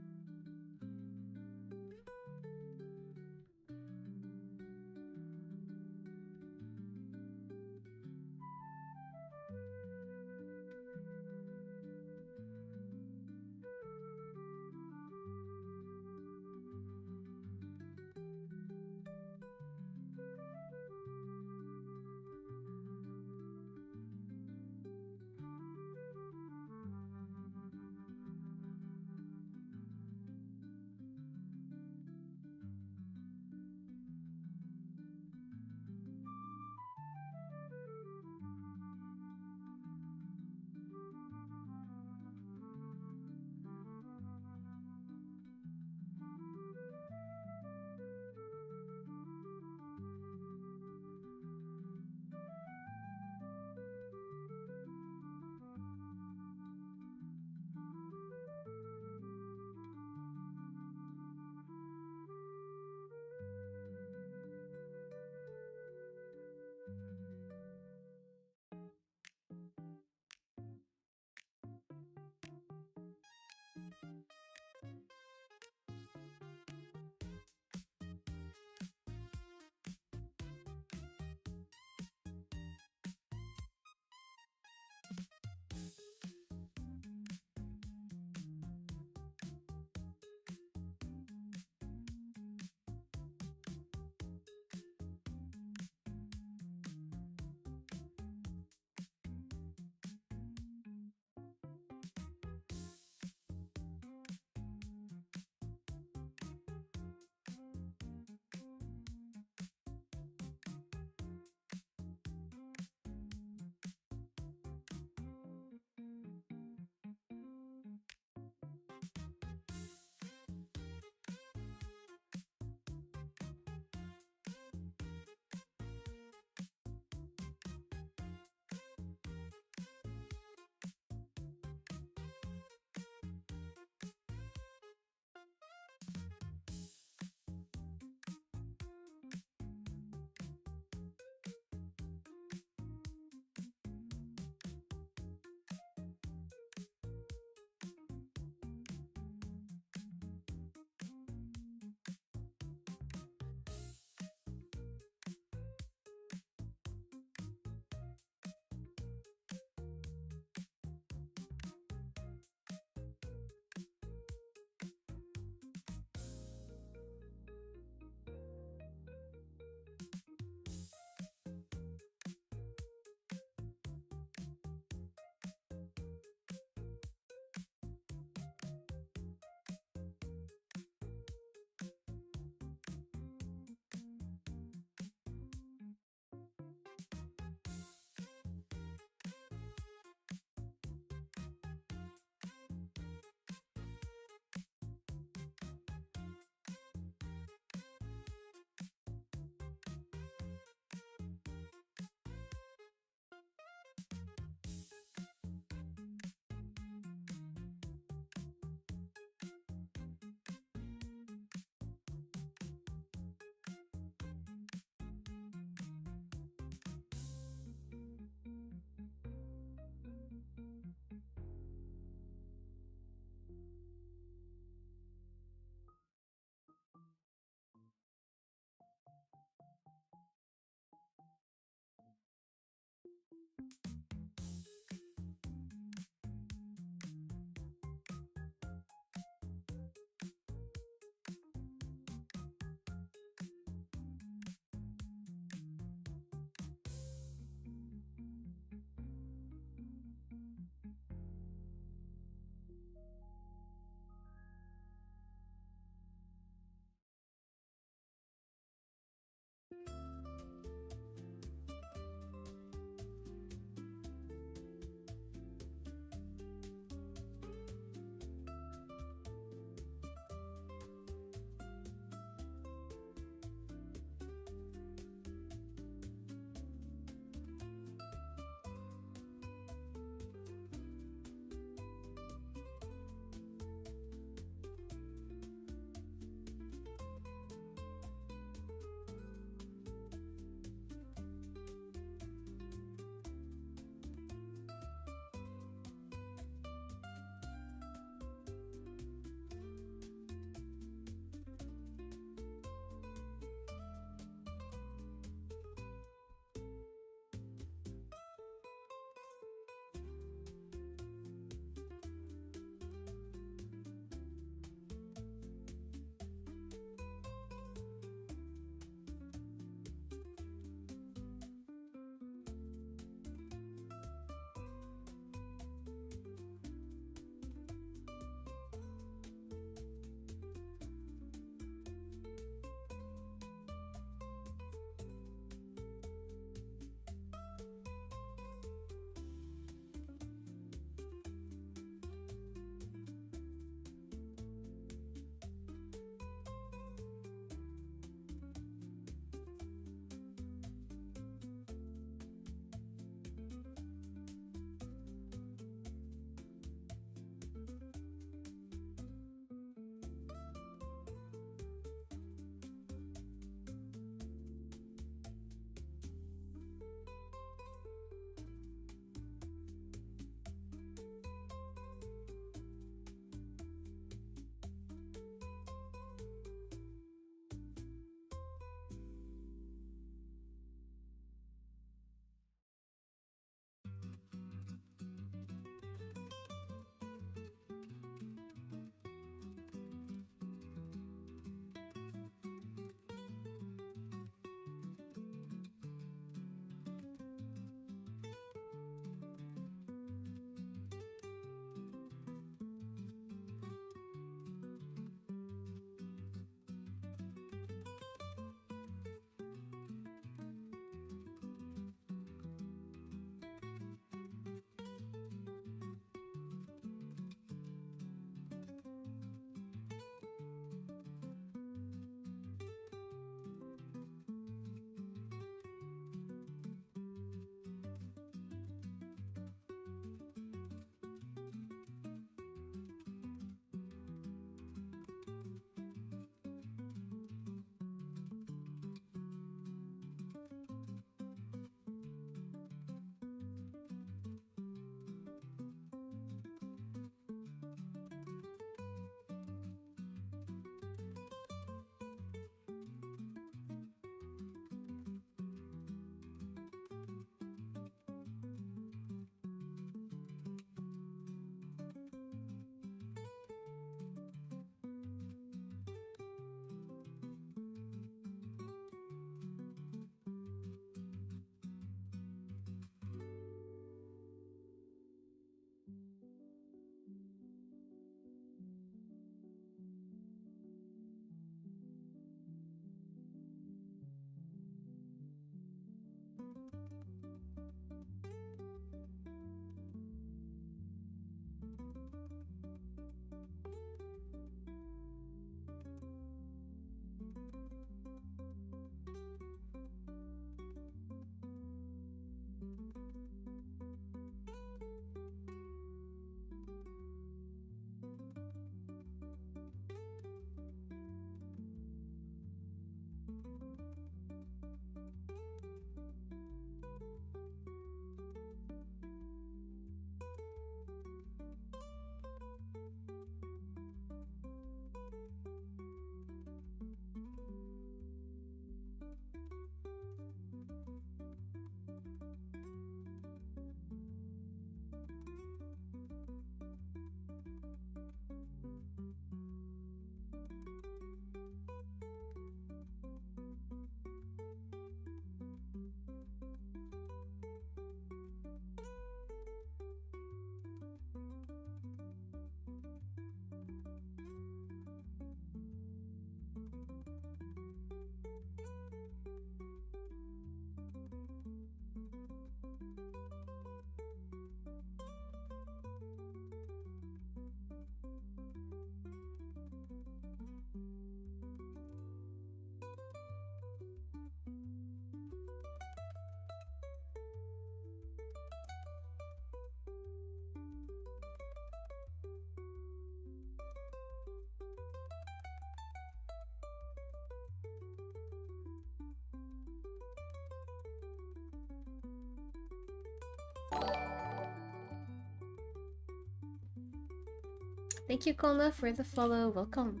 Thank you, Kona, for the follow. Welcome.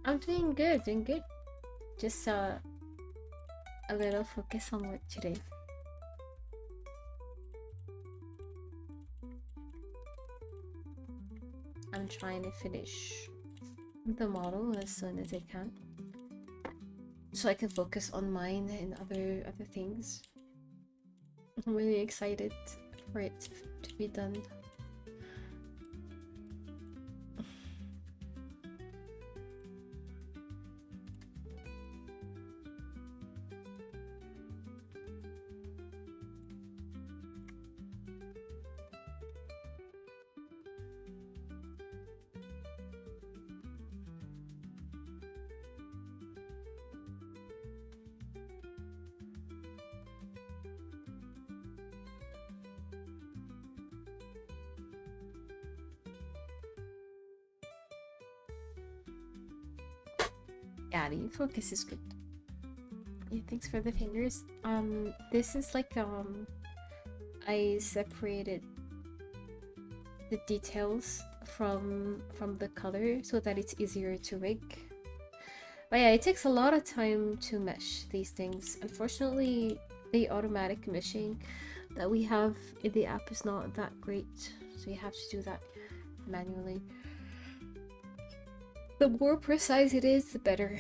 I'm doing good, doing good. Just a little focus on work today. I'm trying to finish the model as soon as I can, so I can focus on mine and other things. I'm really excited for it to be done. Yeah, the focus is good. Yeah, thanks for the fingers. This is like I separated the details from the color so that it's easier to rig. But yeah, it takes a lot of time to mesh these things. Unfortunately, the automatic meshing that we have in the app is not that great, so you have to do that manually. The more precise it is, the better.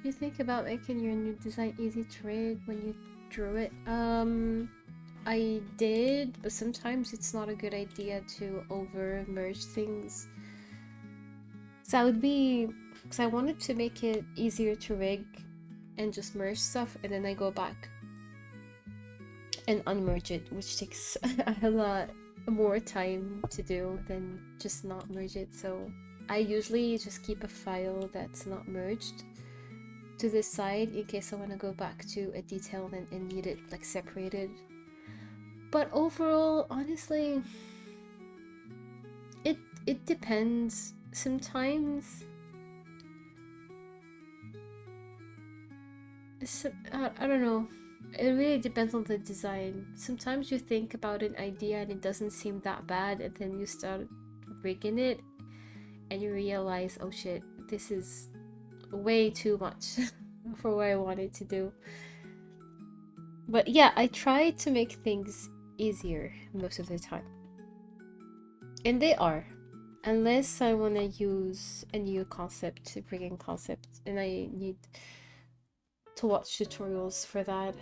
You think about making your new design easy to rig when you drew it? I did, but sometimes it's not a good idea to over merge things. So I wanted to make it easier to rig and just merge stuff, and then I go back and unmerge it, which takes a lot more time to do than just not merge it. So I usually just keep a file that's not merged to this side in case I want to go back to a detail and need it like separated. But overall, honestly, it depends. Sometimes I don't know, it really depends on the design. Sometimes you think about an idea and it doesn't seem that bad, and then you start rigging it and you realize, oh shit, this is way too much for what I wanted to do. But yeah, I try to make things easier most of the time, and they are, unless I want to use a new concept, a rigging concept, and I need to watch tutorials for that.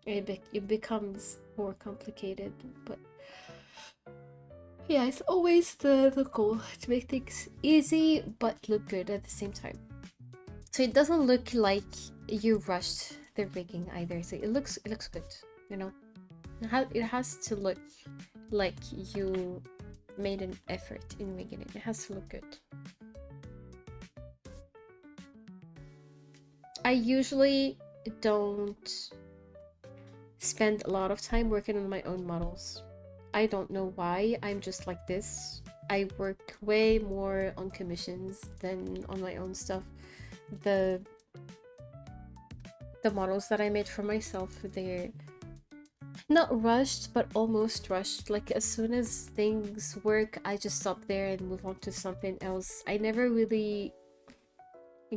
It becomes more complicated. But yeah, it's always the goal to make things easy but look good at the same time, so it doesn't look like you rushed the rigging either. So it looks good, you know. It has to look like you made an effort in rigging it. It has to look good. I usually don't spend a lot of time working on my own models. I don't know why, I'm just like this. I work way more on commissions than on my own stuff. The models that I made for myself, they're not rushed, but almost rushed. Like as soon as things work, I just stop there and move on to something else. I never really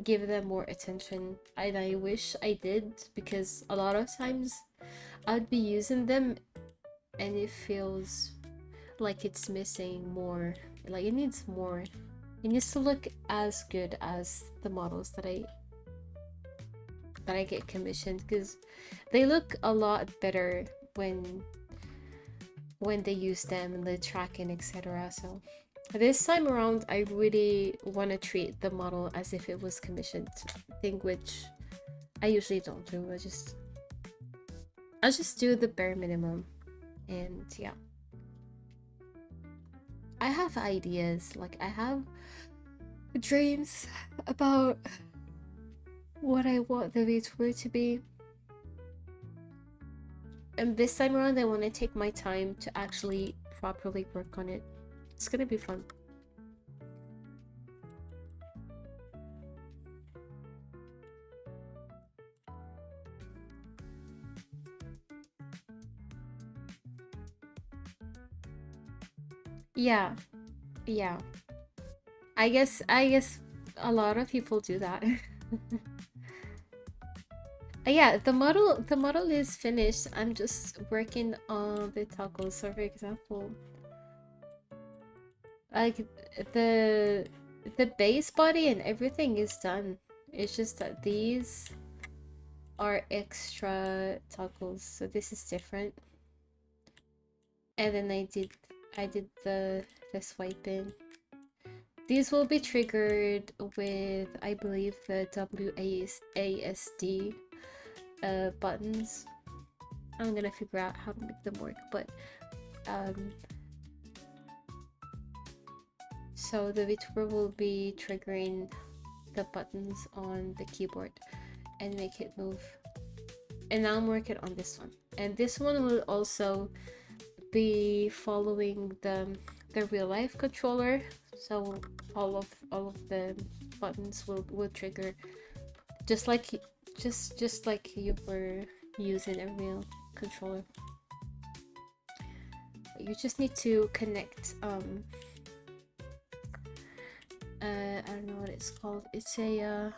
give them more attention, and I wish I did, because a lot of times I'd be using them and it feels like it's missing more, like it needs more It needs to look as good as the models that I get commissioned, because they look a lot better when they use them and the tracking, etc. So this time around, I really want to treat the model as if it was commissioned, thing which I usually don't do. I just do the bare minimum, and yeah. I have ideas, like I have dreams about what I want the VTuber to be. And this time around, I want to take my time to actually properly work on it. It's gonna be fun. Yeah, yeah. I guess a lot of people do that. Yeah, the model is finished. I'm just working on the toggles. So for example, like the base body and everything is done. It's just that these are extra toggles, so this is different. And then I did the swiping. These will be triggered with, I believe, the WASD buttons. I'm gonna figure out how to make them work, but so the VTuber will be triggering the buttons on the keyboard and make it move. And now I'm working on this one, and this one will also be following the real life controller, so all of the buttons will trigger just like you were using a real controller. You just need to connect I don't know what it's called. It's a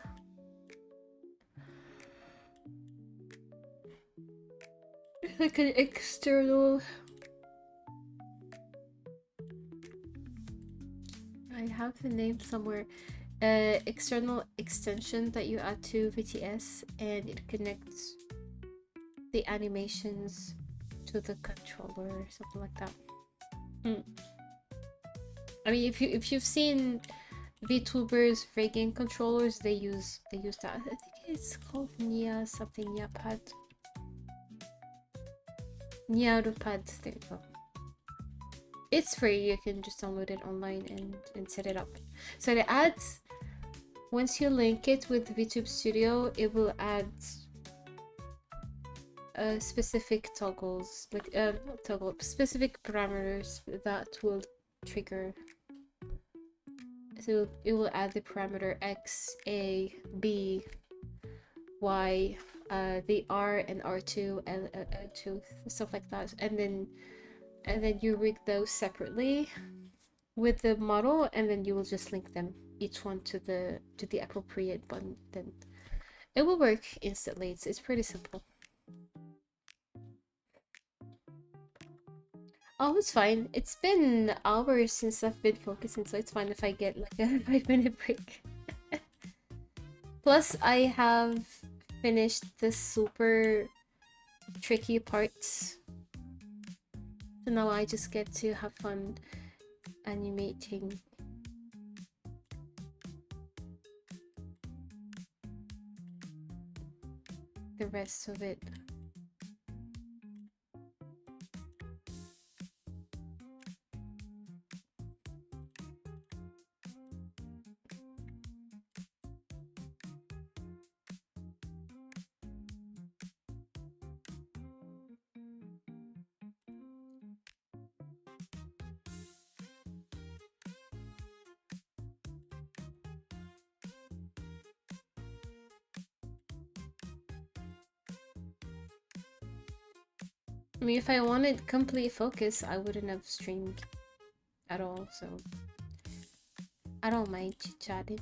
like an external, I have the name somewhere, external extension that you add to VTS, and it connects the animations to the controller or something like that. I mean, if you've seen VTubers rigging controllers, they use that. I think it's called Nia something, Nia Pad. Nia Pad, there you go. It's free, you can just download it online and set it up. So the ads, once you link it with VTube Studio, it will add specific toggles, like not toggle, specific parameters that will trigger. So it will add the parameter X, A, B, Y, the R and R2, L2, stuff like that, and then you rig those separately with the model, and then you will just link them each one to the appropriate button. Then it will work instantly. It's pretty simple. Oh, it's fine. It's been hours since I've been focusing, so it's fine if I get like a 5-minute break. Plus, I have finished the super tricky parts. So now I just get to have fun animating. The rest of it. I mean, if I wanted complete focus, I wouldn't have streamed at all, so I don't mind chit-chatting.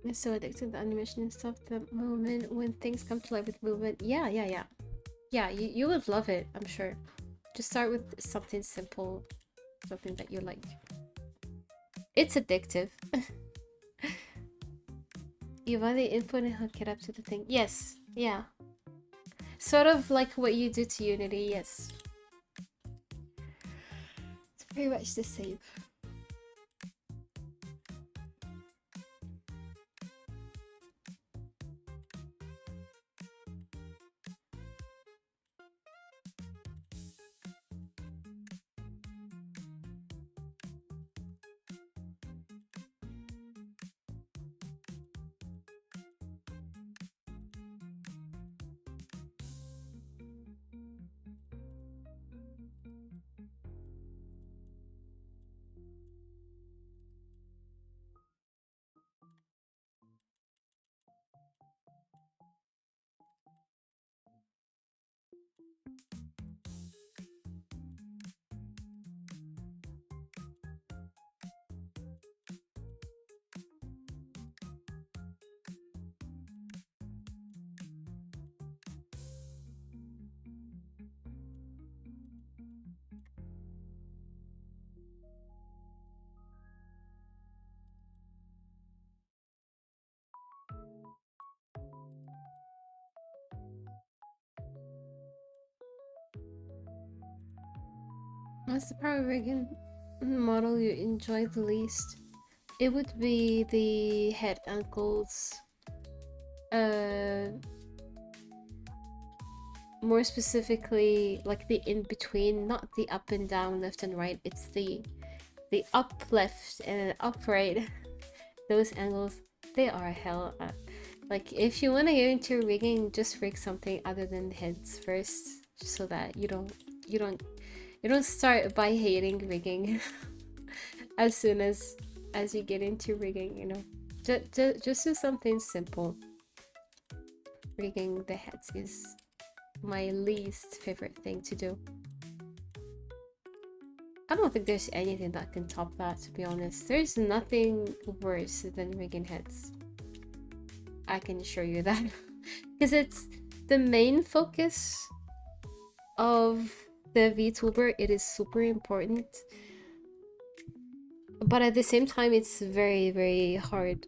I'm so addicted to the animation and stuff. The moment when things come to life with movement. Yeah. Yeah, you would love it, I'm sure. Just start with something simple, something that you like. It's addictive. You buy the input and hook it up to the thing. Yes, yeah. Sort of like what you do to Unity, yes. It's pretty much the same. What's the power rigging model you enjoy the least? It would be the head ankles. More specifically, like the in between, not the up and down, left and right. It's the up left and up right. Those angles, they are hell. Like if you want to get into rigging, just rig something other than heads first, just so that you don't start by hating rigging as soon as you get into rigging. You know, just do something simple. Rigging the heads is my least favorite thing to do. I don't think there's anything that can top that, to be honest. There's nothing worse than rigging heads. I can assure you that. Because it's the main focus of the VTuber. It is super important. But at the same time, it's very, very hard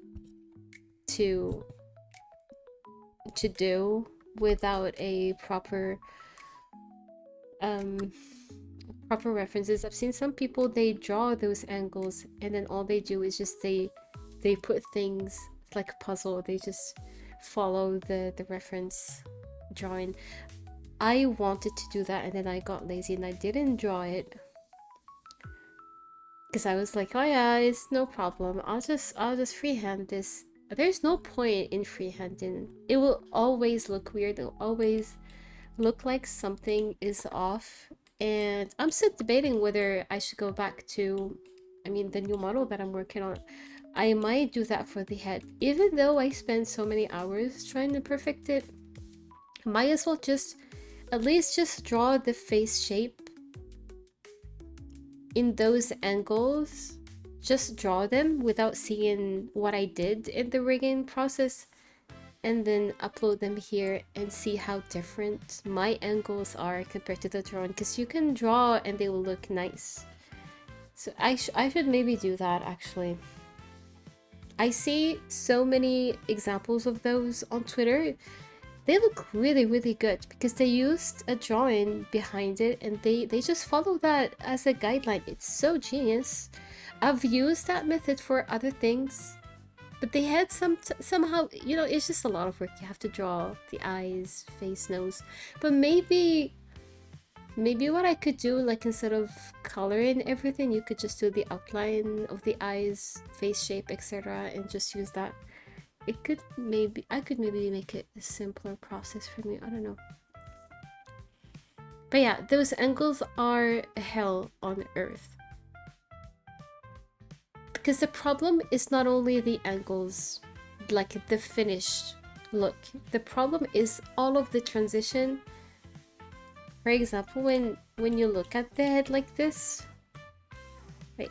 to do without a proper references. I've seen some people, they draw those angles and then all they do is just they put things like a puzzle. They just follow the reference drawing. I wanted to do that and then I got lazy and I didn't draw it because I was like, oh yeah, it's no problem, I'll just freehand this. There's no point in freehanding. It will always look weird. It'll always look like something is off. And I'm still debating whether I should go back to, I mean, the new model that I'm working on. I might do that for the head. Even though I spend so many hours trying to perfect it, might as well just at least just draw the face shape in those angles. Just draw them without seeing what I did in the rigging process, and then upload them here and see how different my angles are compared to the drawing, because you can draw and they will look nice. So I should maybe do that actually. I see so many examples of those on Twitter. They look really, really good because they used a drawing behind it and they just follow that as a guideline. It's so genius. I've used that method for other things, but they had somehow, you know, it's just a lot of work. You have to draw the eyes, face, nose. But maybe what I could do, like instead of coloring everything, you could just do the outline of the eyes, face shape, etc. and just use that. I could maybe make it a simpler process for me. I don't know. But yeah, those angles are hell on earth. Because the problem is not only the angles, like the finished look. The problem is all of the transition. For example, when you look at the head like this, wait,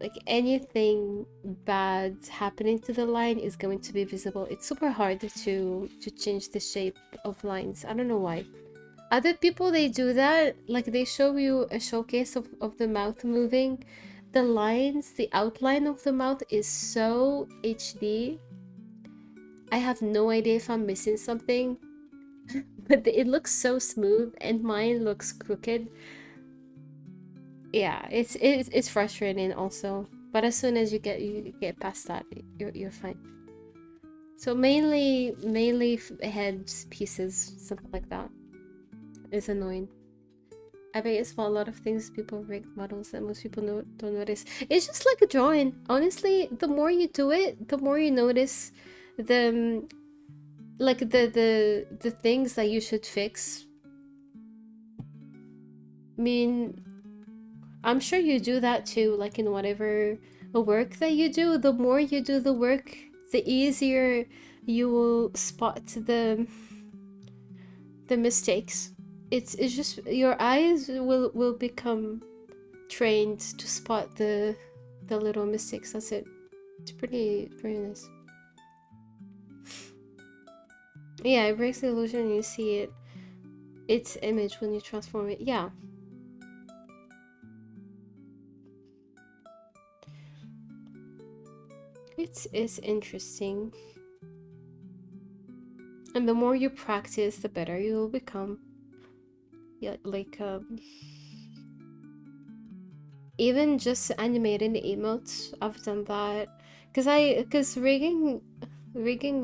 like anything bad happening to the line is going to be visible. It's super hard to change the shape of lines. I don't know why. Other people, they do that, like they show you a showcase of the mouth moving. The lines, the outline of the mouth is so HD. I have no idea if I'm missing something, but it looks so smooth and mine looks crooked. Yeah, it's frustrating also. But as soon as you get past that, you're fine. So mainly heads, pieces, something like that. It's annoying. I bet it's for a lot of things people rig models that most people don't notice. It's just like a drawing. Honestly, the more you do it, the more you notice the like the things that you should fix. I mean, I'm sure you do that too, like in whatever work that you do. The more you do the work, the easier you will spot the mistakes. It's just your eyes will become trained to spot the little mistakes. That's it. It's pretty nice. Yeah, it breaks the illusion and you see its image when you transform it. Yeah. It's interesting. And the more you practice, the better you will become. Yeah, like even just animating the emotes, I've done that. Cause rigging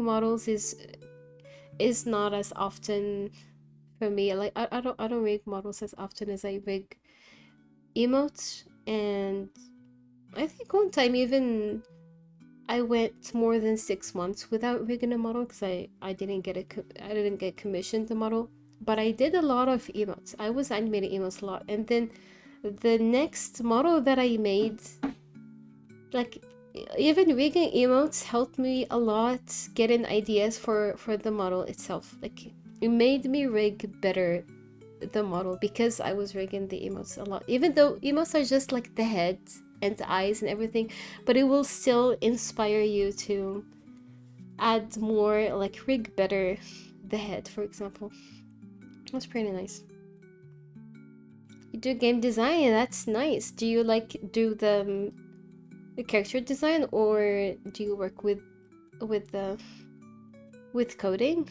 models is not as often for me. Like I don't rig models as often as I rig emotes. And I think one time even I went more than 6 months without rigging a model because I didn't get commissioned the model. But I did a lot of emotes. I was animating emotes a lot. And then the next model that I made, like even rigging emotes helped me a lot getting ideas for the model itself. Like it made me rig better the model because I was rigging the emotes a lot. Even though emotes are just like the head and the eyes and everything, but it will still inspire you to add more, like rig better the head, for example. That's pretty nice. You do game design, that's nice. Do you like do the character design, or do you work with the with coding?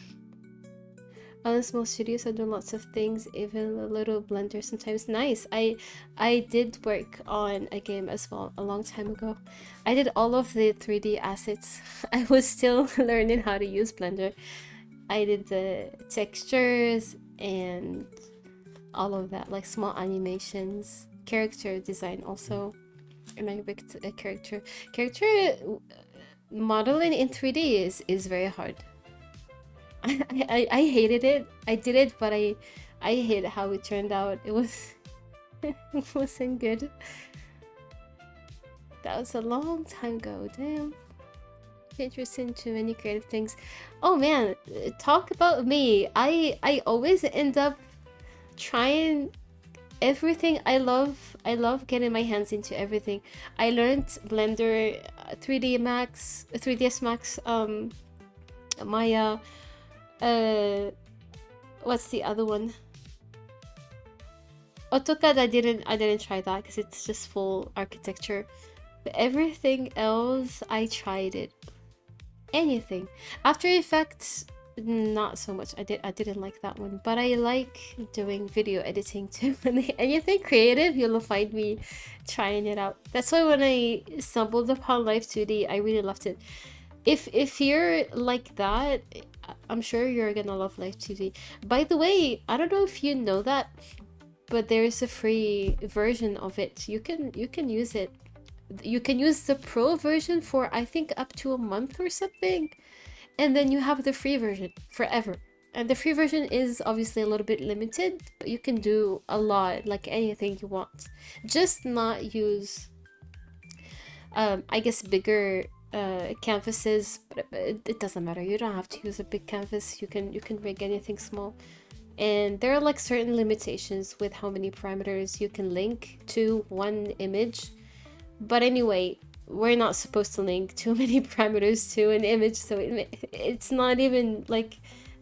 Other small studios are doing lots of things, even a little Blender sometimes. Nice. I did work on a game as well a long time ago. I did all of the 3D assets. I was still learning how to use Blender. I did the textures and all of that, like small animations, character design also. And I rigged a character. Character modeling in 3D is very hard. I hated it. I did it, but I hate how it turned out. It was it wasn't good. That was a long time ago. Damn. Interested in too many creative things. Oh man, talk about me. I always end up trying everything. I love getting my hands into everything. I learned Blender, 3D Max, 3ds Max, Maya, what's the other one? AutoCAD, I didn't try that because it's just full architecture. But everything else, I tried it. Anything. After Effects, not so much. I didn't like that one, but I like doing video editing too. Anything creative, you'll find me trying it out. That's why when I stumbled upon Live 2D, I really loved it. If you're like that, I'm sure you're gonna love Live 2D. By the way, I don't know if you know that, but there's a free version of it. You can use it. You can use the pro version for I think up to a month or something, and then you have the free version forever. And the free version is obviously a little bit limited, but you can do a lot, like anything you want. Just not use I guess bigger canvases, but it doesn't matter. You don't have to use a big canvas. You can rig anything small. And there are like certain limitations with how many parameters you can link to one image. But anyway, we're not supposed to link too many parameters to an image, so it's not even like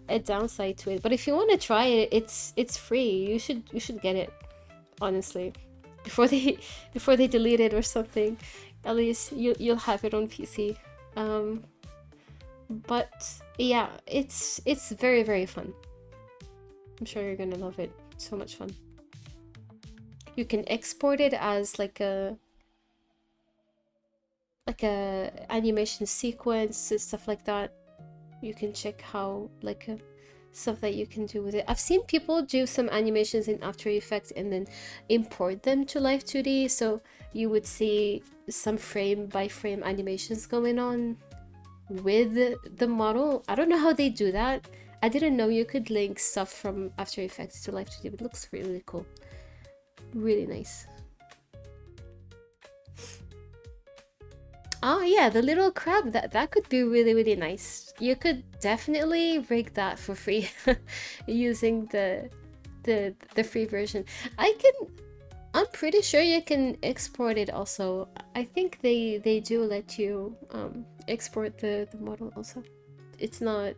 a downside to it. But if you want to try it, it's free. You should get it, honestly, before they delete it or something. At least you'll have it on PC. But yeah, it's very, very fun. I'm sure you're gonna love it. So much fun. You can export it as like a animation sequence and stuff like that. You can check how stuff that you can do with it. I've seen people do some animations in After Effects and then import them to Live 2D, so you would see some frame by frame animations going on with the model. I don't know how they do that. I didn't know you could link stuff from After Effects to Live 2D, but it looks really cool. Really nice. Oh yeah, the little crab, that could be really, really nice. You could definitely rig that for free using the free version. I'm pretty sure you can export it also. I think they do let you export the model also. It's not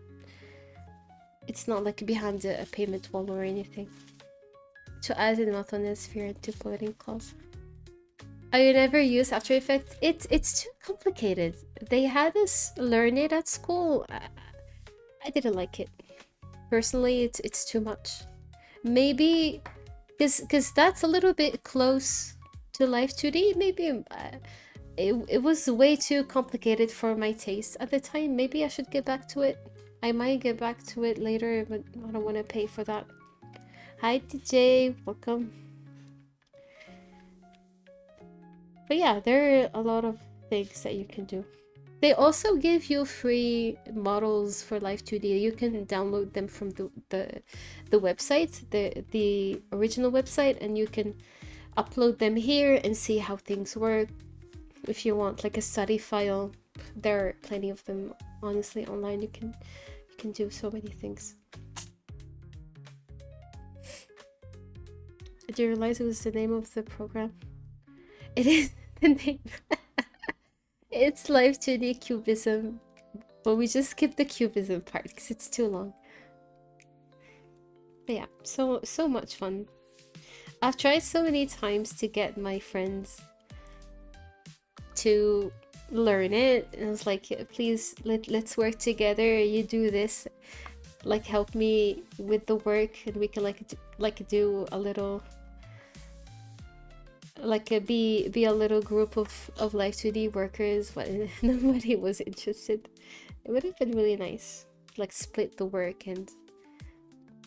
like behind a payment wall or anything. To add in Sphere to floating clause. I never use After Effects. It's too complicated. They had us learn it at school. I didn't like it. Personally, it's too much. Maybe because that's a little bit close to Live 2D. Maybe it was way too complicated for my taste at the time. Maybe I should get back to it. I might get back to it later, but I don't want to pay for that. Hi DJ, welcome. But yeah, there are a lot of things that you can do. They also give you free models for Live 2D. You can download them from the website, the original website, and you can upload them here and see how things work. If you want like a study file, there are plenty of them honestly online. You can do so many things. Did you realize it was the name of the program? It is the name. It's Live 2D Cubism, but we just skipped the cubism part because it's too long. But yeah, so much fun. I've tried so many times to get my friends to learn it, and I was like, please let's work together. You do this, like help me with the work, and we can do a little. Be a little group of Live 2D workers, but nobody was interested. It would have been really nice, like split the work, and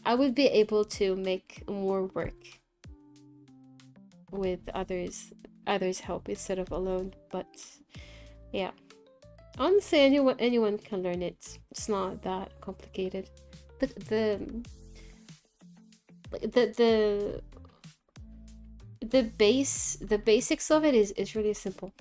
I would be able to make more work with others help instead of alone. But yeah, honestly, anyone can learn it. It's not that complicated. The basics of it is really simple.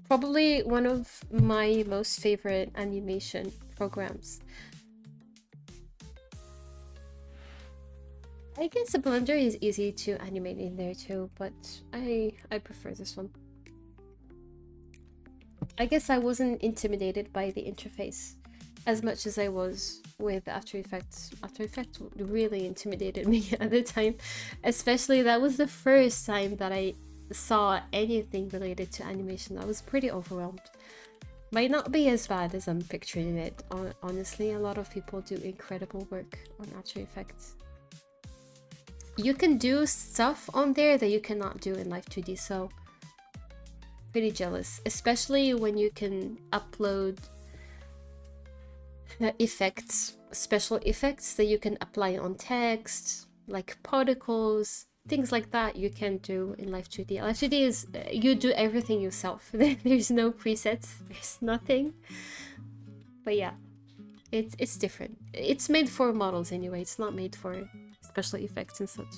Probably one of my most favorite animation programs. I guess a Blender is easy to animate in there too, but I prefer this one. I guess I wasn't intimidated by the interface as much as I was with After Effects. After Effects really intimidated me at the time, especially that was the first time that I saw anything related to animation. I was pretty overwhelmed. Might not be as bad as I'm picturing it. Honestly, a lot of people do incredible work on After Effects. You can do stuff on there that you cannot do in Live 2D, so pretty jealous, especially when you can upload effects, special effects that you can apply on text, like particles, things like that you can do in Live 2D. Live 2D is, you do everything yourself. There's no presets, there's nothing. But yeah, it's different. It's made for models anyway, it's not made for special effects and such.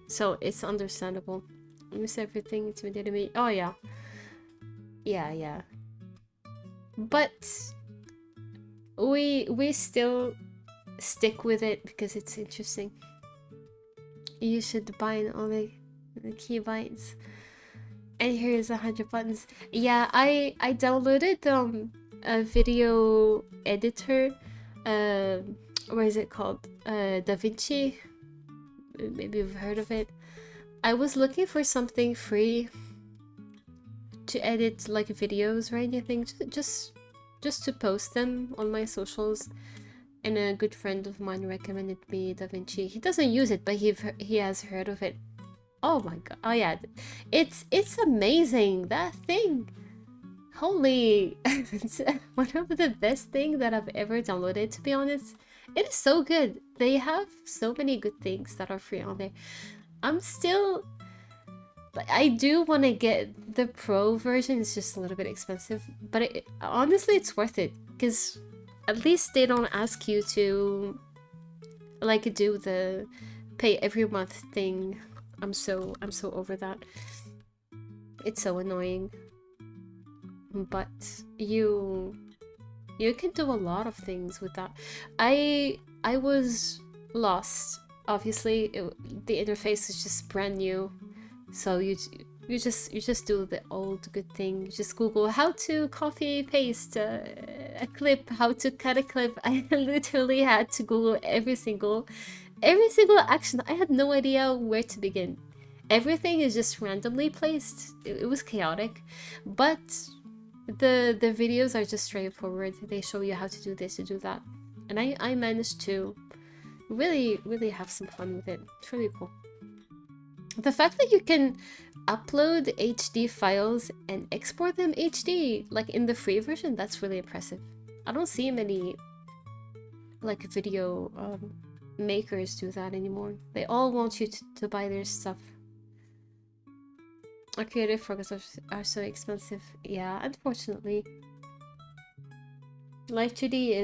So it's understandable. I miss everything, intimidated me. Oh yeah. Yeah. But we still stick with it because it's interesting. You should buy an Oleg. The keybites. And here's 100 buttons. Yeah, I downloaded a video editor. What is it called? DaVinci. Maybe you've heard of it. I was looking for something free to edit like videos or anything, just to post them on my socials. And a good friend of mine recommended me DaVinci. He doesn't use it, but he has heard of it. Oh my god! Oh yeah, it's amazing, that thing. Holy, it's one of the best things that I've ever downloaded. To be honest, it is so good. They have so many good things that are free on there. I'm still, but I do want to get the pro version. It's just a little bit expensive, but honestly, it's worth it because at least they don't ask you to like do the pay every month thing. I'm so over that. It's so annoying. But you can do a lot of things with that. I was lost. Obviously, the interface is just brand new, so you just do the old good thing. You just Google how to copy paste a clip, how to cut a clip. I literally had to Google every single action. I had no idea where to begin. Everything is just randomly placed. It was chaotic, but the videos are just straightforward. They show you how to do this, to do that, and I managed to really have some fun with it. It's really cool. The fact that you can upload HD files and export them HD, like in the free version, that's really impressive. I don't see many like video makers do that anymore. They all want you to buy their stuff. Our creative programs are so expensive. Yeah, unfortunately. Live 2D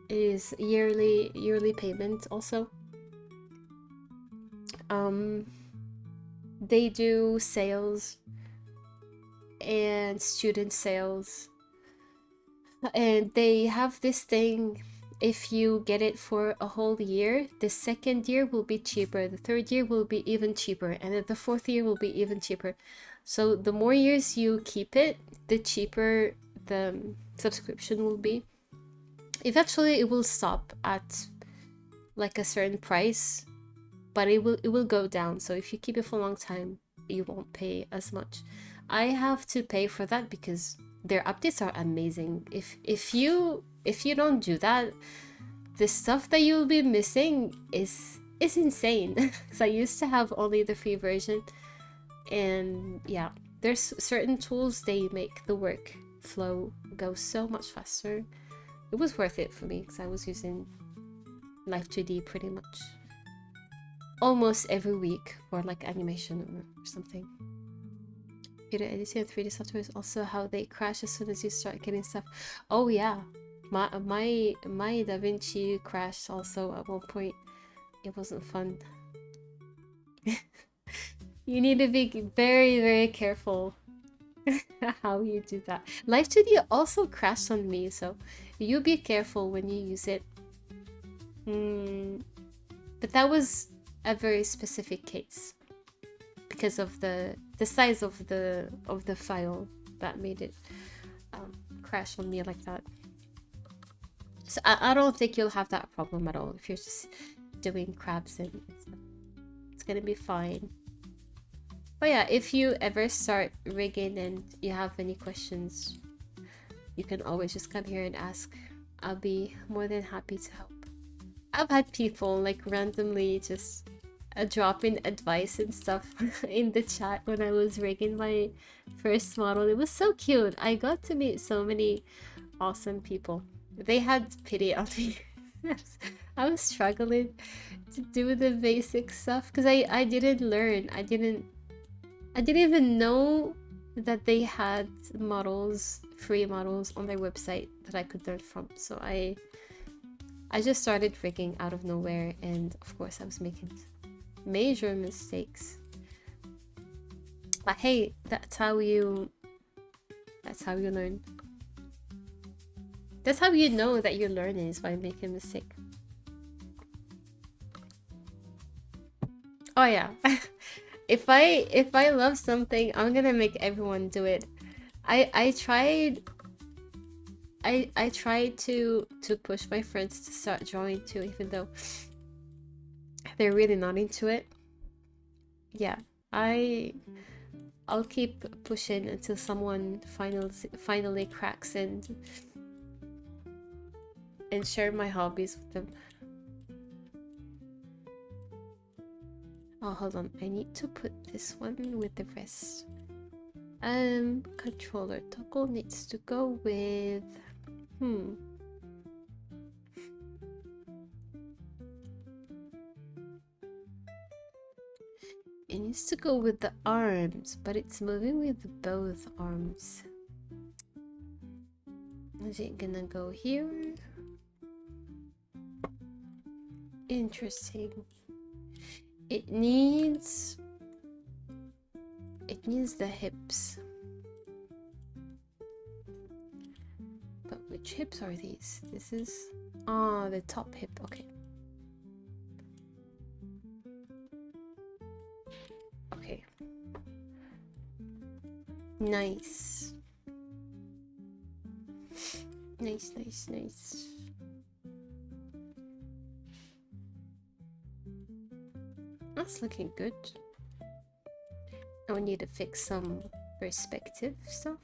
is yearly payment also. They do sales and student sales, and they have this thing. If you get it for a whole year, the second year will be cheaper, the third year will be even cheaper, and then the fourth year will be even cheaper. So the more years you keep it, the cheaper the subscription will be. Eventually it will stop at like a certain price, but it will go down. So if you keep it for a long time, you won't pay as much. I have to pay for that because their updates are amazing. If you don't do that, the stuff that you'll be missing is insane. Because I used to have only the free version, and yeah, there's certain tools they make the workflow go so much faster. It was worth it for me because I was using Live 2D pretty much almost every week for like animation or something. Computer editing and 3D software is also how they crash as soon as you start getting stuff. Oh yeah, my DaVinci crashed also at one point. It wasn't fun. You need to be very careful how you do that. Live 2D also crashed on me, so you be careful when you use it. But that was a very specific case because of the size of the file that made it crash on me like that. So I don't think you'll have that problem at all if you're just doing crabs and stuff. It's gonna be fine. But yeah, if you ever start rigging and you have any questions, you can always just come here and ask. I'll be more than happy to help. I've had people like randomly just drop in advice and stuff in the chat when I was rigging my first model. It was so cute. I got to meet so many awesome people. They had pity on me. I was struggling to do the basic stuff because I didn't learn. I didn't even know that they had models, free models on their website that I could learn from. So I just started rigging out of nowhere, and of course I was making major mistakes. But hey, that's how you learn. That's how you know that you're learning, is by making a mistake. Oh yeah. if I love something, I'm gonna make everyone do it. I tried I tried to push my friends to start drawing too, even though they're really not into it. Yeah, I'll keep pushing until someone finally cracks and share my hobbies with them. Oh, hold on. I need to put this one with the rest. Controller toggle needs to go with it needs to go with the arms, but it's moving with both arms. Is it gonna go here? Interesting. It needs the hips. But which hips are these? This is the top hip. Okay. Okay. Nice. Nice. That's looking good. Now we need to fix some perspective stuff.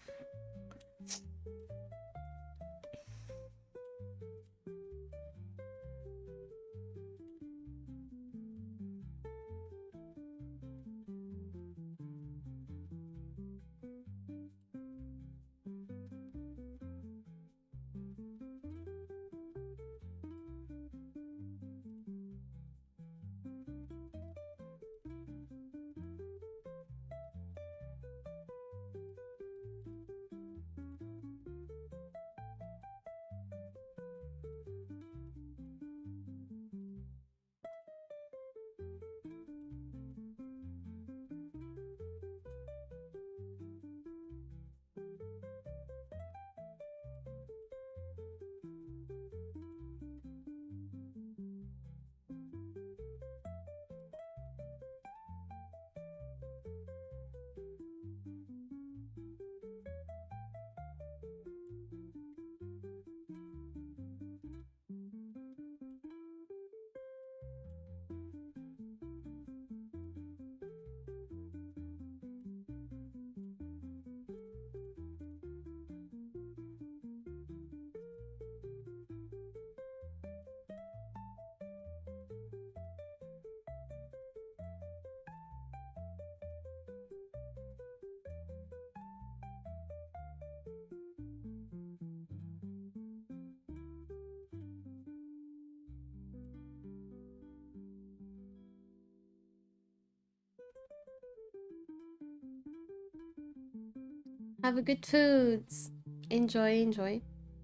Have a good foods. Enjoy.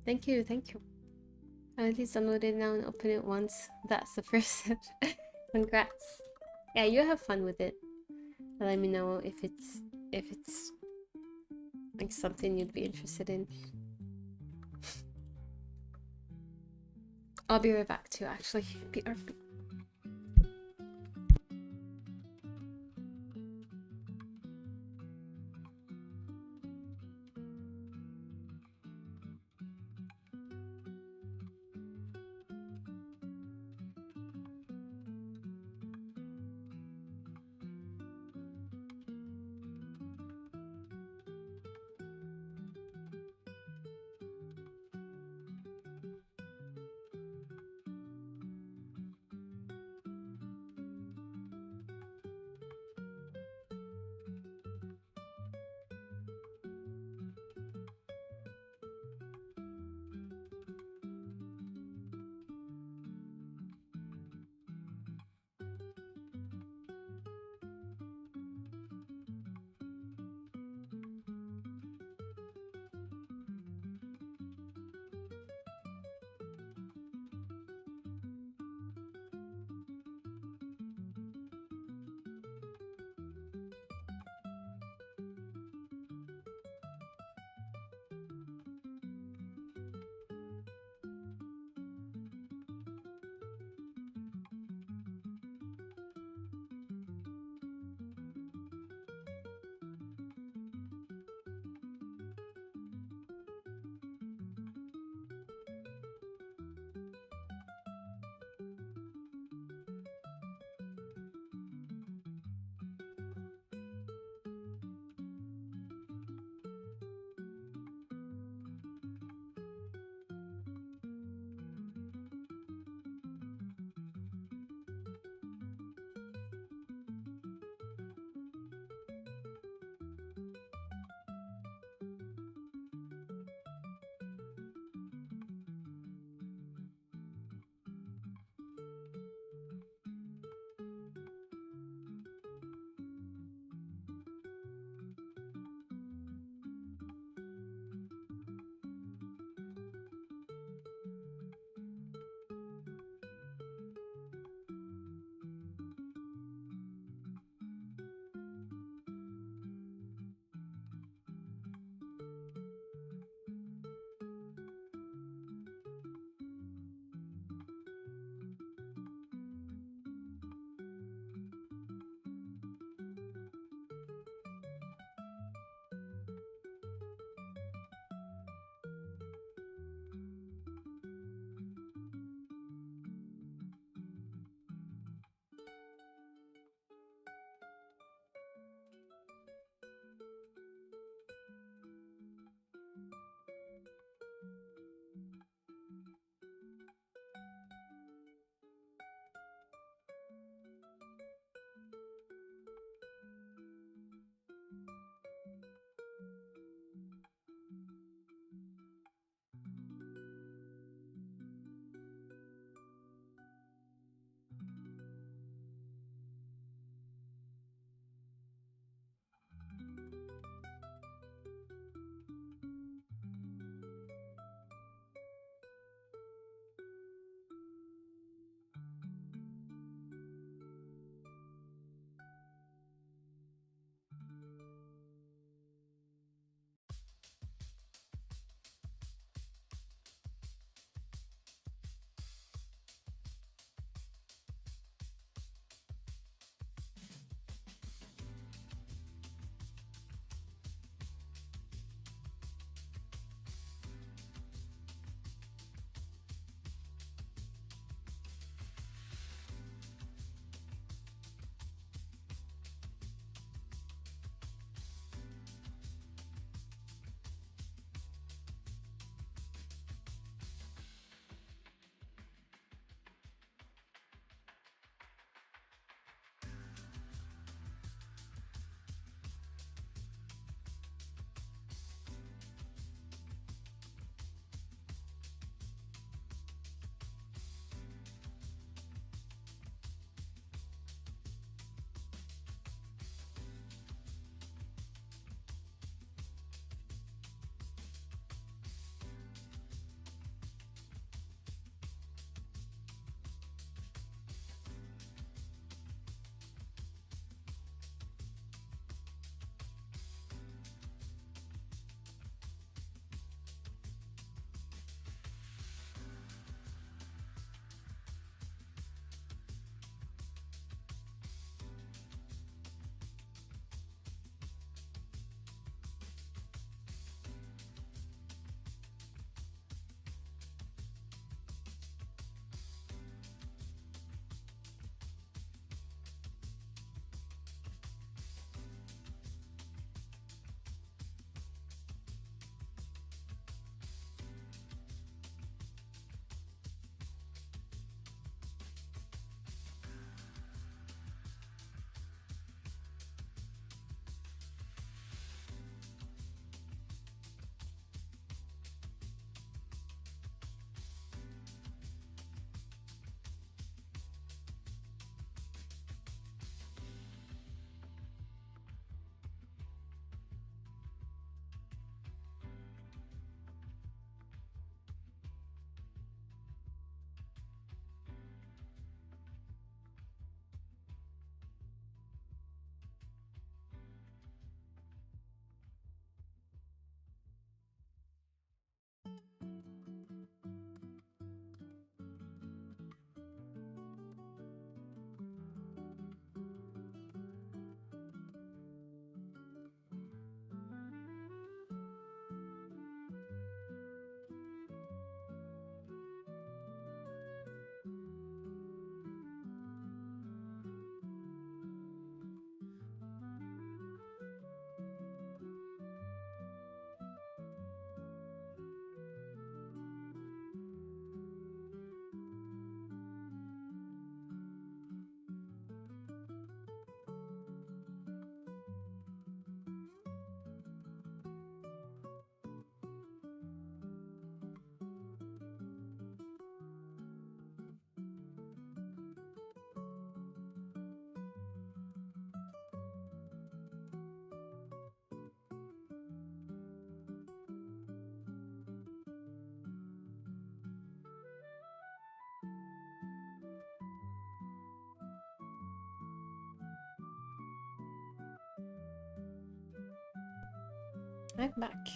Thank you. I at least download it now and open it once. That's the first step. Congrats. Yeah, you have fun with it. Let me know if it's like something you'd be interested in. I'll be right back too, actually. BRB. Back.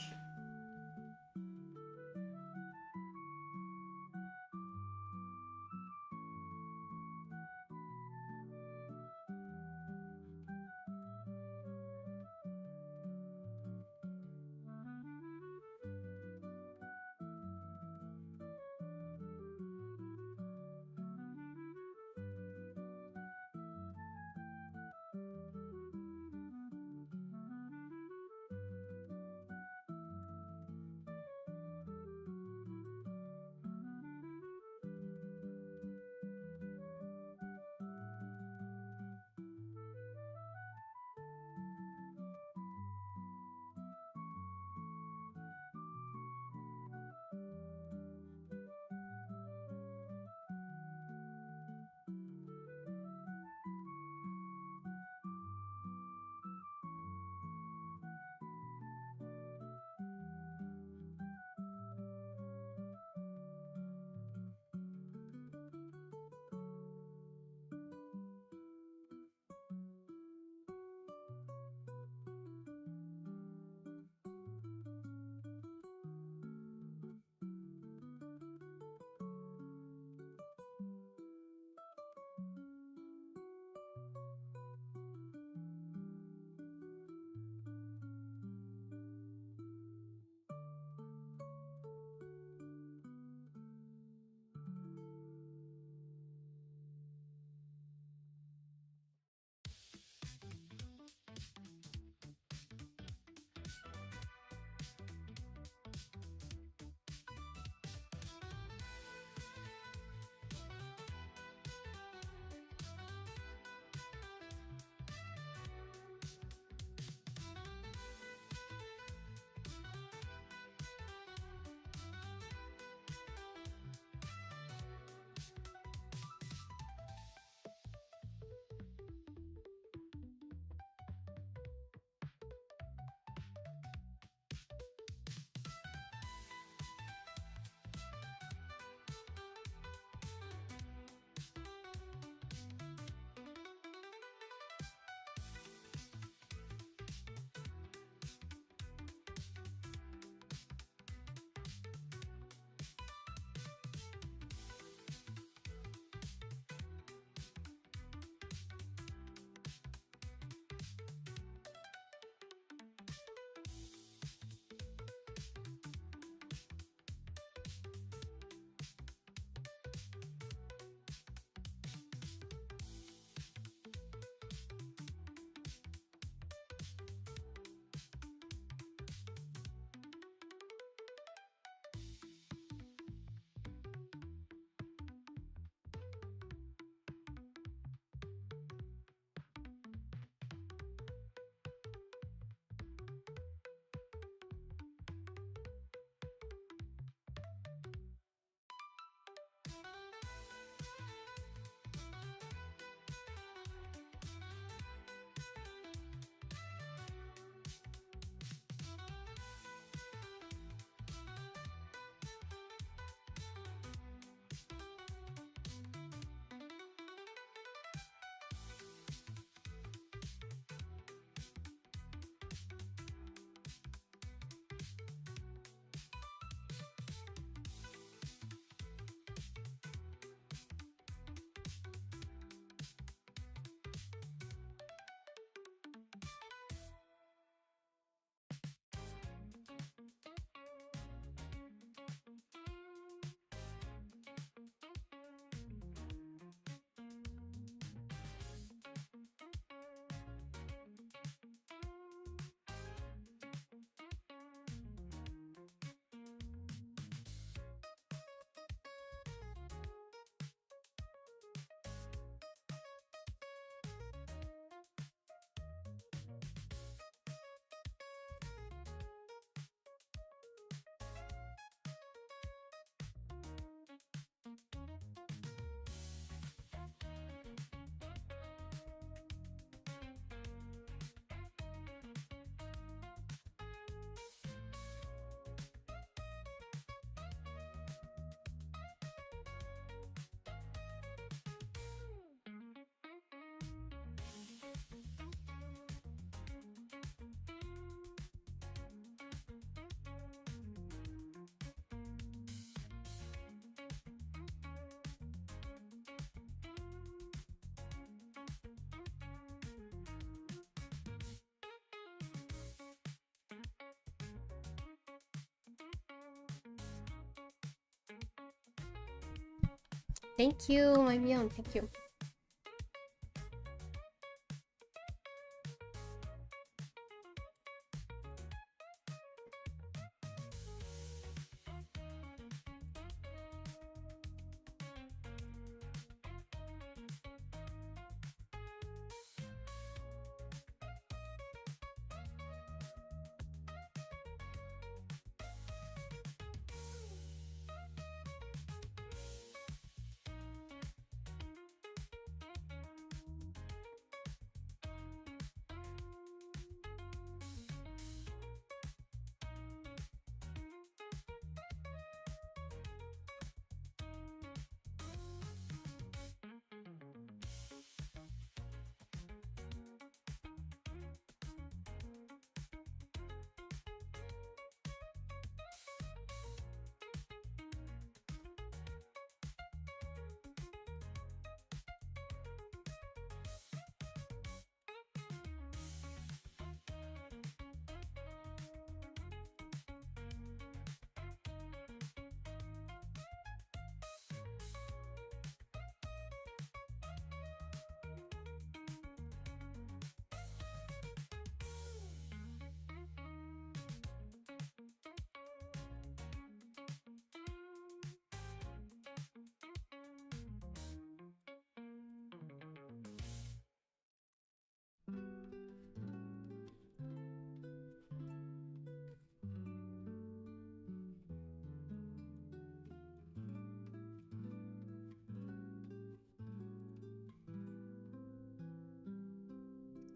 Thank you, my Mion. Thank you.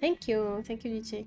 Thank you, DJ.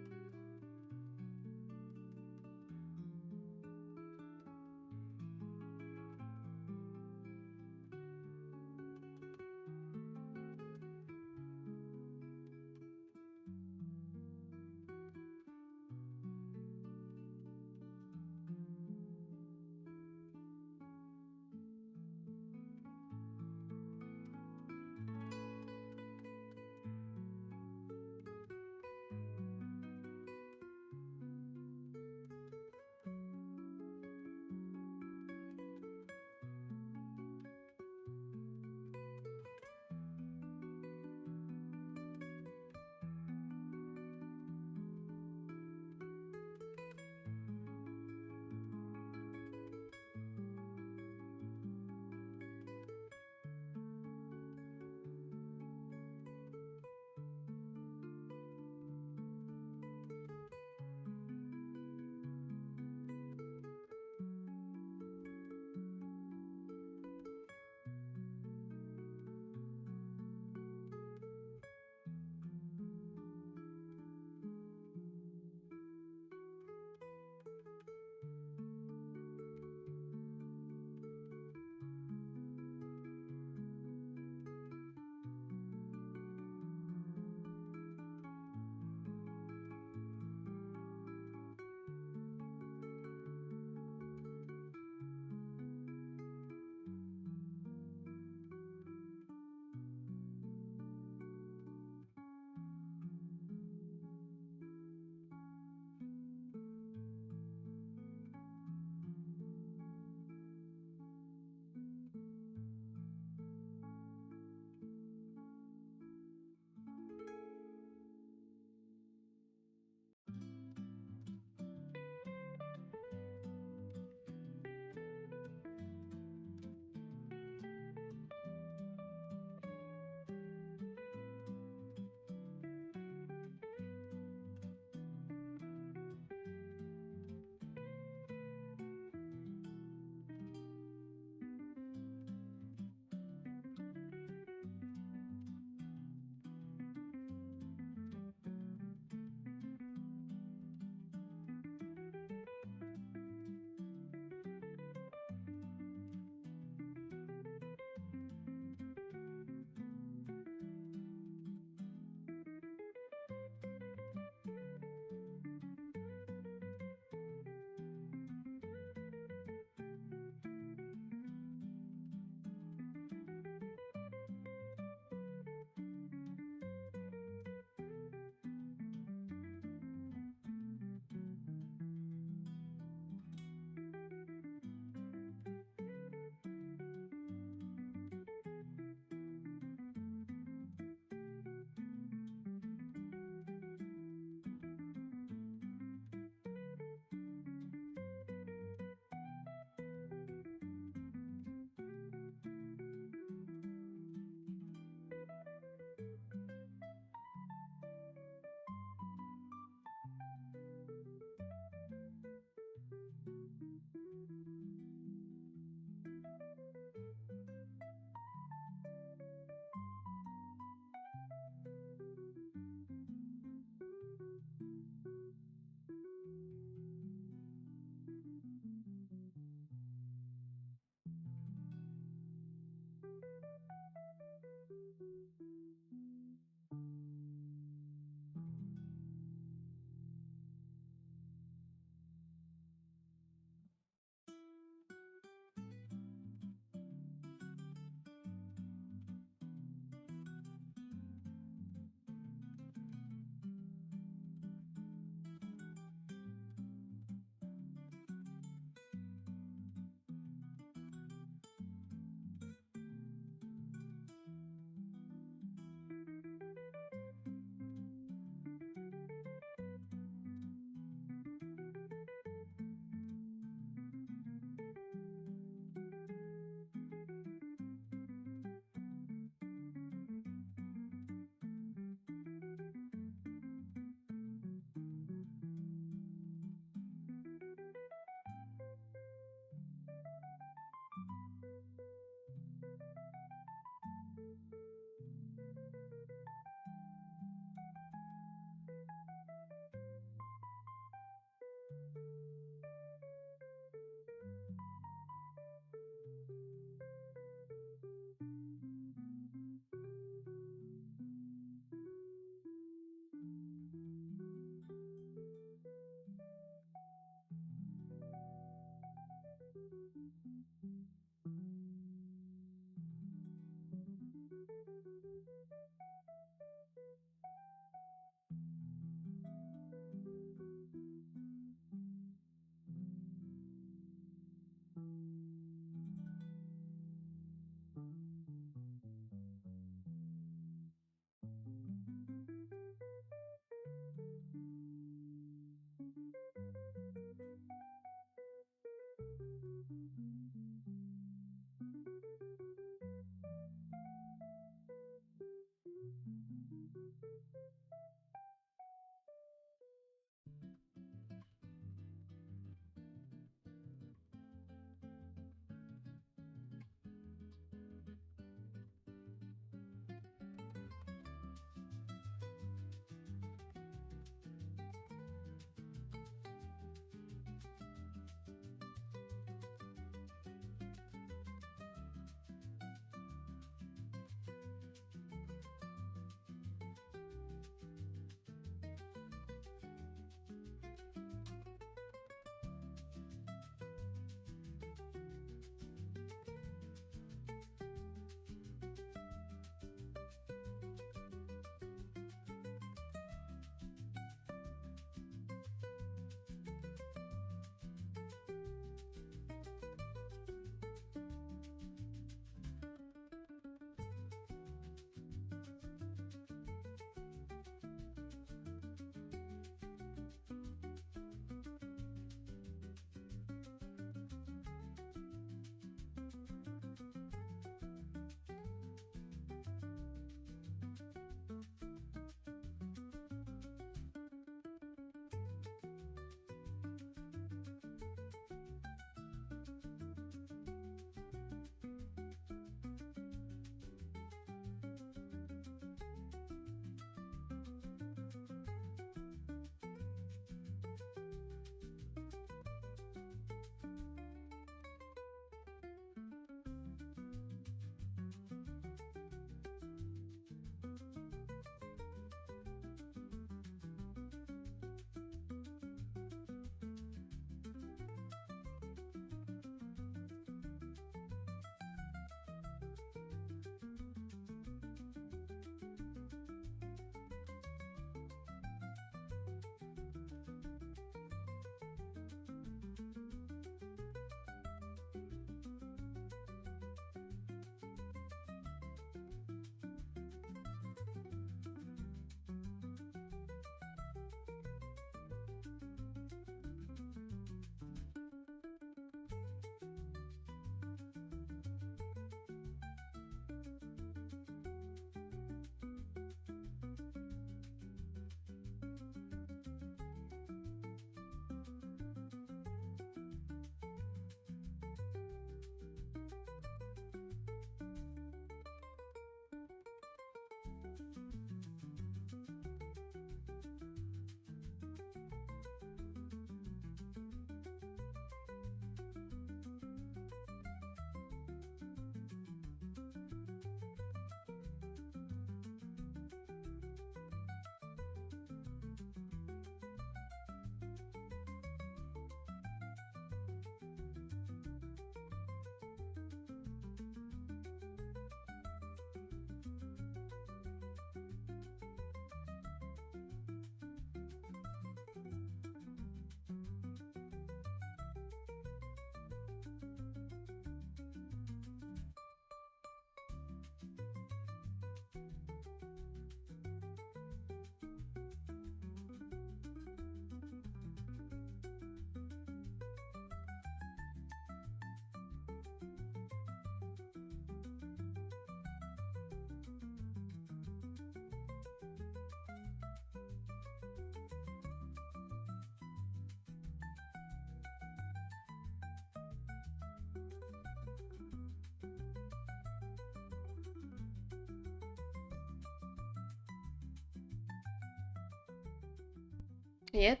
Yep.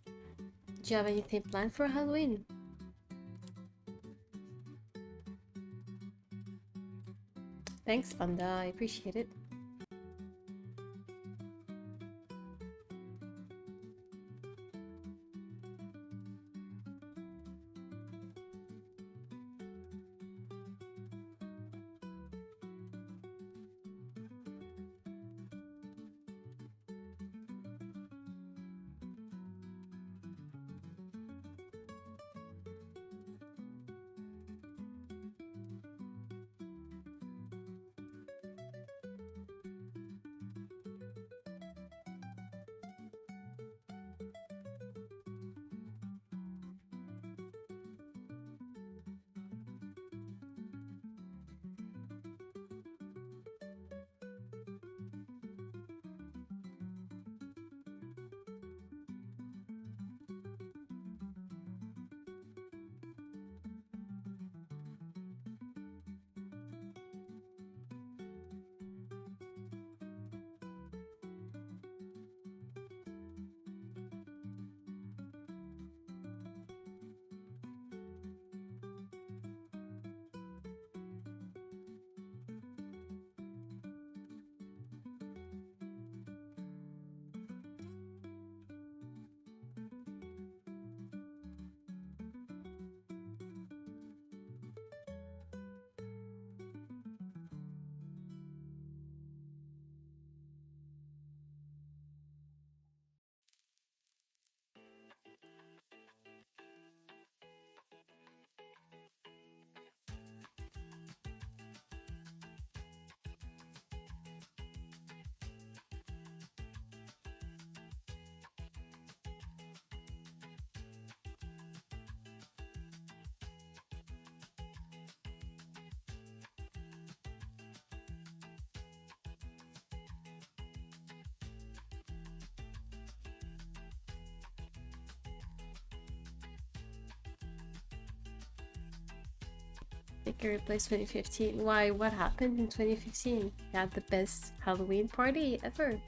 Do you have anything planned for Halloween? Thanks, Panda. I appreciate it. They can replace 2015. Why? What happened in 2015? You had the best Halloween party ever.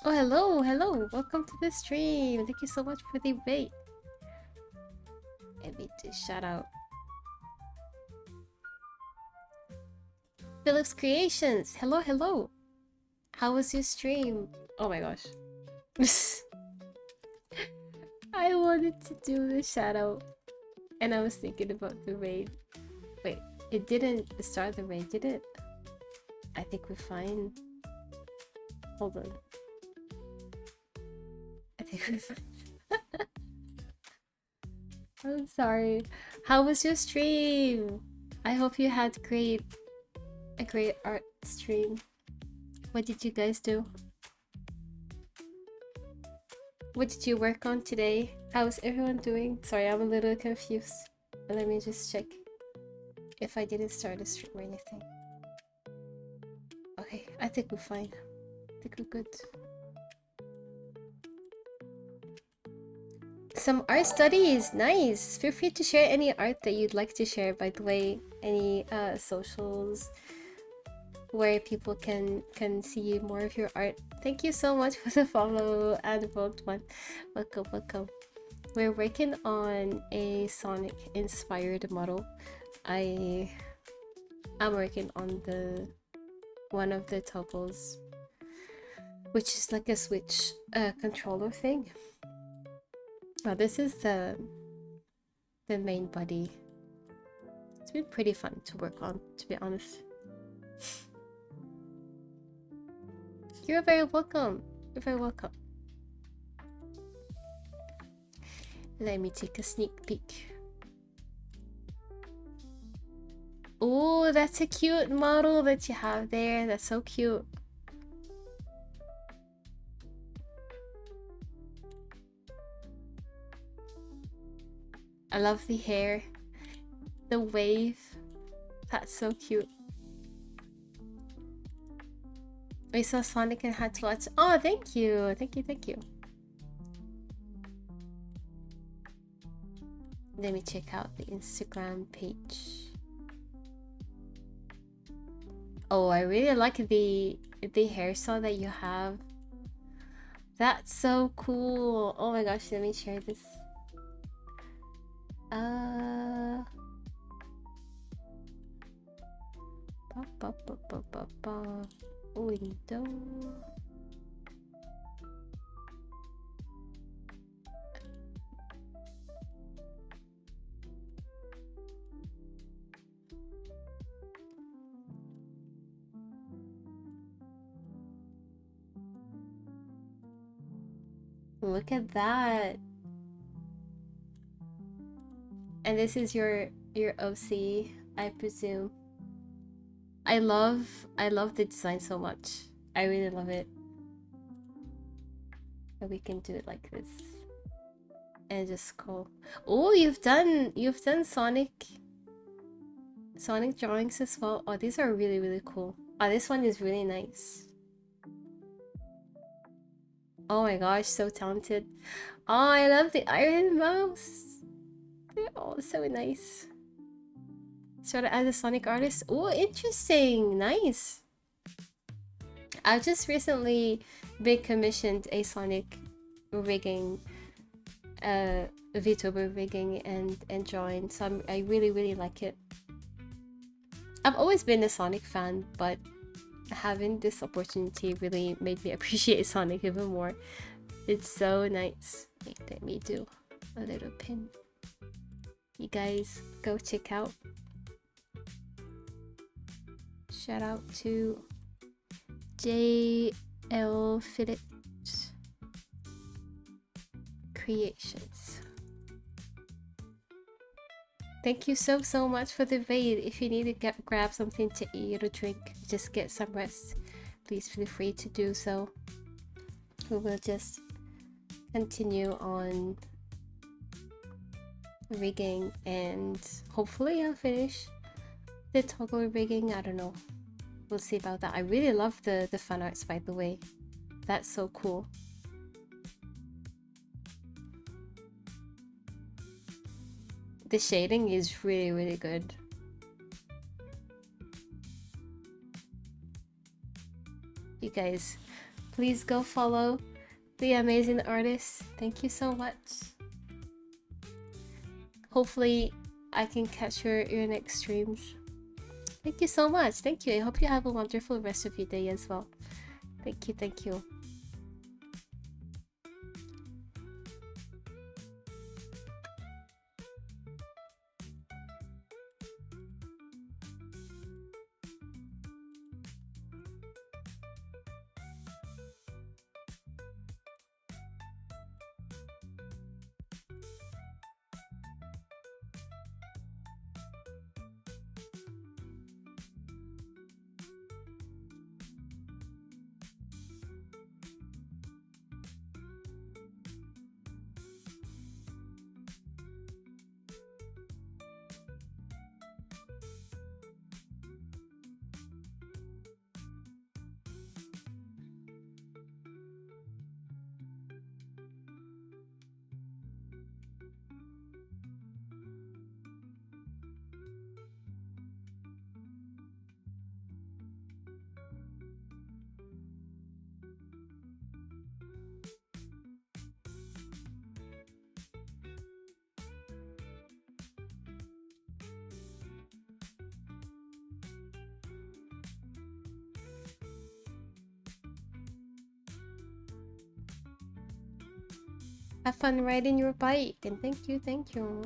Oh, hello, hello. Welcome to the stream. Thank you so much for the bait. Let me do shout out. Phillips Creations. Hello, hello. How was your stream? Oh my gosh. I wanted to do the shout out and I was thinking about the raid. Wait, it didn't start the raid, did it? I think we're fine. Hold on. I think we're fine. I'm sorry. How was your stream? I hope you had a great art stream. What did you guys do? What did you work on today? How's everyone doing? Sorry, I'm a little confused. Let me just check if I didn't start a stream or anything. Okay, I think we're fine. I think we're good. Some art studies, nice. Feel free to share any art that you'd like to share, by the way. Any socials where people can see more of your art. Thank you so much for the follow and vote one. Welcome, welcome. We're working on a Sonic inspired model. I'm working on one of the toggles, which is like a Switch controller thing. Oh, this is the main body. It's been pretty fun to work on, to be honest. You're very welcome. You're very welcome. Let me take a sneak peek. Oh, that's a cute model that you have there. That's so cute. I love the hair. The wave. That's so cute. I saw Sonic and had to watch. Oh, thank you. Thank you, thank you. Let me check out the Instagram page. Oh, I really like the hairstyle that you have. That's so cool. Oh my gosh, let me share this. Window. Look at that. And this is your OC, I presume. I love the design so much. I really love it. But we can do it like this. And just scroll. Oh, you've done Sonic drawings as well. Oh, these are really, really cool. Oh, this one is really nice. Oh my gosh, so talented. Oh, I love the Iron Mouse. They're all so nice. Started as a Sonic artist. Oh, interesting. Nice. I've just recently been commissioned a Sonic rigging, VTuber rigging and drawing, so I really, really like it. I've always been a Sonic fan, but having this opportunity really made me appreciate Sonic even more. It's so nice. Wait, let me do a little pin. You guys go check out. Shout out to JL Phillips Creations. Thank you so much for the raid. If you need to grab something to eat or drink, just get some rest. Please feel free to do so. We will just continue on rigging and hopefully I'll finish the toggle rigging. I don't know. We'll see about that. I really love the fan arts, by the way. That's so cool. The shading is really, really good. You guys, Please go follow the amazing artist. Thank you so much. Hopefully I can catch your next streams. Thank you so much. Thank you. I hope you have a wonderful rest of your day as well. Thank you. Thank you. Have fun riding your bike, and thank you, thank you.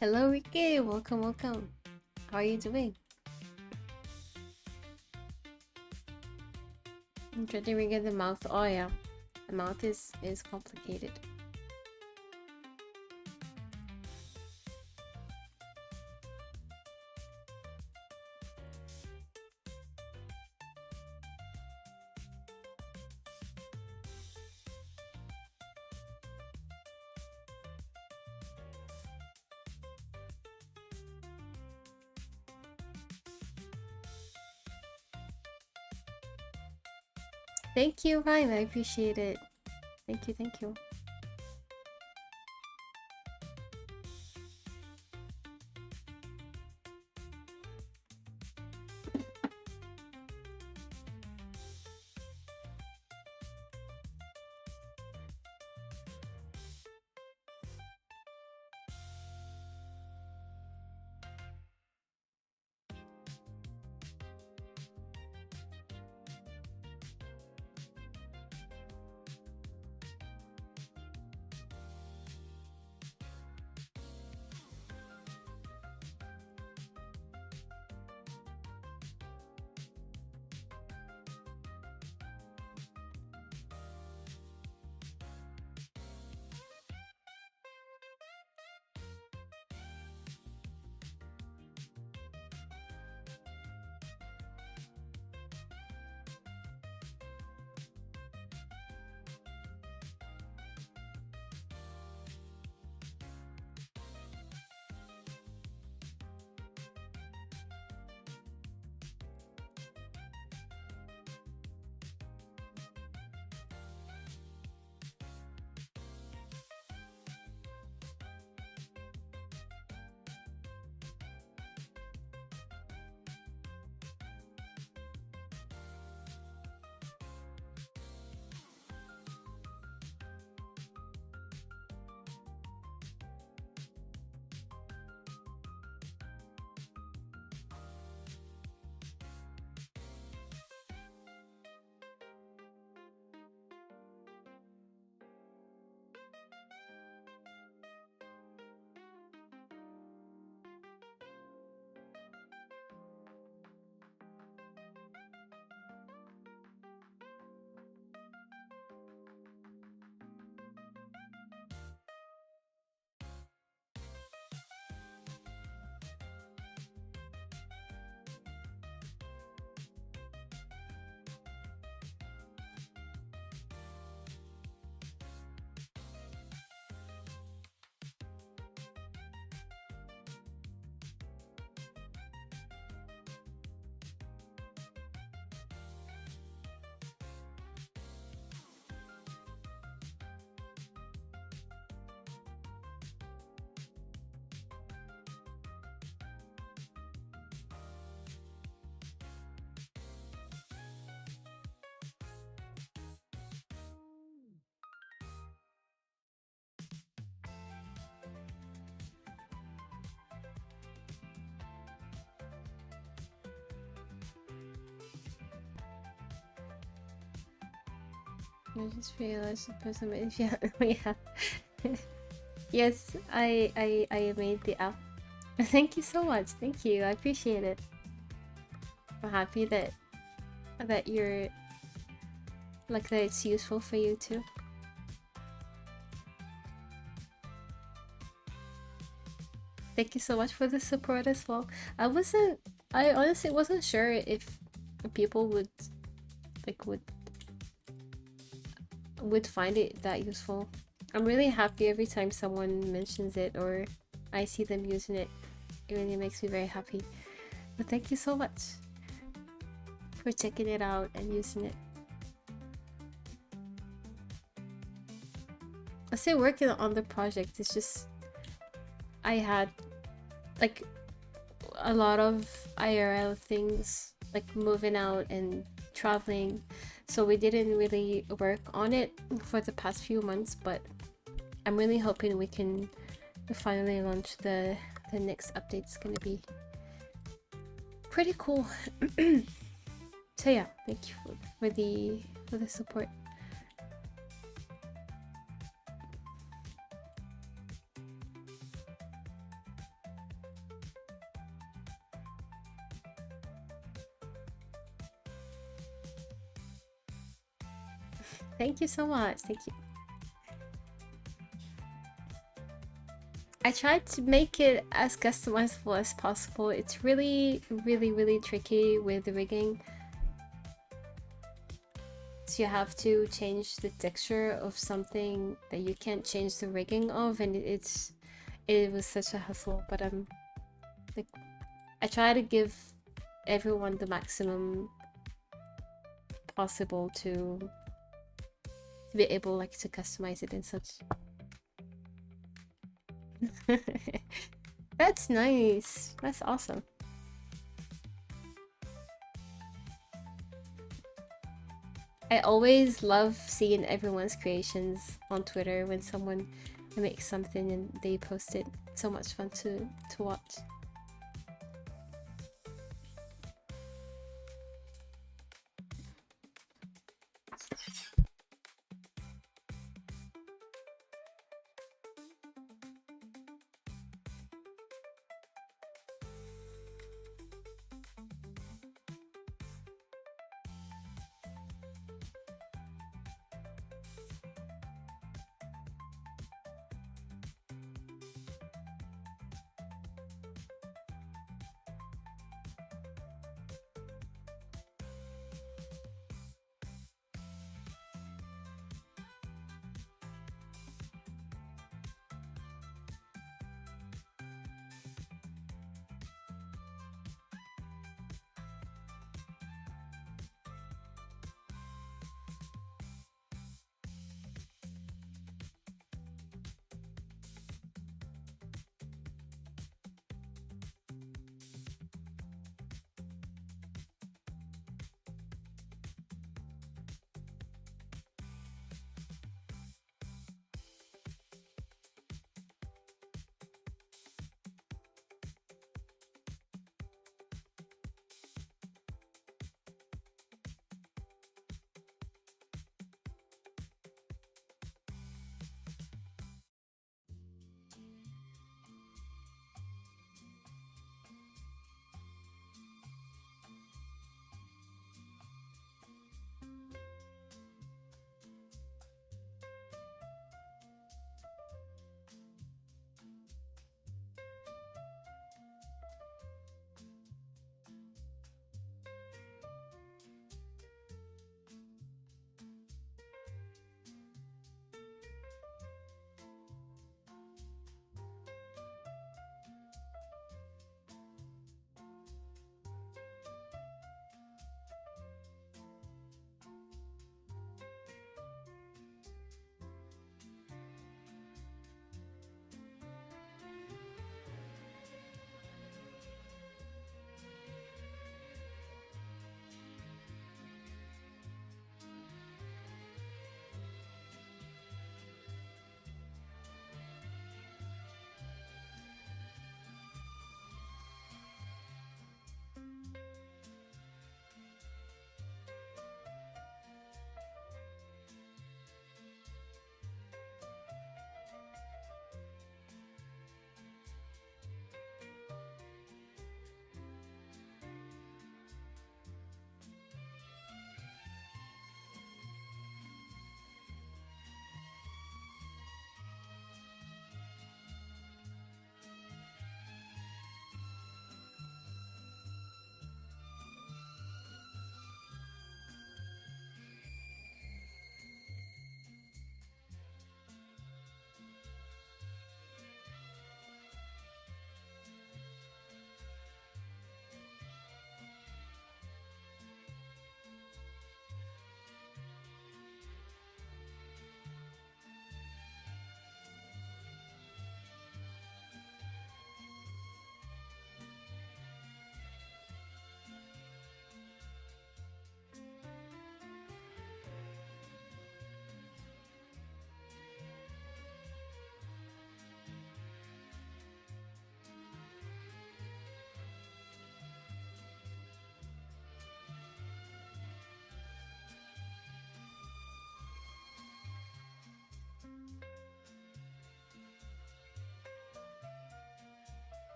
Hello, Ricky. Welcome, welcome. How are you doing? I'm trying to get the mouth. Oh yeah, the mouth is complicated. Thank you, Ryan. I appreciate it. Thank you, thank you. I just realized the person made yeah, yeah. Yes, I made the app. Thank you so much. Thank you. I appreciate it. I'm happy that you're like that it's useful for you too. Thank you so much for the support as well. I honestly wasn't sure if people would like would find it that useful. I'm really happy every time someone mentions it or I see them using it. It really makes me very happy. But thank you so much for checking it out and using it. I'm still working on the project. It's just I had like a lot of IRL things, like moving out and traveling, so we didn't really work on it for the past few months, but I'm really hoping we can finally launch the next update. It's gonna be pretty cool. So yeah, thank you for the support. Thank you so much. Thank you. I tried to make it as customizable as possible. It's really, really, really tricky with the rigging. So you have to change the texture of something that you can't change the rigging of, and it was such a hassle. But like, I try to give everyone the maximum possible to be able like to customize it and such. That's nice. That's awesome. I always love seeing everyone's creations on Twitter when someone makes something and they post it. It's so much fun to watch.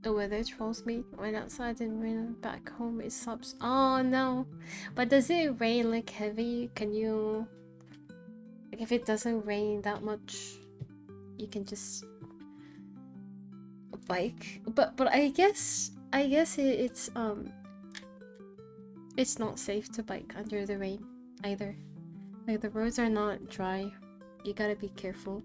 the weather trolls me. When outside and when back home it subs. Oh no. But does it rain like heavy? Can you, like, if it doesn't rain that much, you can just bike? But it's not safe to bike under the rain either. Like, the roads are not dry. You gotta be careful.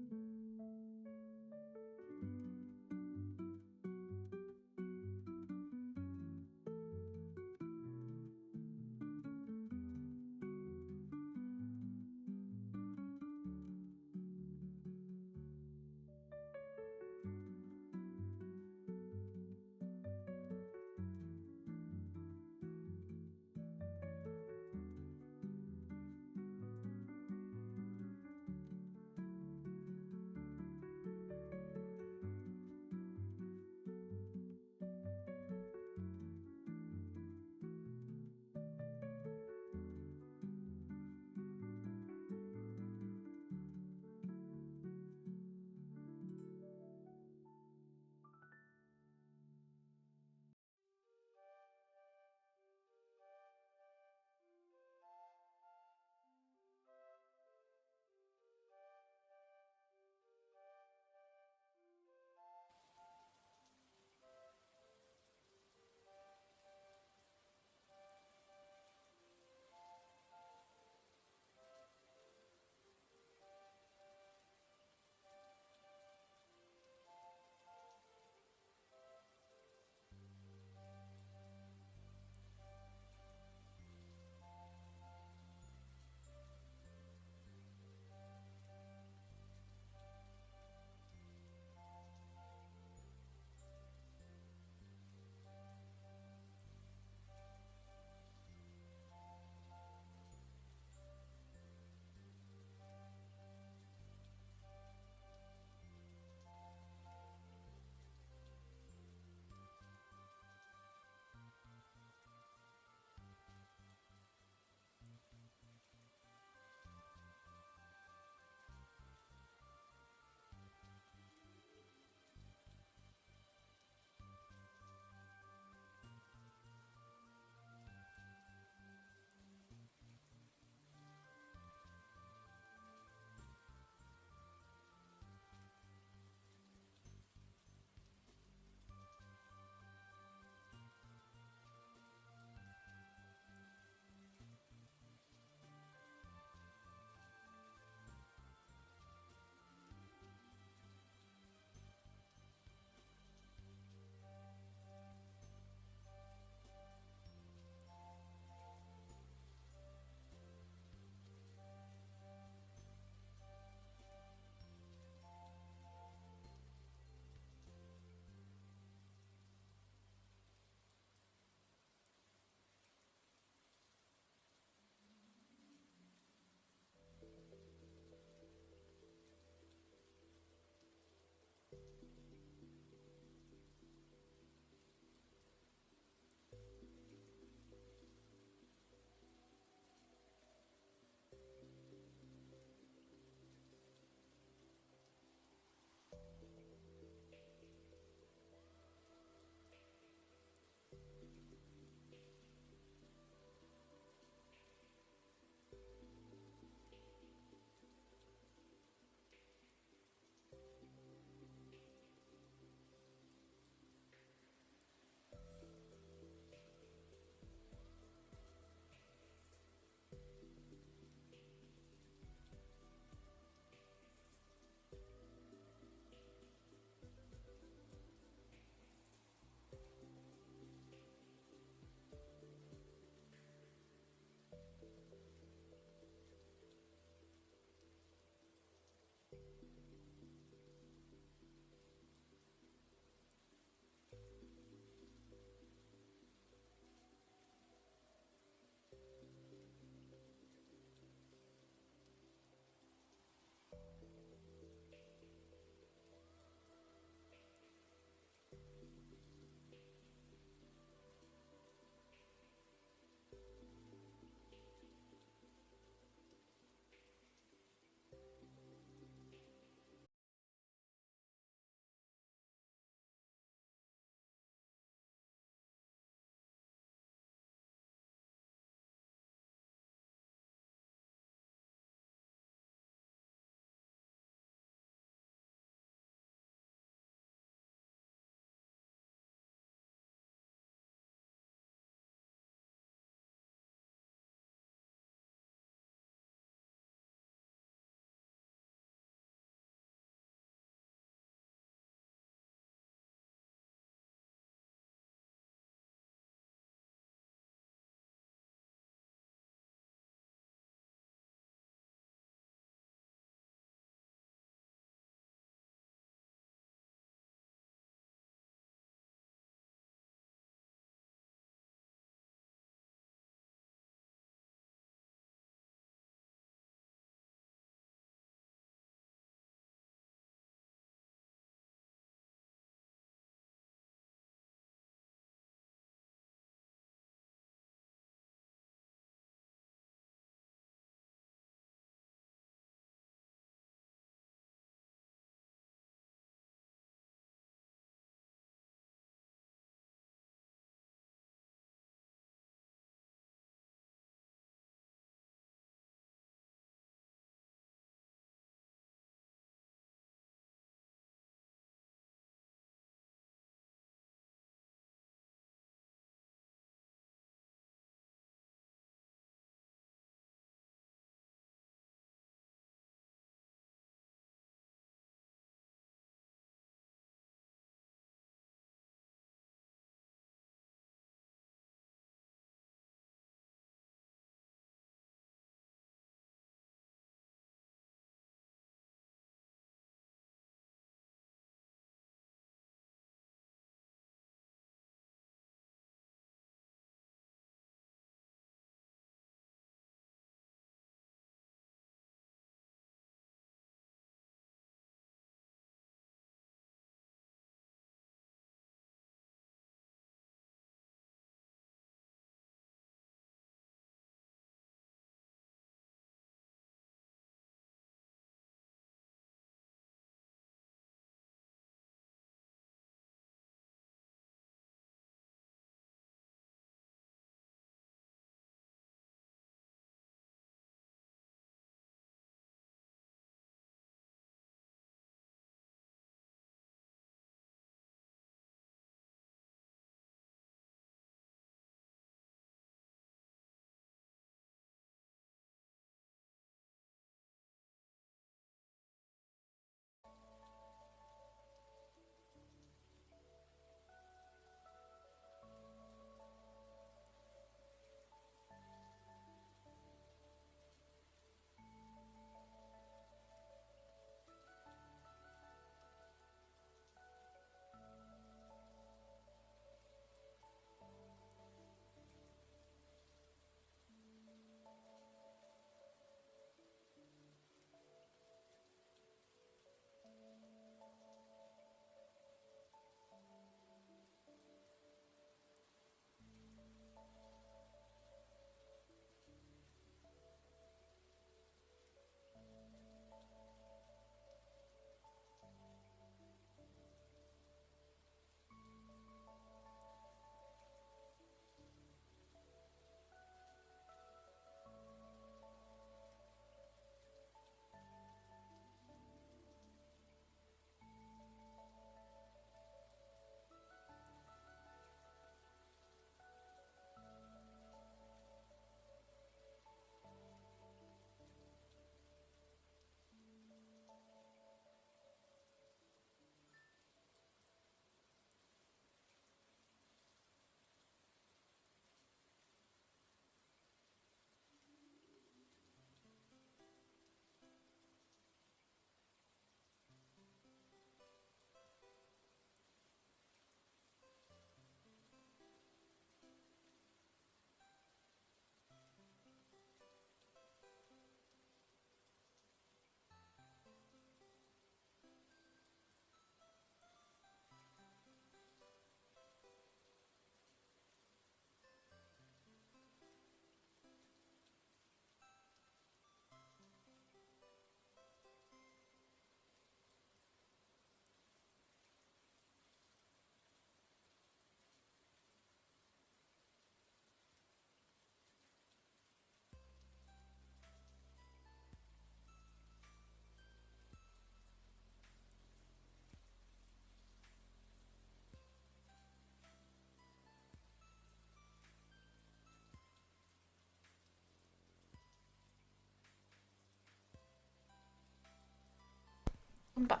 I'm back.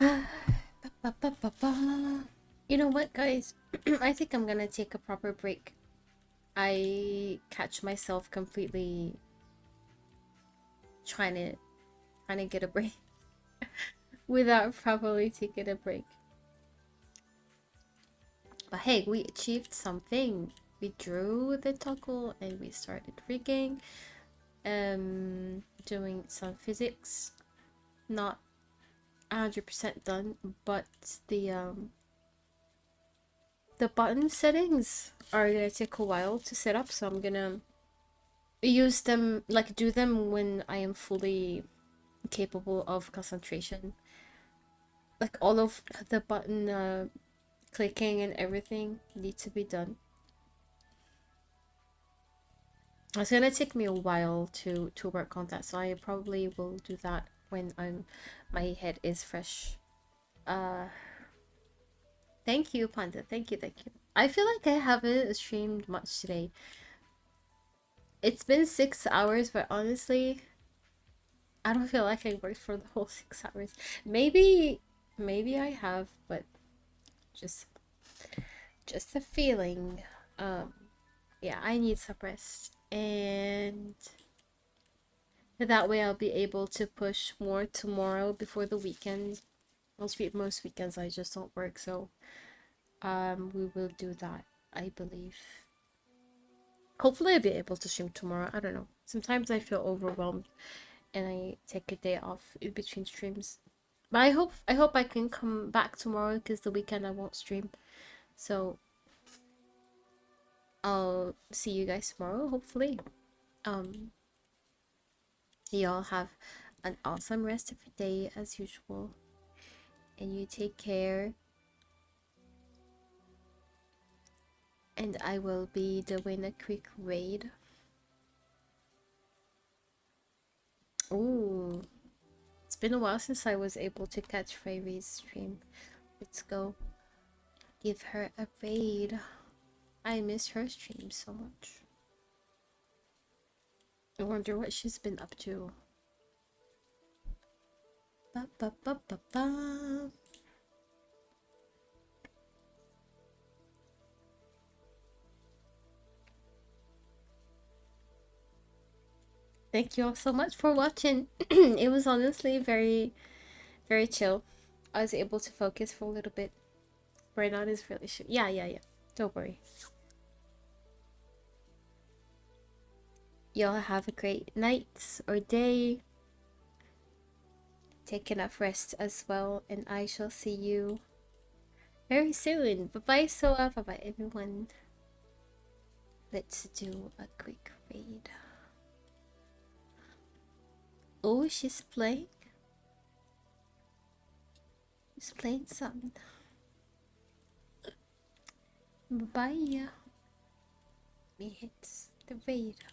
You know what, guys? I think I'm gonna take a proper break. I catch myself completely trying to get a break without properly taking a break. But hey, we achieved something. We drew the toggle and we started rigging, doing some physics. Not 100% done, but the button settings are gonna take a while to set up, so I'm gonna use them, like do them when I am fully capable of concentration. Like all of the button clicking and everything need to be done. It's gonna take me a while to work on that, so I probably will do that when my head is fresh. Thank you, Panda. Thank you, thank you. I feel like I haven't streamed much today. It's been 6 hours, but honestly, I don't feel like I worked for the whole 6 hours. Maybe I have, but just a feeling. Yeah, I need some rest, and that way I'll be able to push more tomorrow before the weekend. Most weekends I just don't work, so we will do that, I believe. Hopefully I'll be able to stream tomorrow. I don't know. Sometimes I feel overwhelmed and I take a day off in between streams. But I hope I can come back tomorrow because the weekend I won't stream. So I'll see you guys tomorrow, hopefully. Y'all have an awesome rest of your day as usual. And you take care. And I will be doing a quick raid. Ooh. It's been a while since I was able to catch Fairy's stream. Let's go give her a raid. I miss her stream so much. I wonder what she's been up to. Ba, ba, ba, ba, ba. Thank you all so much for watching. It was honestly very, very chill. I was able to focus for a little bit. Burnout is really shit. Yeah. Don't worry. Y'all have a great night or day. Take enough rest as well, and I shall see you very soon. Bye bye, Soa. Bye bye, everyone. Let's do a quick raid. Oh, she's playing. She's playing something. Bye bye. Me hit the raid.